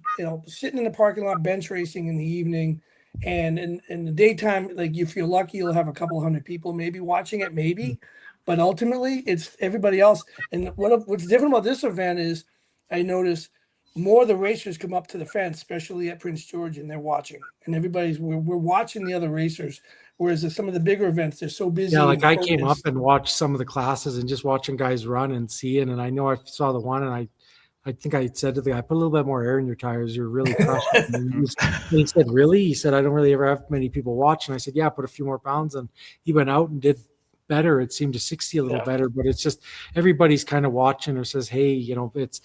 sitting in the parking lot, bench racing in the evening. And in the daytime, like if you're lucky, you'll have a couple hundred people maybe watching it, maybe. But ultimately, it's everybody else. And what's different about this event is I notice more of the racers come up to the fence, especially at Prince George, and they're watching. And we're watching the other racers. Whereas some of the bigger events, they're so busy. Yeah, like I came up and watched some of the classes and just watching guys run and seeing. And I know I saw the one, and I think I said to the guy, put a little bit more air in your tires. You're really crushing. And he said, really? He said, I don't really ever have many people watch. And I said, yeah, put a few more pounds. And he went out and did better. It seemed to 60 a little better, but it's just everybody's kind of watching, or says, hey, it's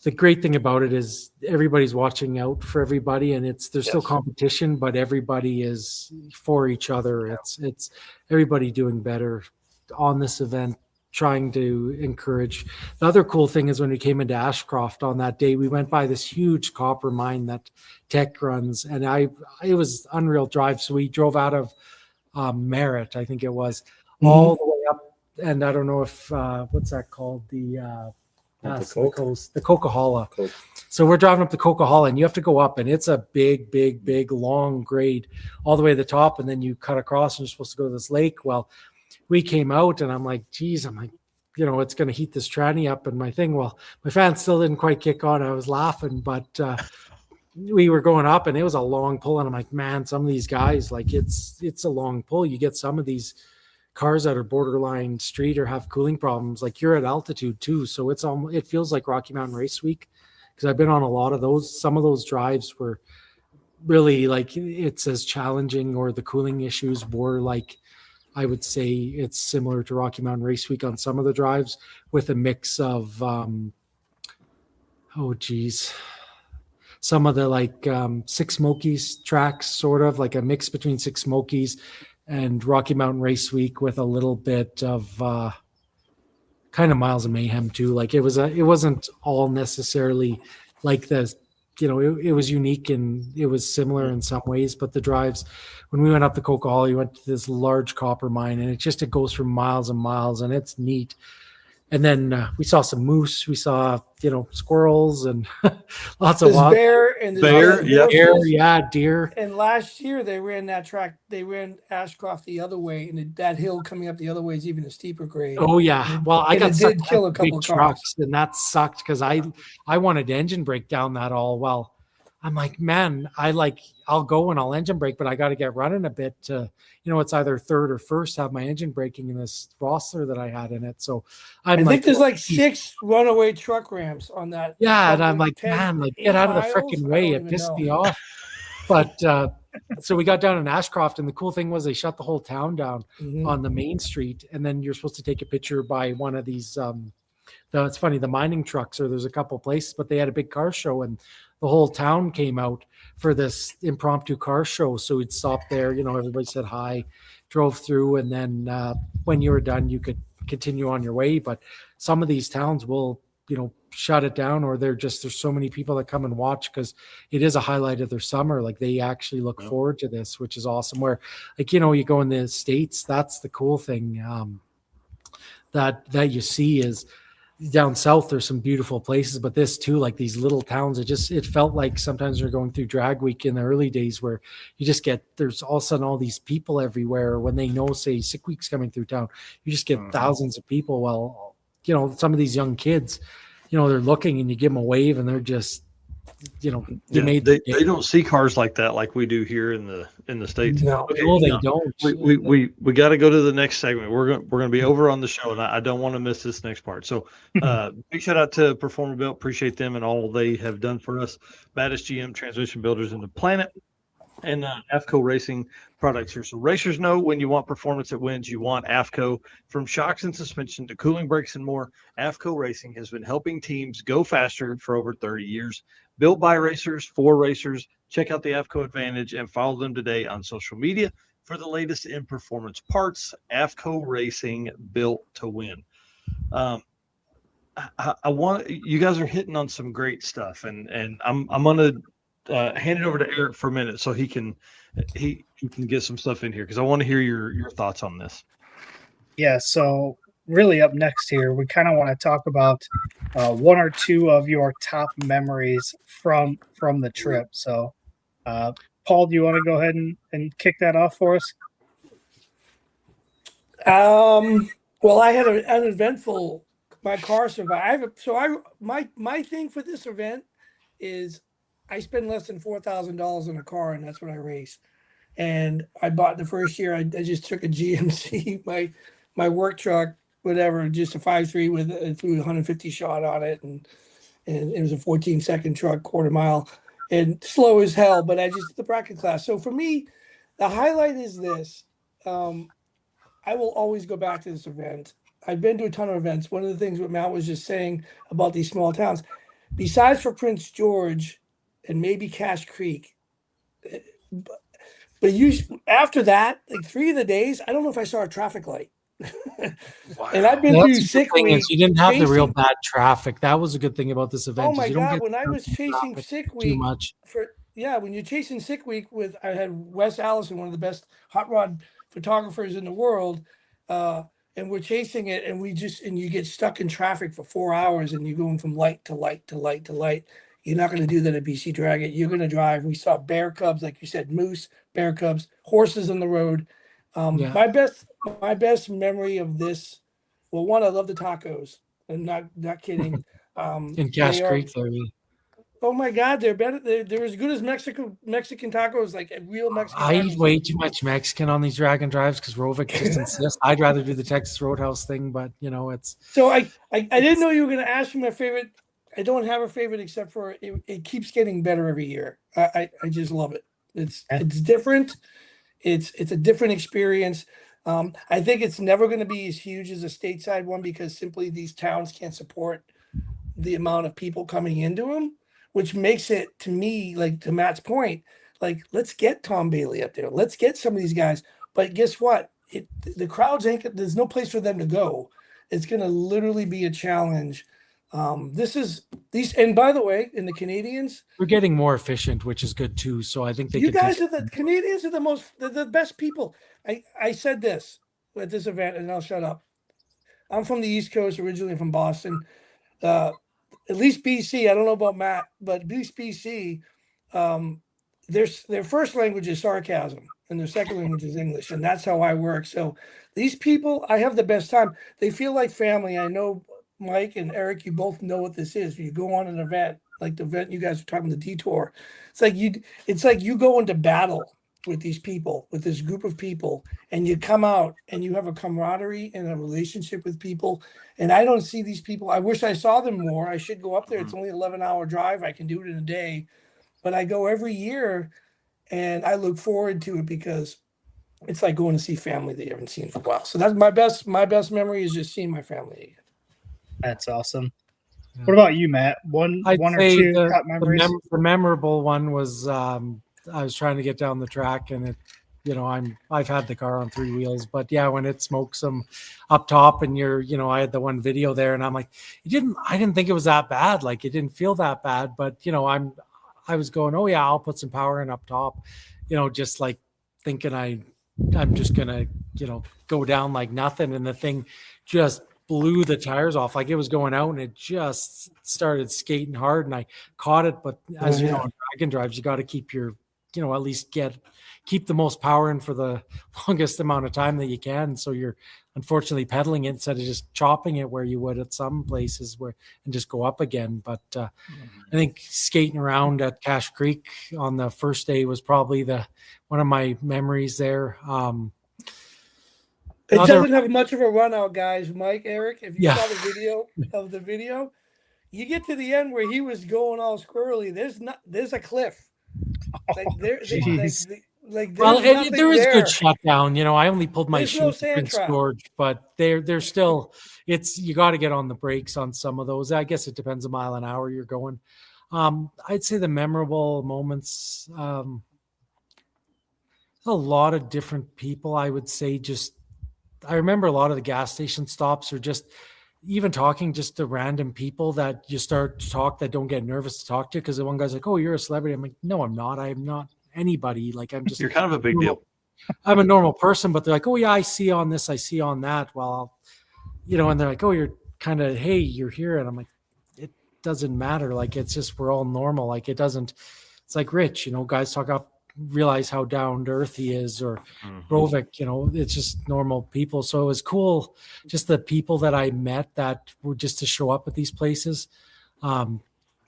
the great thing about it is everybody's watching out for everybody, and there's still competition, but everybody is for each other. It's everybody doing better on this event, trying to encourage. The other cool thing is when we came into Ashcroft on that day, we went by this huge copper mine that Tech runs, and it was unreal drive. So we drove out of Merritt, I think it was, all the way up, and I don't know if what's that called, the Coquihalla. So we're driving up the Coquihalla, and you have to go up, and it's a big long grade all the way to the top, and then you cut across, and you're supposed to go to this lake. Well, we came out, and I'm like, it's going to heat this tranny up, and my fan still didn't quite kick on. I was laughing, but we were going up, and it was a long pull, and I'm like, man, some of these guys, like it's a long pull. You get some of these cars that are borderline street or have cooling problems, like you're at altitude too, so it feels like Rocky Mountain Race Week, because I've been on a lot of those. Some of those drives were really like, it's as challenging, or the cooling issues were like, I would say it's similar to Rocky Mountain Race Week on some of the drives, with a mix of some of the like Six Smokies tracks, sort of like a mix between Six Smokies and Rocky Mountain Race Week with a little bit of kind of Miles of Mayhem too. Like it wasn't all necessarily like the, it was unique and it was similar in some ways, but the drives, when we went up the Coca-Cola, we went to this large copper mine, and it goes for miles and miles, and it's neat. And then we saw some moose, we saw, squirrels and lots of wild deer. And last year they ran that track. They ran Ashcroft the other way, and that hill coming up the other way is even a steeper grade. Oh yeah, well I got did kill a couple of trucks, and that sucked because I wanted to engine brake down that all. Well, I'm like, man, I'll go and I'll engine brake, but I got to get running a bit to, it's either third or first have my engine braking in this Rostler that I had in it. So I think there's like 6 runaway truck ramps on that. Yeah, and I'm like, man, get out of the freaking way. It pissed me off. But so we got down in Ashcroft, and the cool thing was they shut the whole town down on the main street, and then you're supposed to take a picture by one of these. It's funny, the mining trucks, or there's a couple places, but they had a big car show, and the whole town came out for this impromptu car show. So we'd stop there, everybody said hi, drove through, and then when you were done, you could continue on your way. But some of these towns will, shut it down, or there's so many people that come and watch because it is a highlight of their summer. Like they actually look forward to this, which is awesome. Where you go in the States, that's the cool thing that you see is down south. There's some beautiful places, but this too, like these little towns, it felt like sometimes you're going through drag week in the early days where you just there's all of a sudden all these people everywhere. When they know, say, Sick Week's coming through town, you just get thousands of people. Well, some of these young kids, they're looking, and you give them a wave, and they're just, they don't see cars like that like we do here in the States. No, okay, they don't. We got to go to the next segment. We're gonna be over on the show, and I don't want to miss this next part. So big shout out to Performer Built. Appreciate them and all they have done for us. Baddest GM transmission builders in the planet, and AFCO Racing products here. So racers know when you want performance that wins, you want AFCO. From shocks and suspension to cooling brakes and more, AFCO Racing has been helping teams go faster for over 30 years. Built by racers for racers. Check out the AFCO Advantage and follow them today on social media for the latest in performance parts. AFCO Racing, built to win. I want, you guys are hitting on some great stuff, and I'm gonna hand it over to Eric for a minute so he can get some stuff in here, because I want to hear your thoughts on this. Yeah, so really up next here, we kind of want to talk about one or two of your top memories from the trip. So Paul, do you want to go ahead and kick that off for us? Well, I had an eventful, my car survived. So my thing for this event is I spend less than $4,000 on a car, and that's what I race. And I bought the first year, I just took a GMC, my work truck, whatever, just a 5.3 with threw 150 shot on it, and it was a 14-second truck, quarter mile, and slow as hell. But the bracket class. So for me, the highlight is this. I will always go back to this event. I've been to a ton of events. One of the things what Matt was just saying about these small towns, besides for Prince George and maybe Cache Creek, but after that, like 3 of the days, I don't know if I saw a traffic light. Wow. And I've been through Sick Week. You didn't have the real bad traffic. That was a good thing about this event. Oh my God! When I was chasing Sick Week, too much. When you're chasing Sick Week I had Wes Allison, one of the best hot rod photographers in the world, and we're chasing it, and you get stuck in traffic for 4 hours, and you're going from light to light to light to light. You're not going to do that at BC DragIt. You're going to drive. We saw bear cubs, like you said, moose, bear cubs, horses on the road. My best memory of this, well, one, I love the tacos. I'm not kidding. In Cache Creek, oh my God, they're better. They're as good as Mexican tacos, like a real Mexican. I eat way too much Mexican on these dragon drives because Rovic just insists. I'd rather do the Texas Roadhouse thing, but it's. So I didn't know you were going to ask me my favorite. I don't have a favorite except for it keeps getting better every year. I just love it. It's different. It's a different experience. I think it's never going to be as huge as a stateside one because simply these towns can't support the amount of people coming into them. which makes it, to me, like to Matt's point, like let's get Tom Bailey up there. Let's get some of these guys. But guess what? The crowds ain't. There's no place for them to go. It's going to literally be a challenge. This is these, and by the way, in the Canadians, we're getting more efficient, which is good too. So I think you guys are the Canadians are the best people. I said this at this event, and I'll shut up. I'm from the East Coast, originally from Boston. At least BC. I don't know about Matt, but at least BC, their first language is sarcasm, and their second language is English, and that's how I work. So these people, I have the best time. They feel like family. I know. Mike and Eric, you both know what this is. You go on an event like the event you guys are talking, the Detour. It's like you go into battle with these people, with this group of people, and you come out and you have a camaraderie and a relationship with people. And I don't see these people. I wish I saw them more. I should go up there. It's only an 11-hour drive. I can do it in a day, but I go every year, and I look forward to it because it's like going to see family that you haven't seen for a while. So that's my best memory is just seeing my family again. That's awesome. What about you, Matt? One or two top memories? The memorable one was I was trying to get down the track, and I've had the car on 3 wheels, but yeah, when it smokes them up top, and I had the one video there, and I'm like, I didn't think it was that bad. Like it didn't feel that bad, but I was going, oh yeah, I'll put some power in up top, just like thinking I'm just gonna go down like nothing, and the thing just blew the tires off. Like it was going out, and it just started skating hard, and I caught it. But as you know, on Dragon drives, you got to keep your, at least keep the most power in for the longest amount of time that you can. So you're unfortunately pedaling it instead of just chopping it where you would at some places and just go up again. But I think skating around at Cache Creek on the first day was probably one of my memories there. It doesn't have much of a run out, guys. Mike, Eric, if you saw the video, you get to the end where he was going all squirrely. There's a cliff. There is good shutdown. I only pulled my shoes in George, but they're still. You got to get on the brakes on some of those. I guess it depends a mile an hour you're going. I'd say the memorable moments. A lot of different people. I would say I remember a lot of the gas station stops, or just even talking just to random people that you start to talk that don't get nervous to talk to, because the one guy's like, oh, you're a celebrity. I'm like, no, I'm not. I'm not anybody. Like, I'm just. You're kind of a big deal. I'm a normal person, but they're like, oh yeah, I see on this, I see on that. Well, and they're like, oh, you're kind of, hey, you're here. And I'm like, it doesn't matter. Like, it's just, we're all normal. Like, it's like Rich, guys talk up, realize how down to earth he is, or Rovik, it's just normal people. So it was cool, just the people that I met that were just to show up at these places. The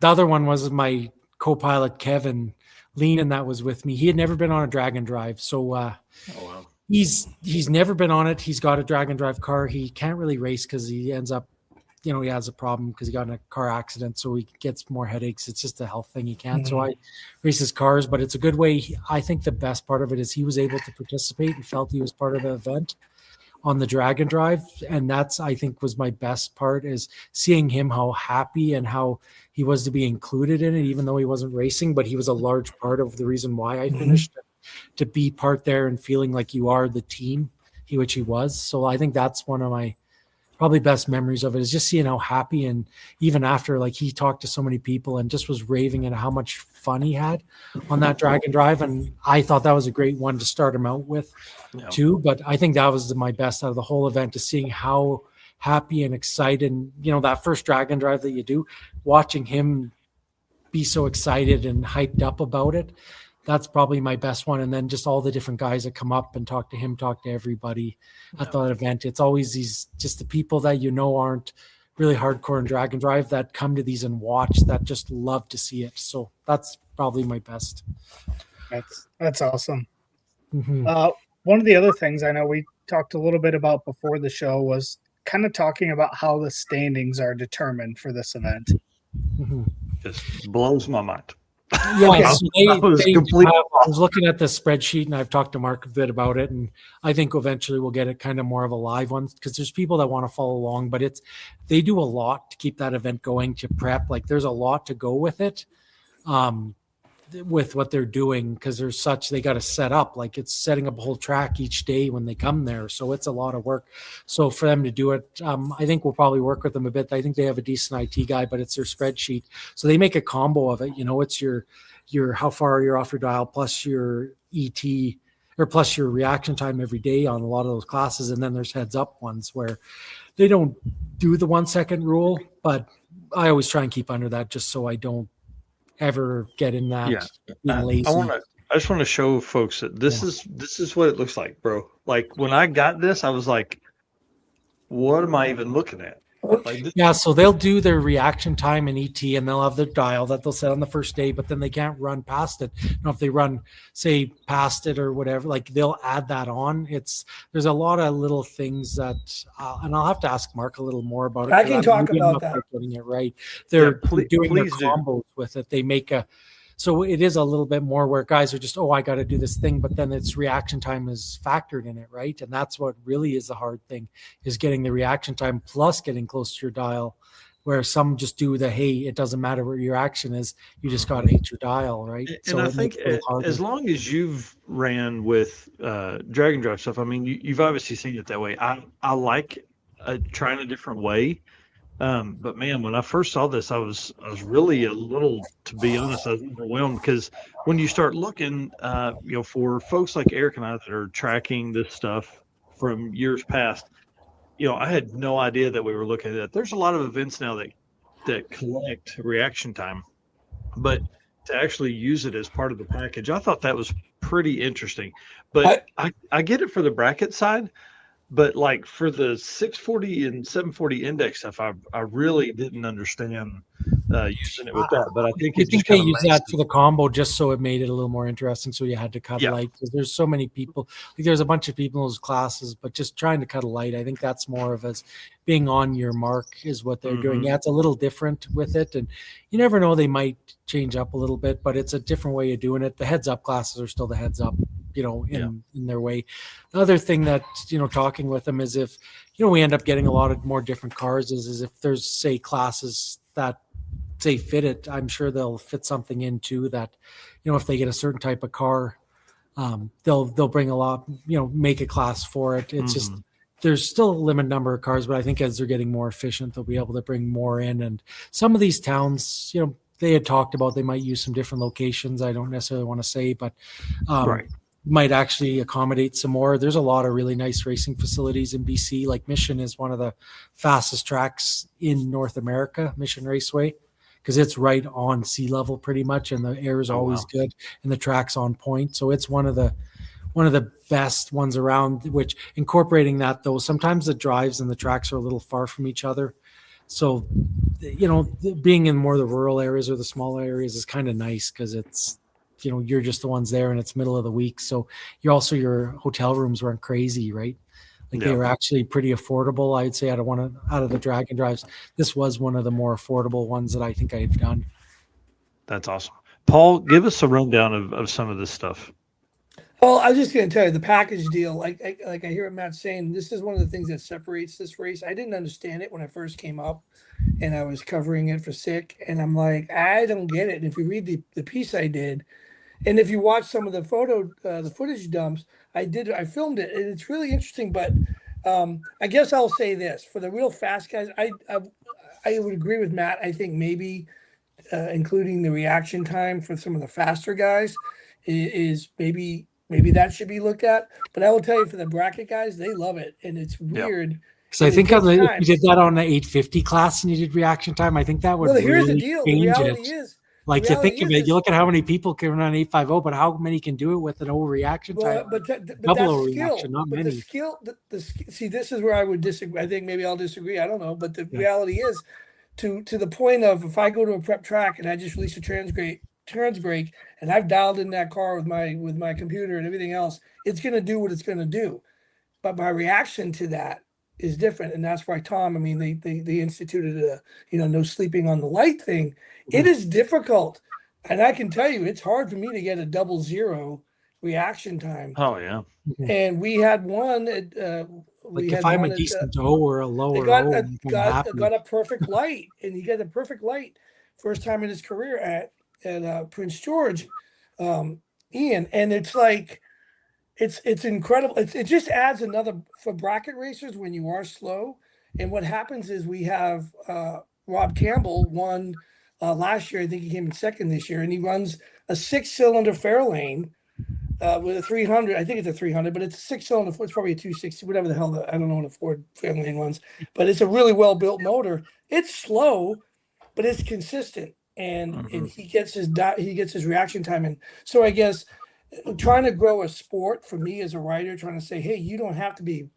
other one was my co-pilot Kevin Leenan that was with me. He had never been on a Dragon drive, so he's never been on it. He's got a Dragon drive car. He can't really race because he ends up, he has a problem because he got in a car accident, so he gets more headaches. It's just a health thing. He can't. So I race his cars, but it's a good way. I think the best part of it is he was able to participate and felt he was part of the event on the Dragon drive. And that's, I think, was my best part, is seeing him, how happy and how he was to be included in it, even though he wasn't racing, but he was a large part of the reason why I finished, to be part there and feeling like you are the team, which he was. So I think that's one of my probably best memories of it, is just seeing how happy, and even after, like, he talked to so many people and just was raving at how much fun he had on that Dragon drive. And I thought that was a great one to start him out with too. But I think that was my best out of the whole event, to seeing how happy and excited, that first Dragon drive that you do, watching him be so excited and hyped up about it. That's probably my best one. And then just all the different guys that come up and talk to him, talk to everybody at that event. It's always just the people that aren't really hardcore in Dragon drive that come to these and watch, that just love to see it. So that's probably my best. That's awesome. One of the other things I know we talked a little bit about before the show was kind of talking about how the standings are determined for this event. Just blows my mind. Yeah, so I was looking at the spreadsheet, and I've talked to Mark a bit about it, and I think eventually we'll get it kind of more of a live one, because there's people that want to follow along, but they do a lot to keep that event going, to prep. Like, there's a lot to go with it. with what they're doing, because they got to set up, like it's setting up a whole track each day when they come there, so it's a lot of work. So for them to do it, I think we'll probably work with them a bit. I think they have a decent IT guy, but it's their spreadsheet, so they make a combo of it. It's your how far you're off your dial plus your ET, or plus your reaction time every day on a lot of those classes. And then there's heads up ones where they don't do the 1 second rule, but I always try and keep under that just so I don't ever get in that being lazy. I just want to show folks that this is what it looks like, bro. Like when I got this, I was like, what am I even looking at? So they'll do their reaction time in ET, and they'll have their dial that they'll set on the first day, but then they can't run past it. If they run, say, past it or whatever, like they'll add that on. There's a lot of little things that, and I'll have to ask Mark a little more about it. I can talk about that. Getting it right. They're doing their combos with it. They make so it is a little bit more where guys are just, I got to do this thing, but then its reaction time is factored in it, right? And that's what really is the hard thing, is getting the reaction time plus getting close to your dial, where some just do it doesn't matter what your action is, you just got to hit your dial, right? And so I think as long as you've ran with drag and drive stuff, I mean, you've obviously seen it that way. I like trying a different way. But man, when I first saw this, I was really a little, to be honest, I was overwhelmed, because when you start looking, for folks like Eric and I that are tracking this stuff from years past, I had no idea that we were looking at that. There's a lot of events now that collect reaction time, but to actually use it as part of the package, I thought that was pretty interesting. But I get it for the bracket side. But like for the 640 and 740 index stuff, I really didn't understand using it with that. But I think they use that for the combo just so it made it a little more interesting. So you had to cut a light, because there's so many people. Like there's a bunch of people in those classes, but just trying to cut a light, I think that's more of as being on your mark is what they're doing. Yeah, it's a little different with it, and you never know, they might change up a little bit, but it's a different way of doing it. The heads up classes are still the heads up, in their way. The other thing that, talking with them is if, we end up getting a lot of more different cars is if there's, say, classes that say fit it, I'm sure they'll fit something into that, if they get a certain type of car, they'll bring a lot, make a class for it. It's just, there's still a limited number of cars, but I think as they're getting more efficient, they'll be able to bring more in. And some of these towns, they had talked about they might use some different locations. I don't necessarily want to say, but might actually accommodate some more. There's a lot of really nice racing facilities in BC. Like Mission is one of the fastest tracks in North America, Mission Raceway, because it's right on sea level pretty much, and the air is always good, and the track's on point. So it's one of the best ones around, which incorporating that though, sometimes the drives and the tracks are a little far from each other. So, being in more of the rural areas or the smaller areas is kind of nice, because it's, you're just the ones there, and it's middle of the week. So your hotel rooms weren't crazy, right? Like they were actually pretty affordable. I'd say out of the drag and drives, this was one of the more affordable ones that I think I've done. That's awesome. Paul, give us a rundown of some of this stuff. Well, I was just going to tell you the package deal. Like I hear what Matt's saying, this is one of the things that separates this race. I didn't understand it when I first came up, and I was covering it for SICK, and I'm like, I don't get it. And if you read the piece I did, and if you watch some of the footage dumps, I filmed it, and it's really interesting. But I guess I'll say this: for the real fast guys, I would agree with Matt. I think maybe including the reaction time for some of the faster guys is maybe that should be looked at. But I will tell you, for the bracket guys, they love it, and it's weird. Because I think if you did that on the 850 class and you did reaction time, I think that would here's really the deal. change The reality it. is. Like you think of it, you look at how many people can run 850, but how many can do it with an overreaction time? But that's overreaction, not many. The skill, see, this is where I would disagree. I think maybe I'll disagree. I don't know. But the reality is, to the point of, if I go to a prep track and I just release a trans brake and I've dialed in that car with my computer and everything else, it's going to do what it's going to do. But my reaction to that is different, and that's why Tom. I mean, they instituted a no sleeping on the light thing. It is difficult, and I can tell you, it's hard for me to get a 00 reaction time. Oh yeah, and we had one. If I'm a decent O or a lower got a perfect light, and he got a perfect light first time in his career Prince George, Ian, and it's like it's incredible. It just adds another for bracket racers when you are slow. And what happens is we have Rob Campbell won last year. I think he came in second this year, and he runs a 6-cylinder Fairlane with a 300. I think it's a 300, but it's a 6-cylinder. It's probably a 260, whatever the hell. I don't know what a Ford Fairlane runs, but it's a really well built motor. It's slow, but it's consistent, and he gets his reaction time in. So I guess trying to grow a sport for me as a rider, trying to say, hey, you don't have to be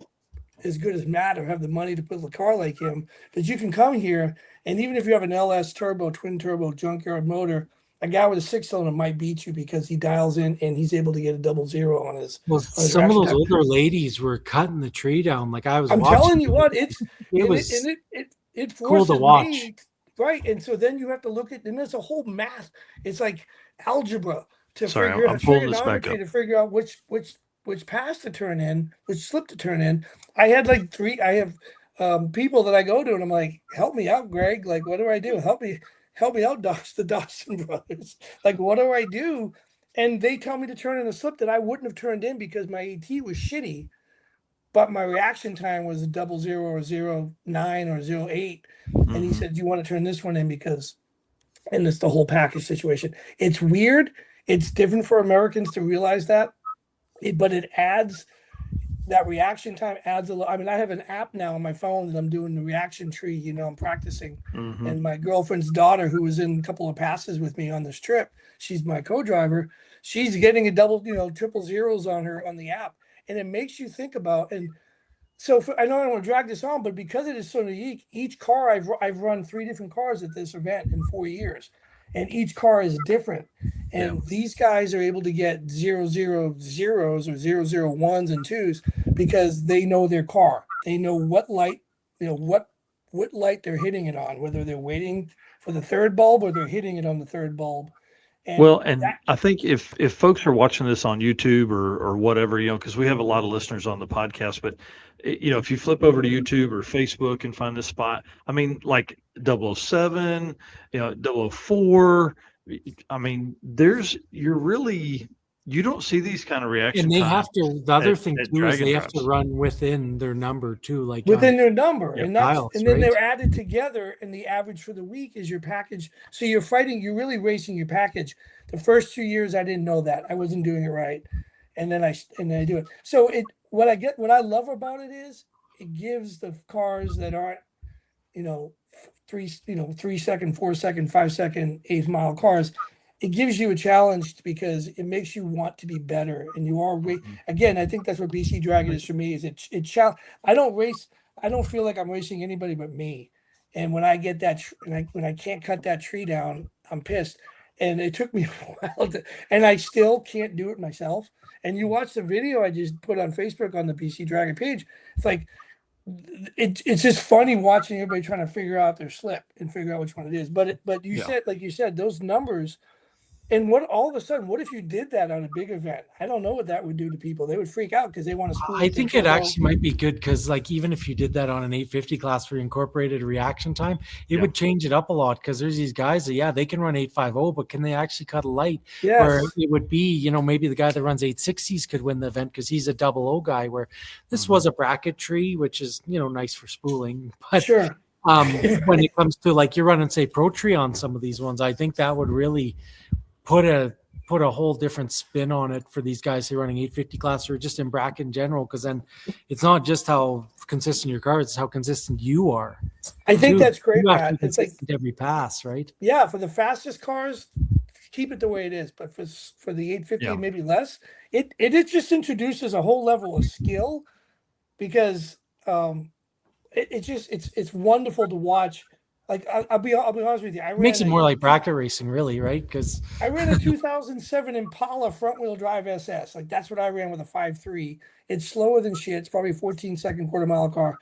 as good as Matt or have the money to put a car like him, but you can come here, and even if you have an LS turbo, twin turbo, junkyard motor, a guy with a 6-cylinder might beat you because he dials in and he's able to get a 00 on his. Well, some of those older ladies were cutting the tree down. Like I'm telling you what, it forces cool to watch. me, right? And so then you have to look at, and there's a whole math. It's like algebra to figure out trigonometry to figure out which pass to turn in, which slip to turn in. I had like I have people that I go to, and I'm like, help me out, Greg. Like, what do I do? Help me out, the Dawson brothers. Like, what do I do? And they tell me to turn in a slip that I wouldn't have turned in because my AT was shitty, but my reaction time was a 00 or 09 or 08. And he said, you want to turn this one in because, and it's the whole package situation. It's weird. It's different for Americans to realize that, but it adds, that reaction time adds a lot. I mean, I have an app now on my phone that I'm doing the reaction tree, you know, I'm practicing. And my girlfriend's daughter, who was in a couple of passes with me on this trip, she's my co-driver. She's getting a triple zeros on her on the app. And it makes you think about, and so I know I don't want to drag this on, but because it is so unique, each car I've run 3 different cars at this event in 4 years, and each car is different. And these guys are able to get 000s or 001s and 2s because they know their car. They know what light, what light they're hitting it on, whether they're waiting for the third bulb or they're hitting it on the third bulb. And I think if folks are watching this on YouTube or whatever, because we have a lot of listeners on the podcast, but if you flip over to YouTube or Facebook and find this spot, I mean, like 007, 004, I mean, you don't see these kind of reactions. And they have to, the other thing too is they have to run within their number too, like within their number. And dials, and then they're added together, and the average for the week is your package. So you're really racing your package. The first 2 years, I didn't know that. I wasn't doing it right. And then I do it. So what I love about it is it gives the cars that aren't, 3 second, 4 second, 5 second, 8 mile cars. It gives you a challenge because it makes you want to be better, and you are again. I think that's what BC DragIt is for me. Is I don't race. I don't feel like I'm racing anybody but me. And when I get that, when I can't cut that tree down, I'm pissed. And it took me a while and I still can't do it myself. And you watch the video I just put on Facebook on the BC DragIt page. It's like it's just funny watching everybody trying to figure out their slip and figure out which one it is. But you said, like you said, those numbers. And what all of a sudden, what if you did that on a big event? I don't know what that would do to people. They would freak out because they want to. I think it actually might be good because, like, even if you did that on an 850 class for incorporated reaction time, it would change it up a lot because there's these guys that they can run 850, but can they actually cut a light? Yes. Where it would be, maybe the guy that runs 860s could win the event because he's a 00 guy. Where this was a bracket tree, which is nice for spooling, but sure. When it comes to like you're running say Pro Tree on some of these ones, I think that would really put a whole different spin on it for these guys who are running 850 class or just in bracket in general, because then it's not just how consistent your car is, it's how consistent you are. I think that's great, Matt. It's like every pass, right? Yeah, for the fastest cars, keep it the way it is. But for the 850, maybe less, it just introduces a whole level of skill because it's wonderful to watch. Like I'll be honest with you, It makes it more like bracket racing, really, right? Because I ran a 2007 Impala front-wheel drive SS. Like that's what I ran with a 5.3. It's slower than shit. It's probably a 14-second quarter-mile car,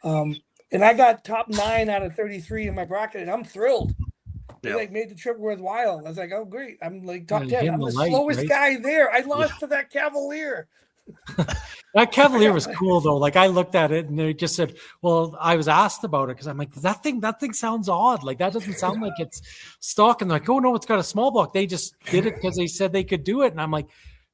and I got top 9 out of 33 in my bracket, and I'm thrilled. It like made the trip worthwhile. I was like, oh great, I'm like top 10. I'm the slowest guy there. I lost to that Cavalier. That Cavalier was cool though. Like I looked at it and they just said, well, I was asked about it because I'm like, that thing sounds odd. Like that doesn't sound like it's stock. And they're like, oh no, it's got a small block. They just did it because they said they could do it. And I'm like,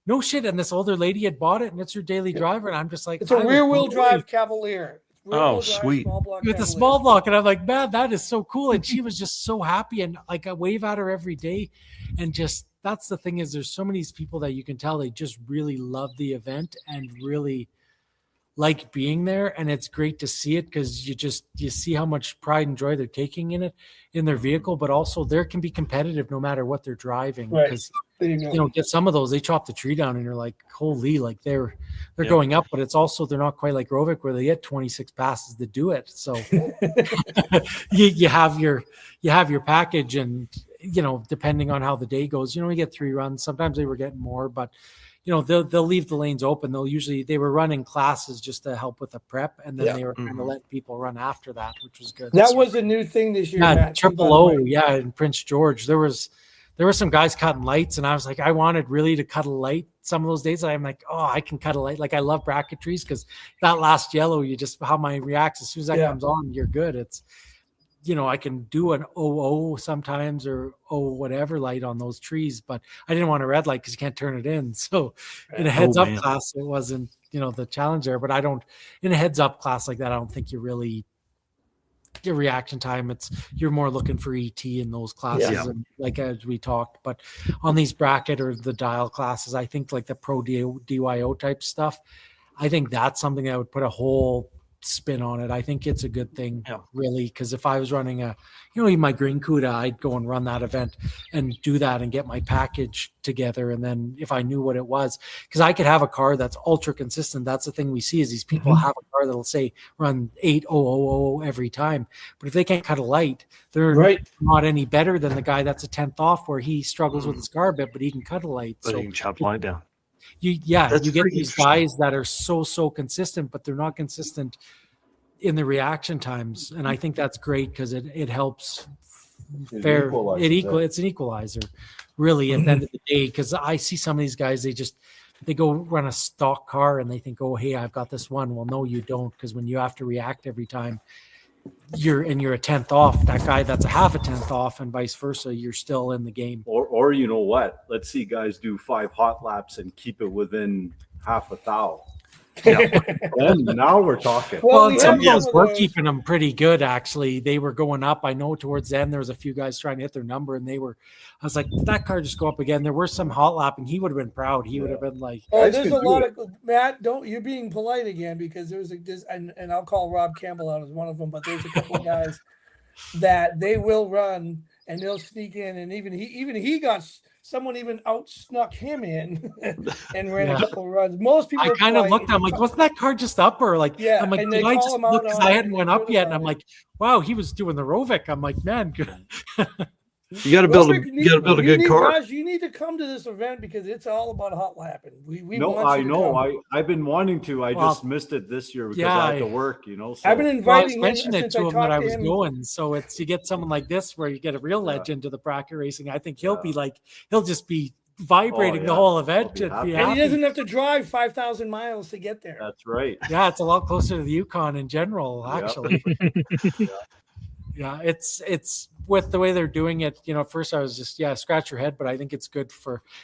no shit. And this older lady had bought it and it's her daily driver. And I'm just like, it's a rear wheel drive Cavalier. Oh, sweet. With the small block. And I'm like, man, that is so cool. And she was just so happy. And like I wave at her every day. And just, that's the thing is there's so many people that you can tell they just really love the event and really like being there. And it's great to see it because you see how much pride and joy they're taking in it, in their vehicle, but also they can be competitive no matter what they're driving. Because get some of those, they chop the tree down and you're like, holy, like they're going up, but it's also, they're not quite like Rovic where they get 26 passes to do it. So you have your package and, depending on how the day goes, you get 3 runs. Sometimes they were getting more, but they'll leave the lanes open. They were running classes just to help with the prep. And then they were kind of letting people run after that, which was good. That was a new thing this year. Yeah, Triple O. Yeah. In Prince George, there were some guys cutting lights and I was like, I wanted really to cut a light some of those days. I'm like, oh, I can cut a light. Like I love bracketries because that last yellow, how mine reacts as soon as that comes on, you're good. It's, I can do an 00 sometimes or whatever light on those trees, but I didn't want a red light because you can't turn it in. So in a heads up class, it wasn't, the challenge there, but in a heads up class like that, I don't think you really your reaction time. You're more looking for ET in those classes, and like as we talked. But on these bracket or the dial classes, I think like the pro DYO type stuff, I think that's something that would put a whole spin on it. I think it's a good thing, really, because if I was running even my Green Cuda, I'd go and run that event and do that and get my package together. And then if I knew what it was, because I could have a car that's ultra consistent. That's the thing we see is these people have a car that'll say run 8000 every time, but if they can't cut a light, they're not any better than the guy that's a 10th off where he struggles with his car a bit, but he can cut a light. But he can chop line down. You get these guys that are so consistent, but they're not consistent in the reaction times, and I think that's great because it helps. It's an equalizer, really, at the end of the day. Because I see some of these guys, they go run a stock car and they think, oh, hey, I've got this one. Well, no, you don't, because when you have to react every time, you're a 10th off. That guy that's a half a 10th off, and vice versa. You're still in the game. Or you know what? Let's see guys do 5 hot laps and keep it within half a thou. And now we're talking. Well, some of those were keeping them pretty good, actually. They were going up. I know towards the end there was a few guys trying to hit their number, and I was like, that car just go up again. There were some hot lapping. He would have been proud. He would have been like, oh, there's a lot of Matt. You're being polite again, because there was and I'll call Rob Campbell out as one of them, but there's a couple of guys that they will run and they'll sneak in, and even he got. Someone even out-snuck him in and ran a couple runs. Most people. I kind of looked. I'm like, wasn't that car just up? Or like, I'm like, did I just look because I hadn't went up yet? And I'm like, wow, he was doing the Rovic. I'm like, man, good. You got to build a good car. Guys, you need to come to this event because it's all about hot lapping. I know. I've been wanting to. I just missed it this year because I had to work. So. I've been inviting I was mentioning it to him that I was going. So you get someone like this where you get a real legend to the bracket racing. I think he'll be like, he'll just be vibrating the whole event. And he doesn't have to drive 5,000 miles to get there. That's right. Yeah, it's a lot closer to the Yukon in general, actually. Yeah, it's with the way they're doing it. At first I was just scratch your head, but I think it's good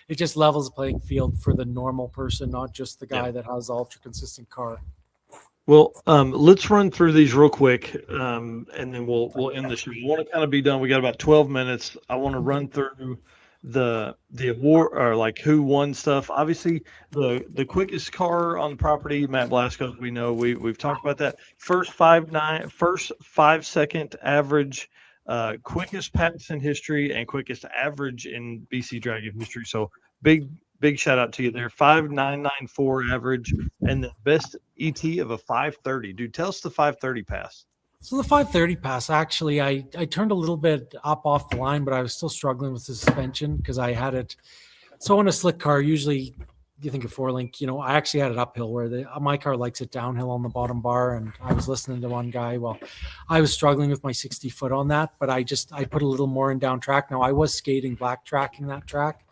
it just levels the playing field for the normal person, not just the guy that has the ultra consistent car. Well, let's run through these real quick, and then we'll end the show. We want to kind of be done. We got about 12 minutes. I want to run through the award, or like who won stuff. Obviously, the quickest car on the property, Matt Blasco. We know we've talked about that. First 5 second average, quickest pass in history, and quickest average in BC DragIt history. So big shout out to you there. 5.994 average, and the best ET of a 5.30. Dude, tell us the 5.30 pass. So the 530 pass, actually, I turned a little bit up off the line, but I was still struggling with the suspension because I had it. So on a slick car, usually you think of 4-link, I actually had it uphill where my car likes it downhill on the bottom bar. And I was listening to one guy. Well, I was struggling with my 60 foot on that, but I put a little more in down track. Now I was skating black tracking that track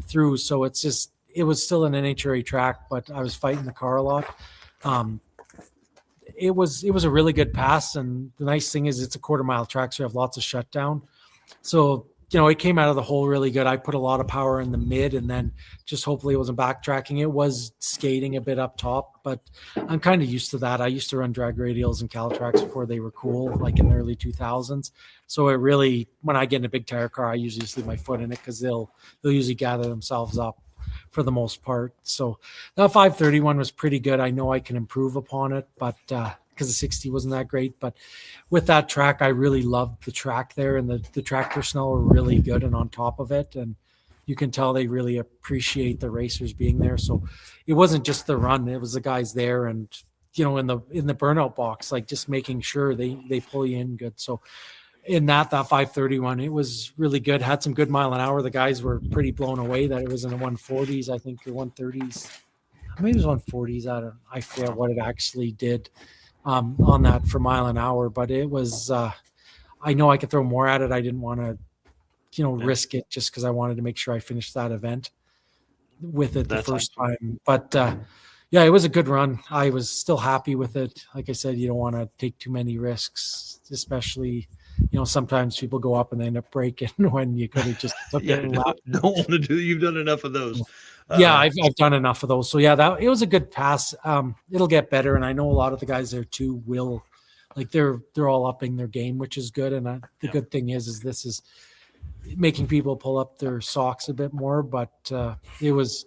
through. So it's it was still an NHRA track, but I was fighting the car a lot. It was a really good pass, and the nice thing is it's a quarter-mile track, so you have lots of shutdown. So, it came out of the hole really good. I put a lot of power in the mid, and then just hopefully it wasn't backtracking. It was skating a bit up top, but I'm kind of used to that. I used to run drag radials and Calitrax before they were cool, like in the early 2000s. So it really, when I get in a big tire car, I usually just leave my foot in it because they'll usually gather themselves up for the most part. So that 531 was pretty good. I know I can improve upon it, but because the 60 wasn't that great. But with that track, I really loved the track there, and the track personnel were really good and on top of it. And you can tell they really appreciate the racers being there. So it wasn't just the run, it was the guys there and, in the burnout box, like just making sure they pull you in good. So in that 531, it was really good. Had some good mile an hour. The guys were pretty blown away that it was in the 140s, I think, or 130s. Maybe it was 140s. I forget what it actually did on that for mile an hour, but it was I know I could throw more at it. I didn't want to risk it just because I wanted to make sure I finished that event with it the first time. But yeah, it was a good run. I was still happy with it. Like I said, you don't want to take too many risks, especially sometimes people go up and they end up breaking when you could have just took it and lap. Don't want to do. You've done enough of those. Yeah, I've done enough of those. So yeah, it was a good pass. It'll get better, and I know a lot of the guys there too will, like they're all upping their game, which is good. And the good thing is this is making people pull up their socks a bit more. But it was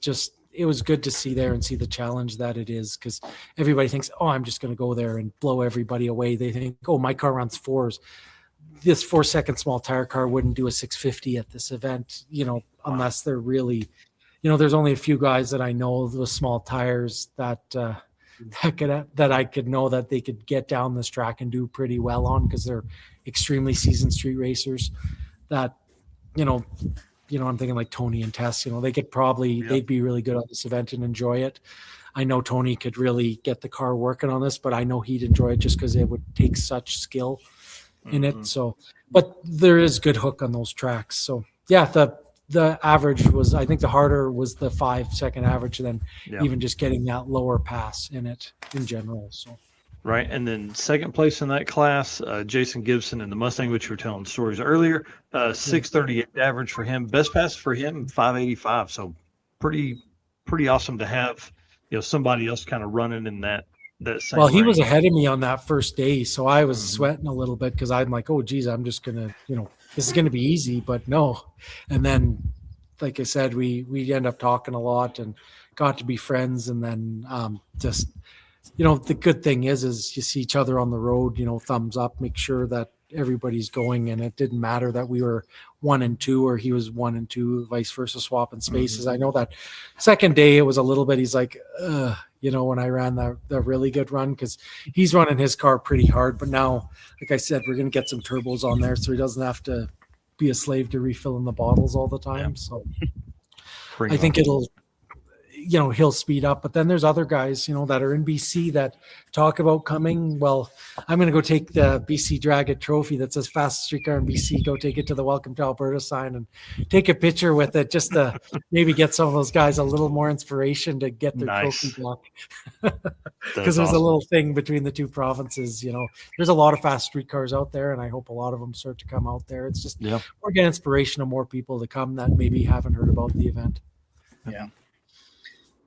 good to see there and see the challenge that it is, because everybody thinks, oh, I'm just going to go there and blow everybody away. They think, oh, my car runs 4s. This 4-second small tire car wouldn't do a 650 at this event, unless they're really. There's only a few guys that I know with small tires that I could know that they could get down this track and do pretty well on, because they're extremely seasoned street racers. That I'm thinking like Tony and Tess. They could probably they'd be really good on this event and enjoy it. I know Tony could really get the car working on this, but I know he'd enjoy it just because it would take such skill in it. So, but there is good hook on those tracks. So yeah, the average was, I think the harder was the 5-second average than even just getting that lower pass in it in general. So right. And then second place in that class, Jason Gibson in the Mustang, which you were telling stories earlier, 638 average for him. Best pass for him, 585. So pretty awesome to have, somebody else kind of running in that same well, he range. was ahead of me on that first day. So I was sweating a little bit because I'm like, oh geez, I'm just going to, this is going to be easy, but no. And then, like I said, we end up talking a lot and got to be friends. And then just, the good thing is you see each other on the road, thumbs up, make sure that everybody's going. And it didn't matter that we were 1 and 2 or he was 1 and 2, vice versa, swapping spaces. I know that second day it was a little bit, he's like, when I ran the really good run, because he's running his car pretty hard. But now, like I said, we're going to get some turbos on there so he doesn't have to be a slave to refilling the bottles all the time. Yeah. So I think it'll, he'll speed up. But then there's other guys, that are in BC that talk about coming. Well, I'm going to go take the BC DragIt trophy that says fastest street car in BC. Go take it to the Welcome to Alberta sign and take a picture with it, just to maybe get some of those guys a little more inspiration to get their trophy back. Because there's a little thing between the two provinces. There's a lot of fast street cars out there, and I hope a lot of them start to come out there. It's just we're getting inspiration of more people to come that maybe haven't heard about the event. Yeah.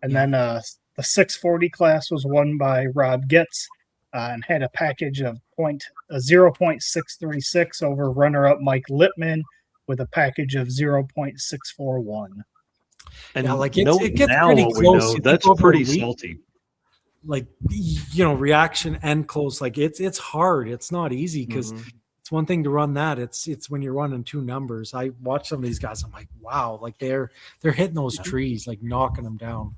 And then the 640 class was won by Rob Getz and had a package of 0.636 over runner-up Mike Lippman with a package of 0.641. And it gets pretty close. That's pretty salty. Like, reaction and close. Like it's hard. It's not easy because it's one thing to run that. It's when you're running 2 numbers. I watch some of these guys. I'm like, wow, like they're hitting those trees, like knocking them down.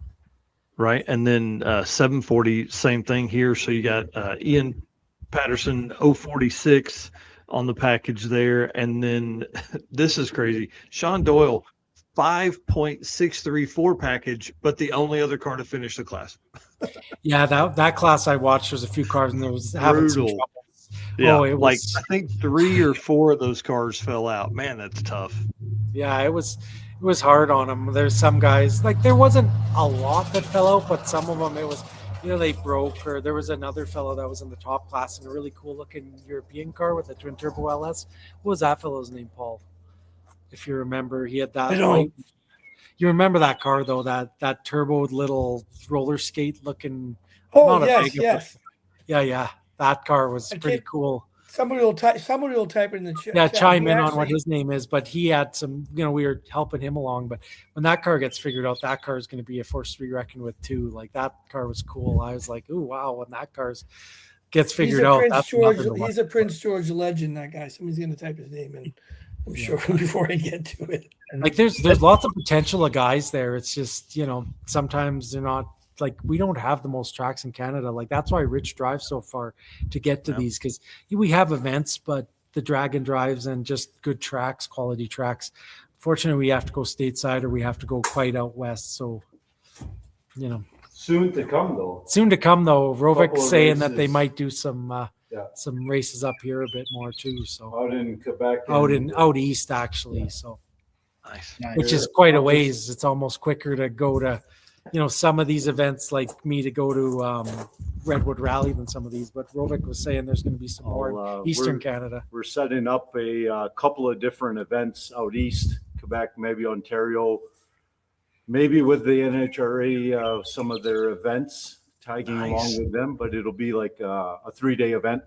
Right. And then 740, same thing here. So you got Ian Patterson 046 on the package there. And then this is crazy. Sean Doyle, 5.634 package, but the only other car to finish the class. Yeah, that class I watched, was a few cars and there was having some trouble. Yeah, I think 3 or 4 of those cars fell out. Man, that's tough. Yeah, it was was hard on them. There's some guys, like there wasn't a lot that fell out, but some of them it was, they broke. Or there was another fellow that was in the top class in a really cool looking European car with a twin turbo LS. What was that fellow's name, Paul? If you remember, he had that. I don't. You remember that car though? That turbo little roller skate looking. Oh yes. Yeah. That car was pretty cool. Somebody will type in the chat. Yeah, chime in on what his name is. But he had some, we were helping him along. But when that car gets figured out, that car is going to be a force to be reckoned with too. Like that car was cool. I was like, ooh, wow, when that car gets figured out. He's a Prince George legend, that guy. Somebody's going to type his name in, I'm sure, before I get to it. Like there's lots of potential of guys there. It's just, sometimes they're not. Like we don't have the most tracks in Canada. Like that's why Rich drives so far to get to these, because we have events, but the Dragon drives and just good tracks, quality tracks. Fortunately, we have to go stateside or we have to go quite out west. So, Soon to come, though. Rovic's saying that they might do some races up here a bit more too. So out in Quebec, out east actually. Yeah. So nice. Which is quite a ways. It's almost quicker to go to. Some of these events like me to go to Redwood Rally than some of these, but Rovic was saying there's going to be some more in Eastern Canada. We're setting up a couple of different events out east, Quebec, maybe Ontario, maybe with the NHRA, some of their events, tagging along with them, but it'll be like a 3-day event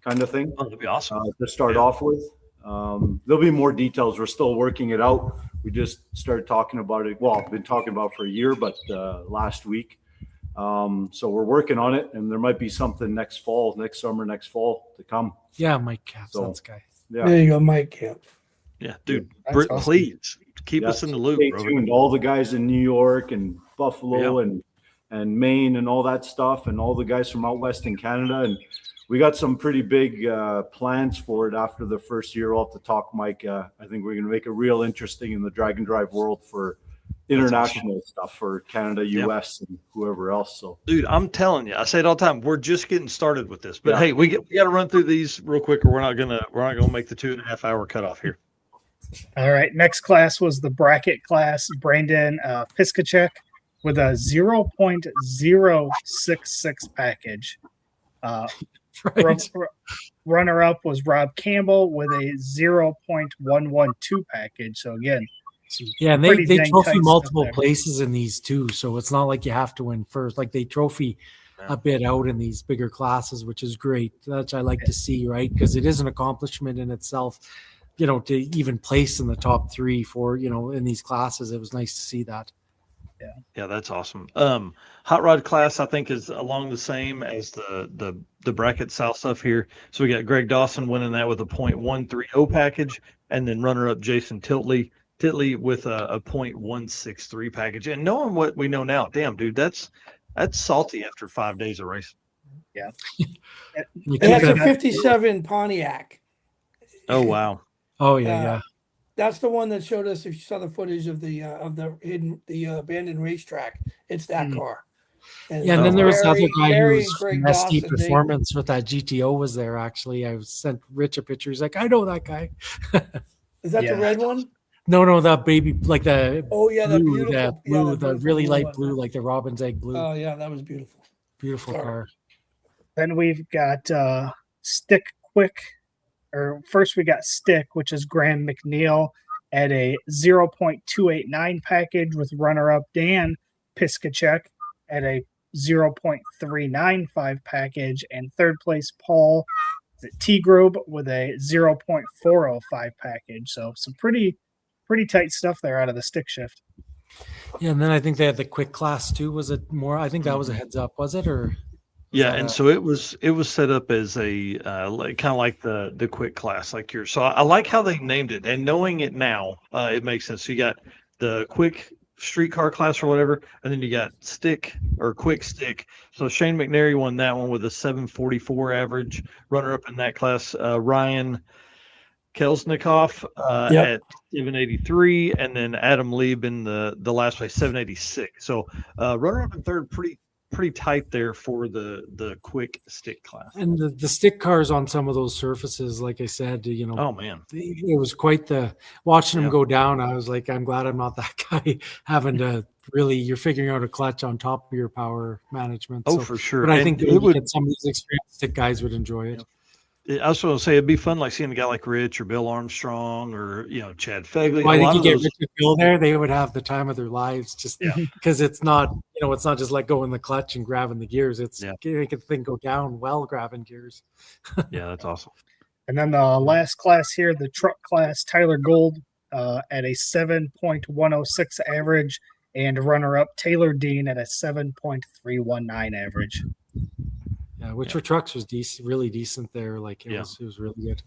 kind of thing. Oh, that'd be awesome. To start off with. There'll be more details. We're still working it out. We just started talking about it. Well, I've been talking about it for a year, but last week. So we're working on it, and there might be something next fall to come. Yeah, Mike Capps, that's guy. Yeah. There you go, Mike Capps. Yeah, dude. Awesome. Please keep us in the loop. Stay tuned. All the guys in New York and Buffalo and Maine and all that stuff, and all the guys from out west in Canada, and we got some pretty big plans for it after the first year. I'll have to talk, Mike. I think we're going to make it real interesting in the Dragon Drive world for international stuff for Canada, US, and whoever else. So, dude, I'm telling you, I say it all the time. We're just getting started with this, but hey, we got to run through these real quick, or we're not gonna make the 2.5 hour cutoff here. All right, next class was the bracket class. Brandon Piskacek with a 0.066 package. Right. Runner up was Rob Campbell with a 0.112 package. So again, and they trophy multiple places in these too. So it's not like you have to win first. Like they trophy a bit out in these bigger classes, which is great. That's I like to see, right? Because it is an accomplishment in itself, to even place in the top 3, 4, in these classes. It was nice to see that. Yeah, that's awesome. Hot rod class, I think, is along the same as the bracket South stuff here. So we got Greg Dawson winning that with a 0.130 package, and then runner up Jason Titley with a 0.163 package. And knowing what we know now, damn, dude, that's salty after 5 days of racing. Yeah, and that's a '57 Pontiac. Oh wow. Oh yeah. That's the one that showed us. If you saw the footage of the abandoned racetrack, it's that car. And then there was another guy who was SD Performance with that GTO was there. Actually, I sent Rich a picture. He's like, I know that guy. Is that the red one? No, that baby, like the blue, the blue, the really light blue, like the robin's egg blue. Oh yeah, that was beautiful. Beautiful car. Then we've got Stick Quick. Or first we got Stick, which is Graham McNeil at a 0.289 package with runner-up Dan Piskacek at a 0.395 package, and third place Paul T Grube with a 0.405 package. So some pretty tight stuff there out of the stick shift. Yeah, and then I think they had the quick class too. Was it more? I think that was a heads up, was it? Or yeah, and so it was set up as a kind of like the quick class, like yours. So I like how they named it, and knowing it now, it makes sense. So you got the quick streetcar class or whatever, and then you got stick or quick stick. So Shane McNary won that one with a 744 average. Runner up in that class, Ryan Kelsnikoff at 783, and then Adam Lieb in the last place, 786. So runner up in third, pretty pretty tight there for the quick stick class. And the stick cars on some of those surfaces, like I said, Oh man, it was quite the watching them go down. I was like, I'm glad I'm not that guy having to really, you're figuring out a clutch on top of your power management. Oh, So, for sure. but I And think it would, some of these experienced stick guys would enjoy it. I was going to say it'd be fun, like seeing a guy like Rich or Bill Armstrong or Chad Fegley. Well, I A think lot you of get those, Rich and Bill there, they would have the time of their lives just because it's not, it's not just like going the clutch and grabbing the gears. It's making the thing go down while grabbing gears. yeah, that's awesome. And then the last class here, the truck class, Tyler Gold at a 7.106 average, and runner-up Taylor Dean at a 7.319 average. Yeah, which for trucks was decent, really decent there. Like it was really good.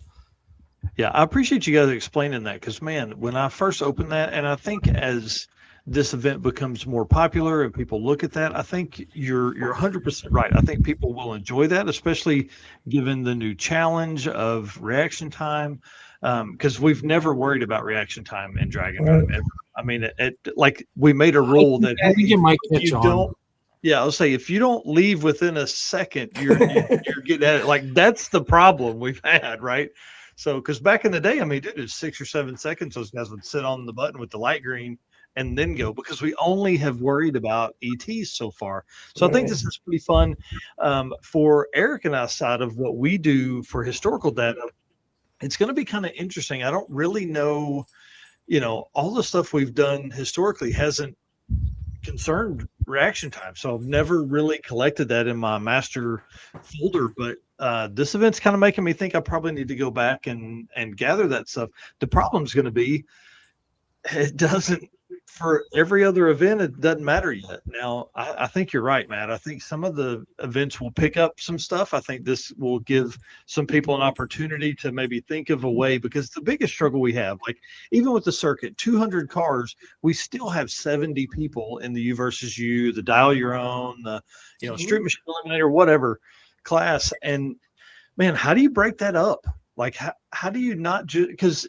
Yeah, I appreciate you guys explaining that because, man, when I first opened that, and I think as this event becomes more popular and people look at that, I think you're 100% right. I think people will enjoy that, especially given the new challenge of reaction time, because we've never worried about reaction time in Dragon Drive ever. I mean, like we made a rule that I think it might catch on. Yeah, I'll say if you don't leave within a second, you're getting at it. Like that's the problem we've had, right? So, because back in the day, I mean, dude, it's 6 or 7 seconds. Those guys would sit on the button with the light green and then go because we only have worried about ETs so far. So I think this is pretty fun for Eric and I's side of what we do for historical data. It's going to be kind of interesting. I don't really know, all the stuff we've done historically hasn't concerned reaction time. So I've never really collected that in my master folder, but this event's kind of making me think I probably need to go back and gather that stuff. The problem's going to be it doesn't, for every other event, it doesn't matter yet. Now, I think you're right, Matt. I think some of the events will pick up some stuff. I think this will give some people an opportunity to maybe think of a way, because the biggest struggle we have, like even with the circuit, 200 cars, we still have 70 people in the U versus U, the dial your own, the street machine eliminator, whatever class. And man, how do you break that up? Like how do you not just, because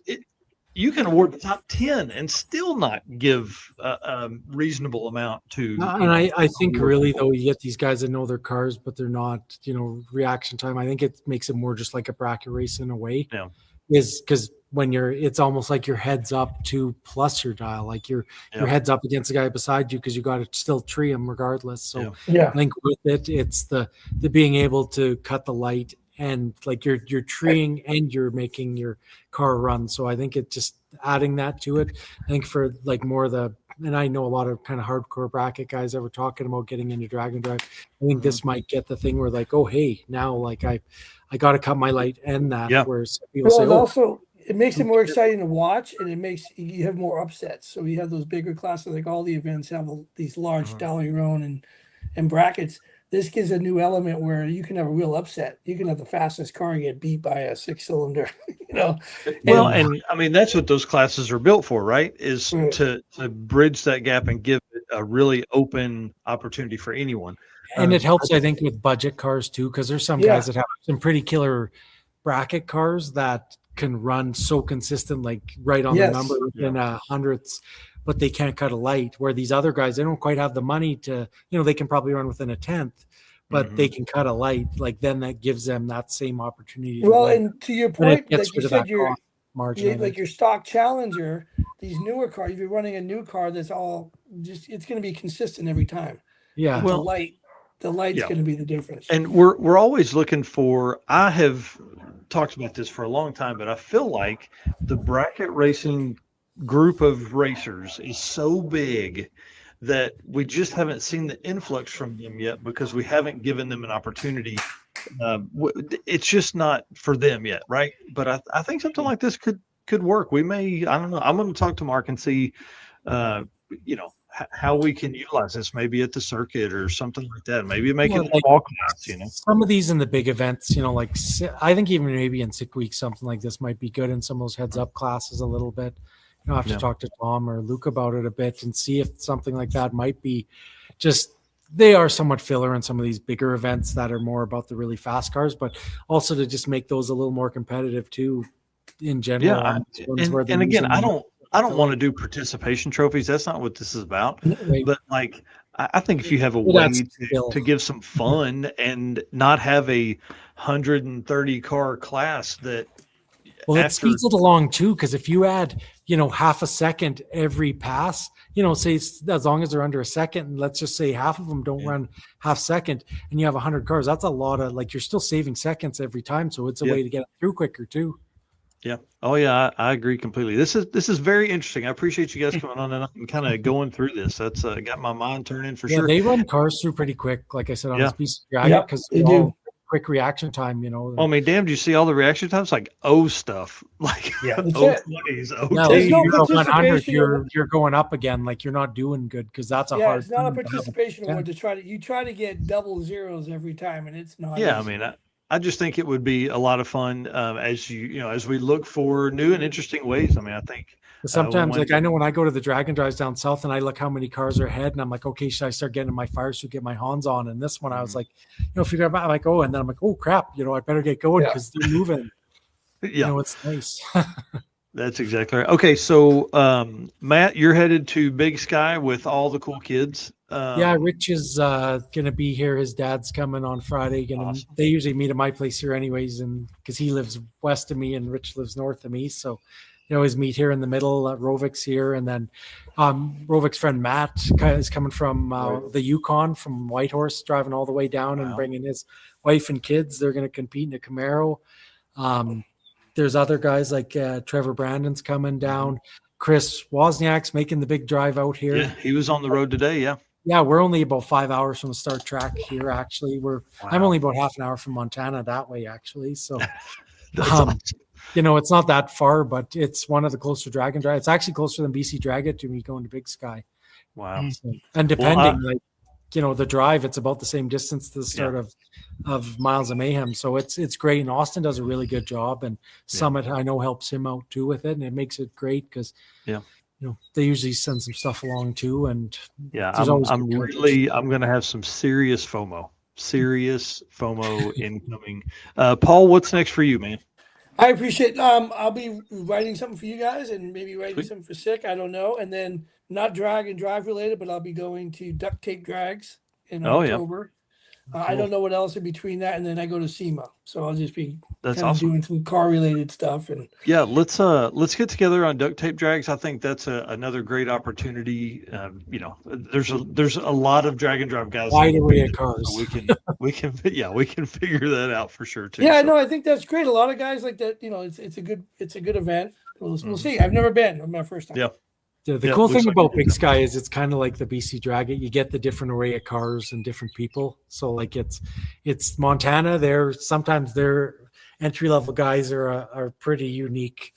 you can award the top 10 and still not give a reasonable amount to. And I think really though, you get these guys that know their cars, but they're not, reaction time. I think it makes it more just like a bracket race in a way. Yeah. Is because when it's almost like your heads up to plus your dial, like your heads up against the guy beside you because you got to still tree him regardless. So I think with it, it's the being able to cut the light. And like you're treeing and you're making your car run. So I think it just adding that to it. I think for like more and I know a lot of kind of hardcore bracket guys that were talking about getting into Dragon Drive. I think this might get the thing where like, oh, hey, now like I got to cut my light and that. Yeah. Whereas people say, also it makes it more exciting to watch, and it makes you have more upsets. So we have those bigger classes, like all the events have these large dollar your own and brackets. This gives a new element where you can have a real upset. You can have the fastest car and get beat by a 6-cylinder, Well, and I mean, that's what those classes are built for, right? Is to bridge that gap and give it a really open opportunity for anyone. And it helps, I think, with budget cars too, because there's some guys that have some pretty killer bracket cars that can run so consistent, like right on the number in hundredths, but they can't cut a light, where these other guys, they don't quite have the money to, they can probably run within a tenth, but they can cut a light. Like then that gives them that same opportunity. Well, and to your point, like you said, margin, like your stock Challenger, these newer cars, if you're running a new car that's all just, it's going to be consistent every time. Yeah. Well, the light's going to be the difference. And we're always looking for, I have talked about this for a long time, but I feel like the bracket racing group of racers is so big that we just haven't seen the influx from them yet, because we haven't given them an opportunity. It's just not for them yet, right? But I think something like this could work. We may, I don't know, I'm going to talk to Mark and see how we can utilize this, maybe at the circuit or something like that. Maybe make it a fall class, Some of these in the big events, like I think even maybe in 6 weeks, something like this might be good in some of those heads up classes a little bit. I'll have to talk to Tom or Luke about it a bit and see if something like that might be just, they are somewhat filler in some of these bigger events that are more about the really fast cars, but also to just make those a little more competitive too in general. Yeah. And again, I don't want to do participation trophies. That's not what this is about. But like, I think if you have a Well, way that's skill. to give some fun and not have a 130 car class that Well, it after speeds it along too, because if you add, half a second every pass, say as long as they're under a second, and let's just say half of them don't run half second, and you have 100 cars, that's a lot of you're still saving seconds every time, so it's a way to get through quicker too. Yeah. Oh yeah, I agree completely. This is very interesting. I appreciate you guys coming on and kind of going through this. That's got my mind turning for sure. They run cars through pretty quick, like I said, on this BC DragIt, because they do. Quick reaction time, Well, I mean, damn, do you see all the reaction times? Like stuff. Like That's O20s, Yeah, There's no you're 100, participation. you're going up again, you're not doing good, because that's a Yeah, hard it's not a thing to have. participation award to try to get double zeros every time, and it's not. Yeah, I easy. mean, I just think it would be a lot of fun as as we look for new and interesting ways. I mean, I think sometimes, I know when I go to the Dragon Drives down south and I look how many cars are ahead, and I'm like, okay, should I start getting my fire suit, get my Hans on? And this one, I was like, figure out, I'm like, oh, and then I'm like, oh crap, I better get going because they're moving. Yeah, it's nice. That's exactly right. Okay, so Matt, you're headed to Big Sky with all the cool kids. Yeah, Rich is gonna be here. His dad's coming on Friday. Awesome. They usually meet at my place here, anyways, and because he lives west of me and Rich lives north of me, so they always meet here in the middle. Rovik's here, and then Rovik's friend Matt is coming from the Yukon from Whitehorse, driving all the way down and bringing his wife and kids. They're going to compete in a Camaro. There's other guys like Trevor Brandon's coming down. Chris Wozniak's making the big drive out here. Yeah, he was on the road today. Yeah. Yeah, we're only about 5 hours from the start track here. Actually, I'm only about half an hour from Montana that way. Actually, so awesome. It's not that far, but it's one of the closer Dragon Drive. It's actually closer than BC DragIt to me going to Big Sky. Wow. So, and depending, the drive, it's about the same distance to the start of Miles of Mayhem. So it's great. And Austin does a really good job. And Summit, I know, helps him out too with it. And it makes it great because, they usually send some stuff along too. And I'm going to have some serious FOMO incoming. Paul, what's next for you, man? I appreciate. I'll be writing something for you guys, and maybe writing something for Sick. I don't know. And then not drag and drive related, but I'll be going to Duct Tape Drags in October. Cool. I don't know what else in between that, and then I go to SEMA, so I'll just be doing some car related stuff. And let's get together on Duct Tape Drags. I think that's another great opportunity. There's a lot of drag and drive guys. Wide array of cars. So we can figure that out for sure too. Yeah, no, I think that's great. A lot of guys like that. It's a good event. We'll see. I've never been. I'm my first time. Yeah. The cool thing about Big Sky is it's kind of like the BC DragIt. You get the different array of cars and different people. So it's Montana. Sometimes their entry level guys are pretty unique,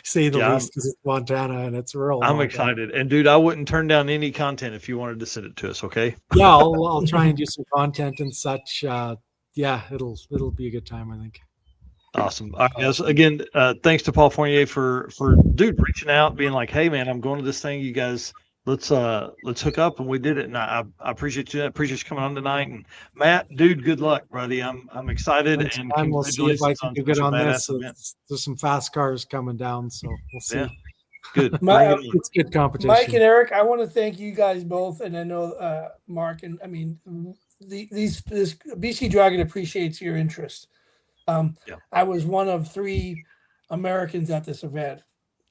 say the least, because it's Montana and it's rural. I'm excited, and dude, I wouldn't turn down any content if you wanted to send it to us. Okay. Yeah, I'll try and do some content and such. It'll be a good time, I think. Awesome. All right, guys. Again, thanks to Paul Fournier for reaching out, being like, "Hey, man, I'm going to this thing. You guys, let's hook up." And we did it. And I appreciate you. I appreciate you coming on tonight. And Matt, dude, good luck, buddy. I'm excited. And we'll see if I can do good on this. There's some fast cars coming down, so we'll see. Yeah. Good. It's good competition. Mike and Eric, I want to thank you guys both, and I know Mark. And I mean, this BC DragIt appreciates your interest. I was one of 3 Americans at this event,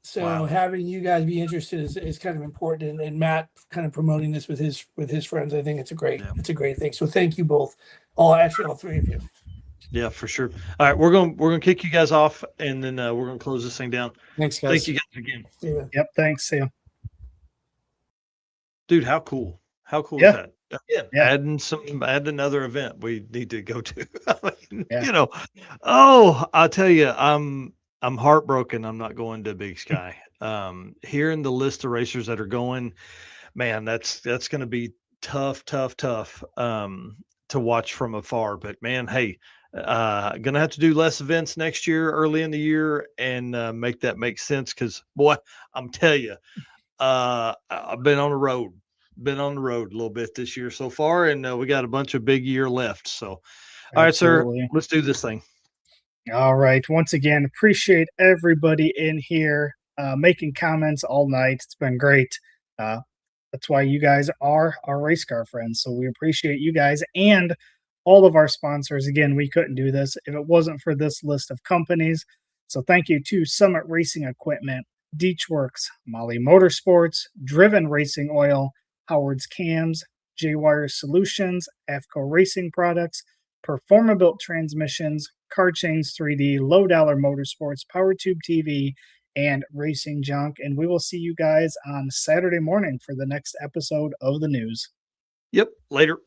so having you guys be interested is kind of important. And Matt kind of promoting this with his friends, I think it's a great thing. So thank you both, all 3 of you. Yeah, for sure. All right, we're gonna kick you guys off, and then we're gonna close this thing down. Thanks, guys. Thank you guys again. Yeah. Yep. Thanks. See you. Dude, how cool! How cool is that? Again, add another event we need to go to. I mean, I'll tell you, I'm heartbroken. I'm not going to Big Sky. Hearing the list of racers that are going, man, that's going to be tough to watch from afar. But man, hey, gonna have to do less events next year, early in the year, and make that make sense. Because boy, I'm telling you, I've been on the road a little bit this year so far, and we got a bunch of big year left. So, all right, sir, let's do this thing. All right. Once again, appreciate everybody in here making comments all night. It's been great. That's why you guys are our race car friends. So we appreciate you guys and all of our sponsors. Again, we couldn't do this if it wasn't for this list of companies. So thank you to Summit Racing Equipment, Deechworks, Molly Motorsports, Driven Racing Oil, Howard's Cams, J-Wire Solutions, AFCO Racing Products, Performabuilt Transmissions, Car Chains 3D, Low Dollar Motorsports, PowerTube TV, and Racing Junk. And we will see you guys on Saturday morning for the next episode of the news. Yep. Later.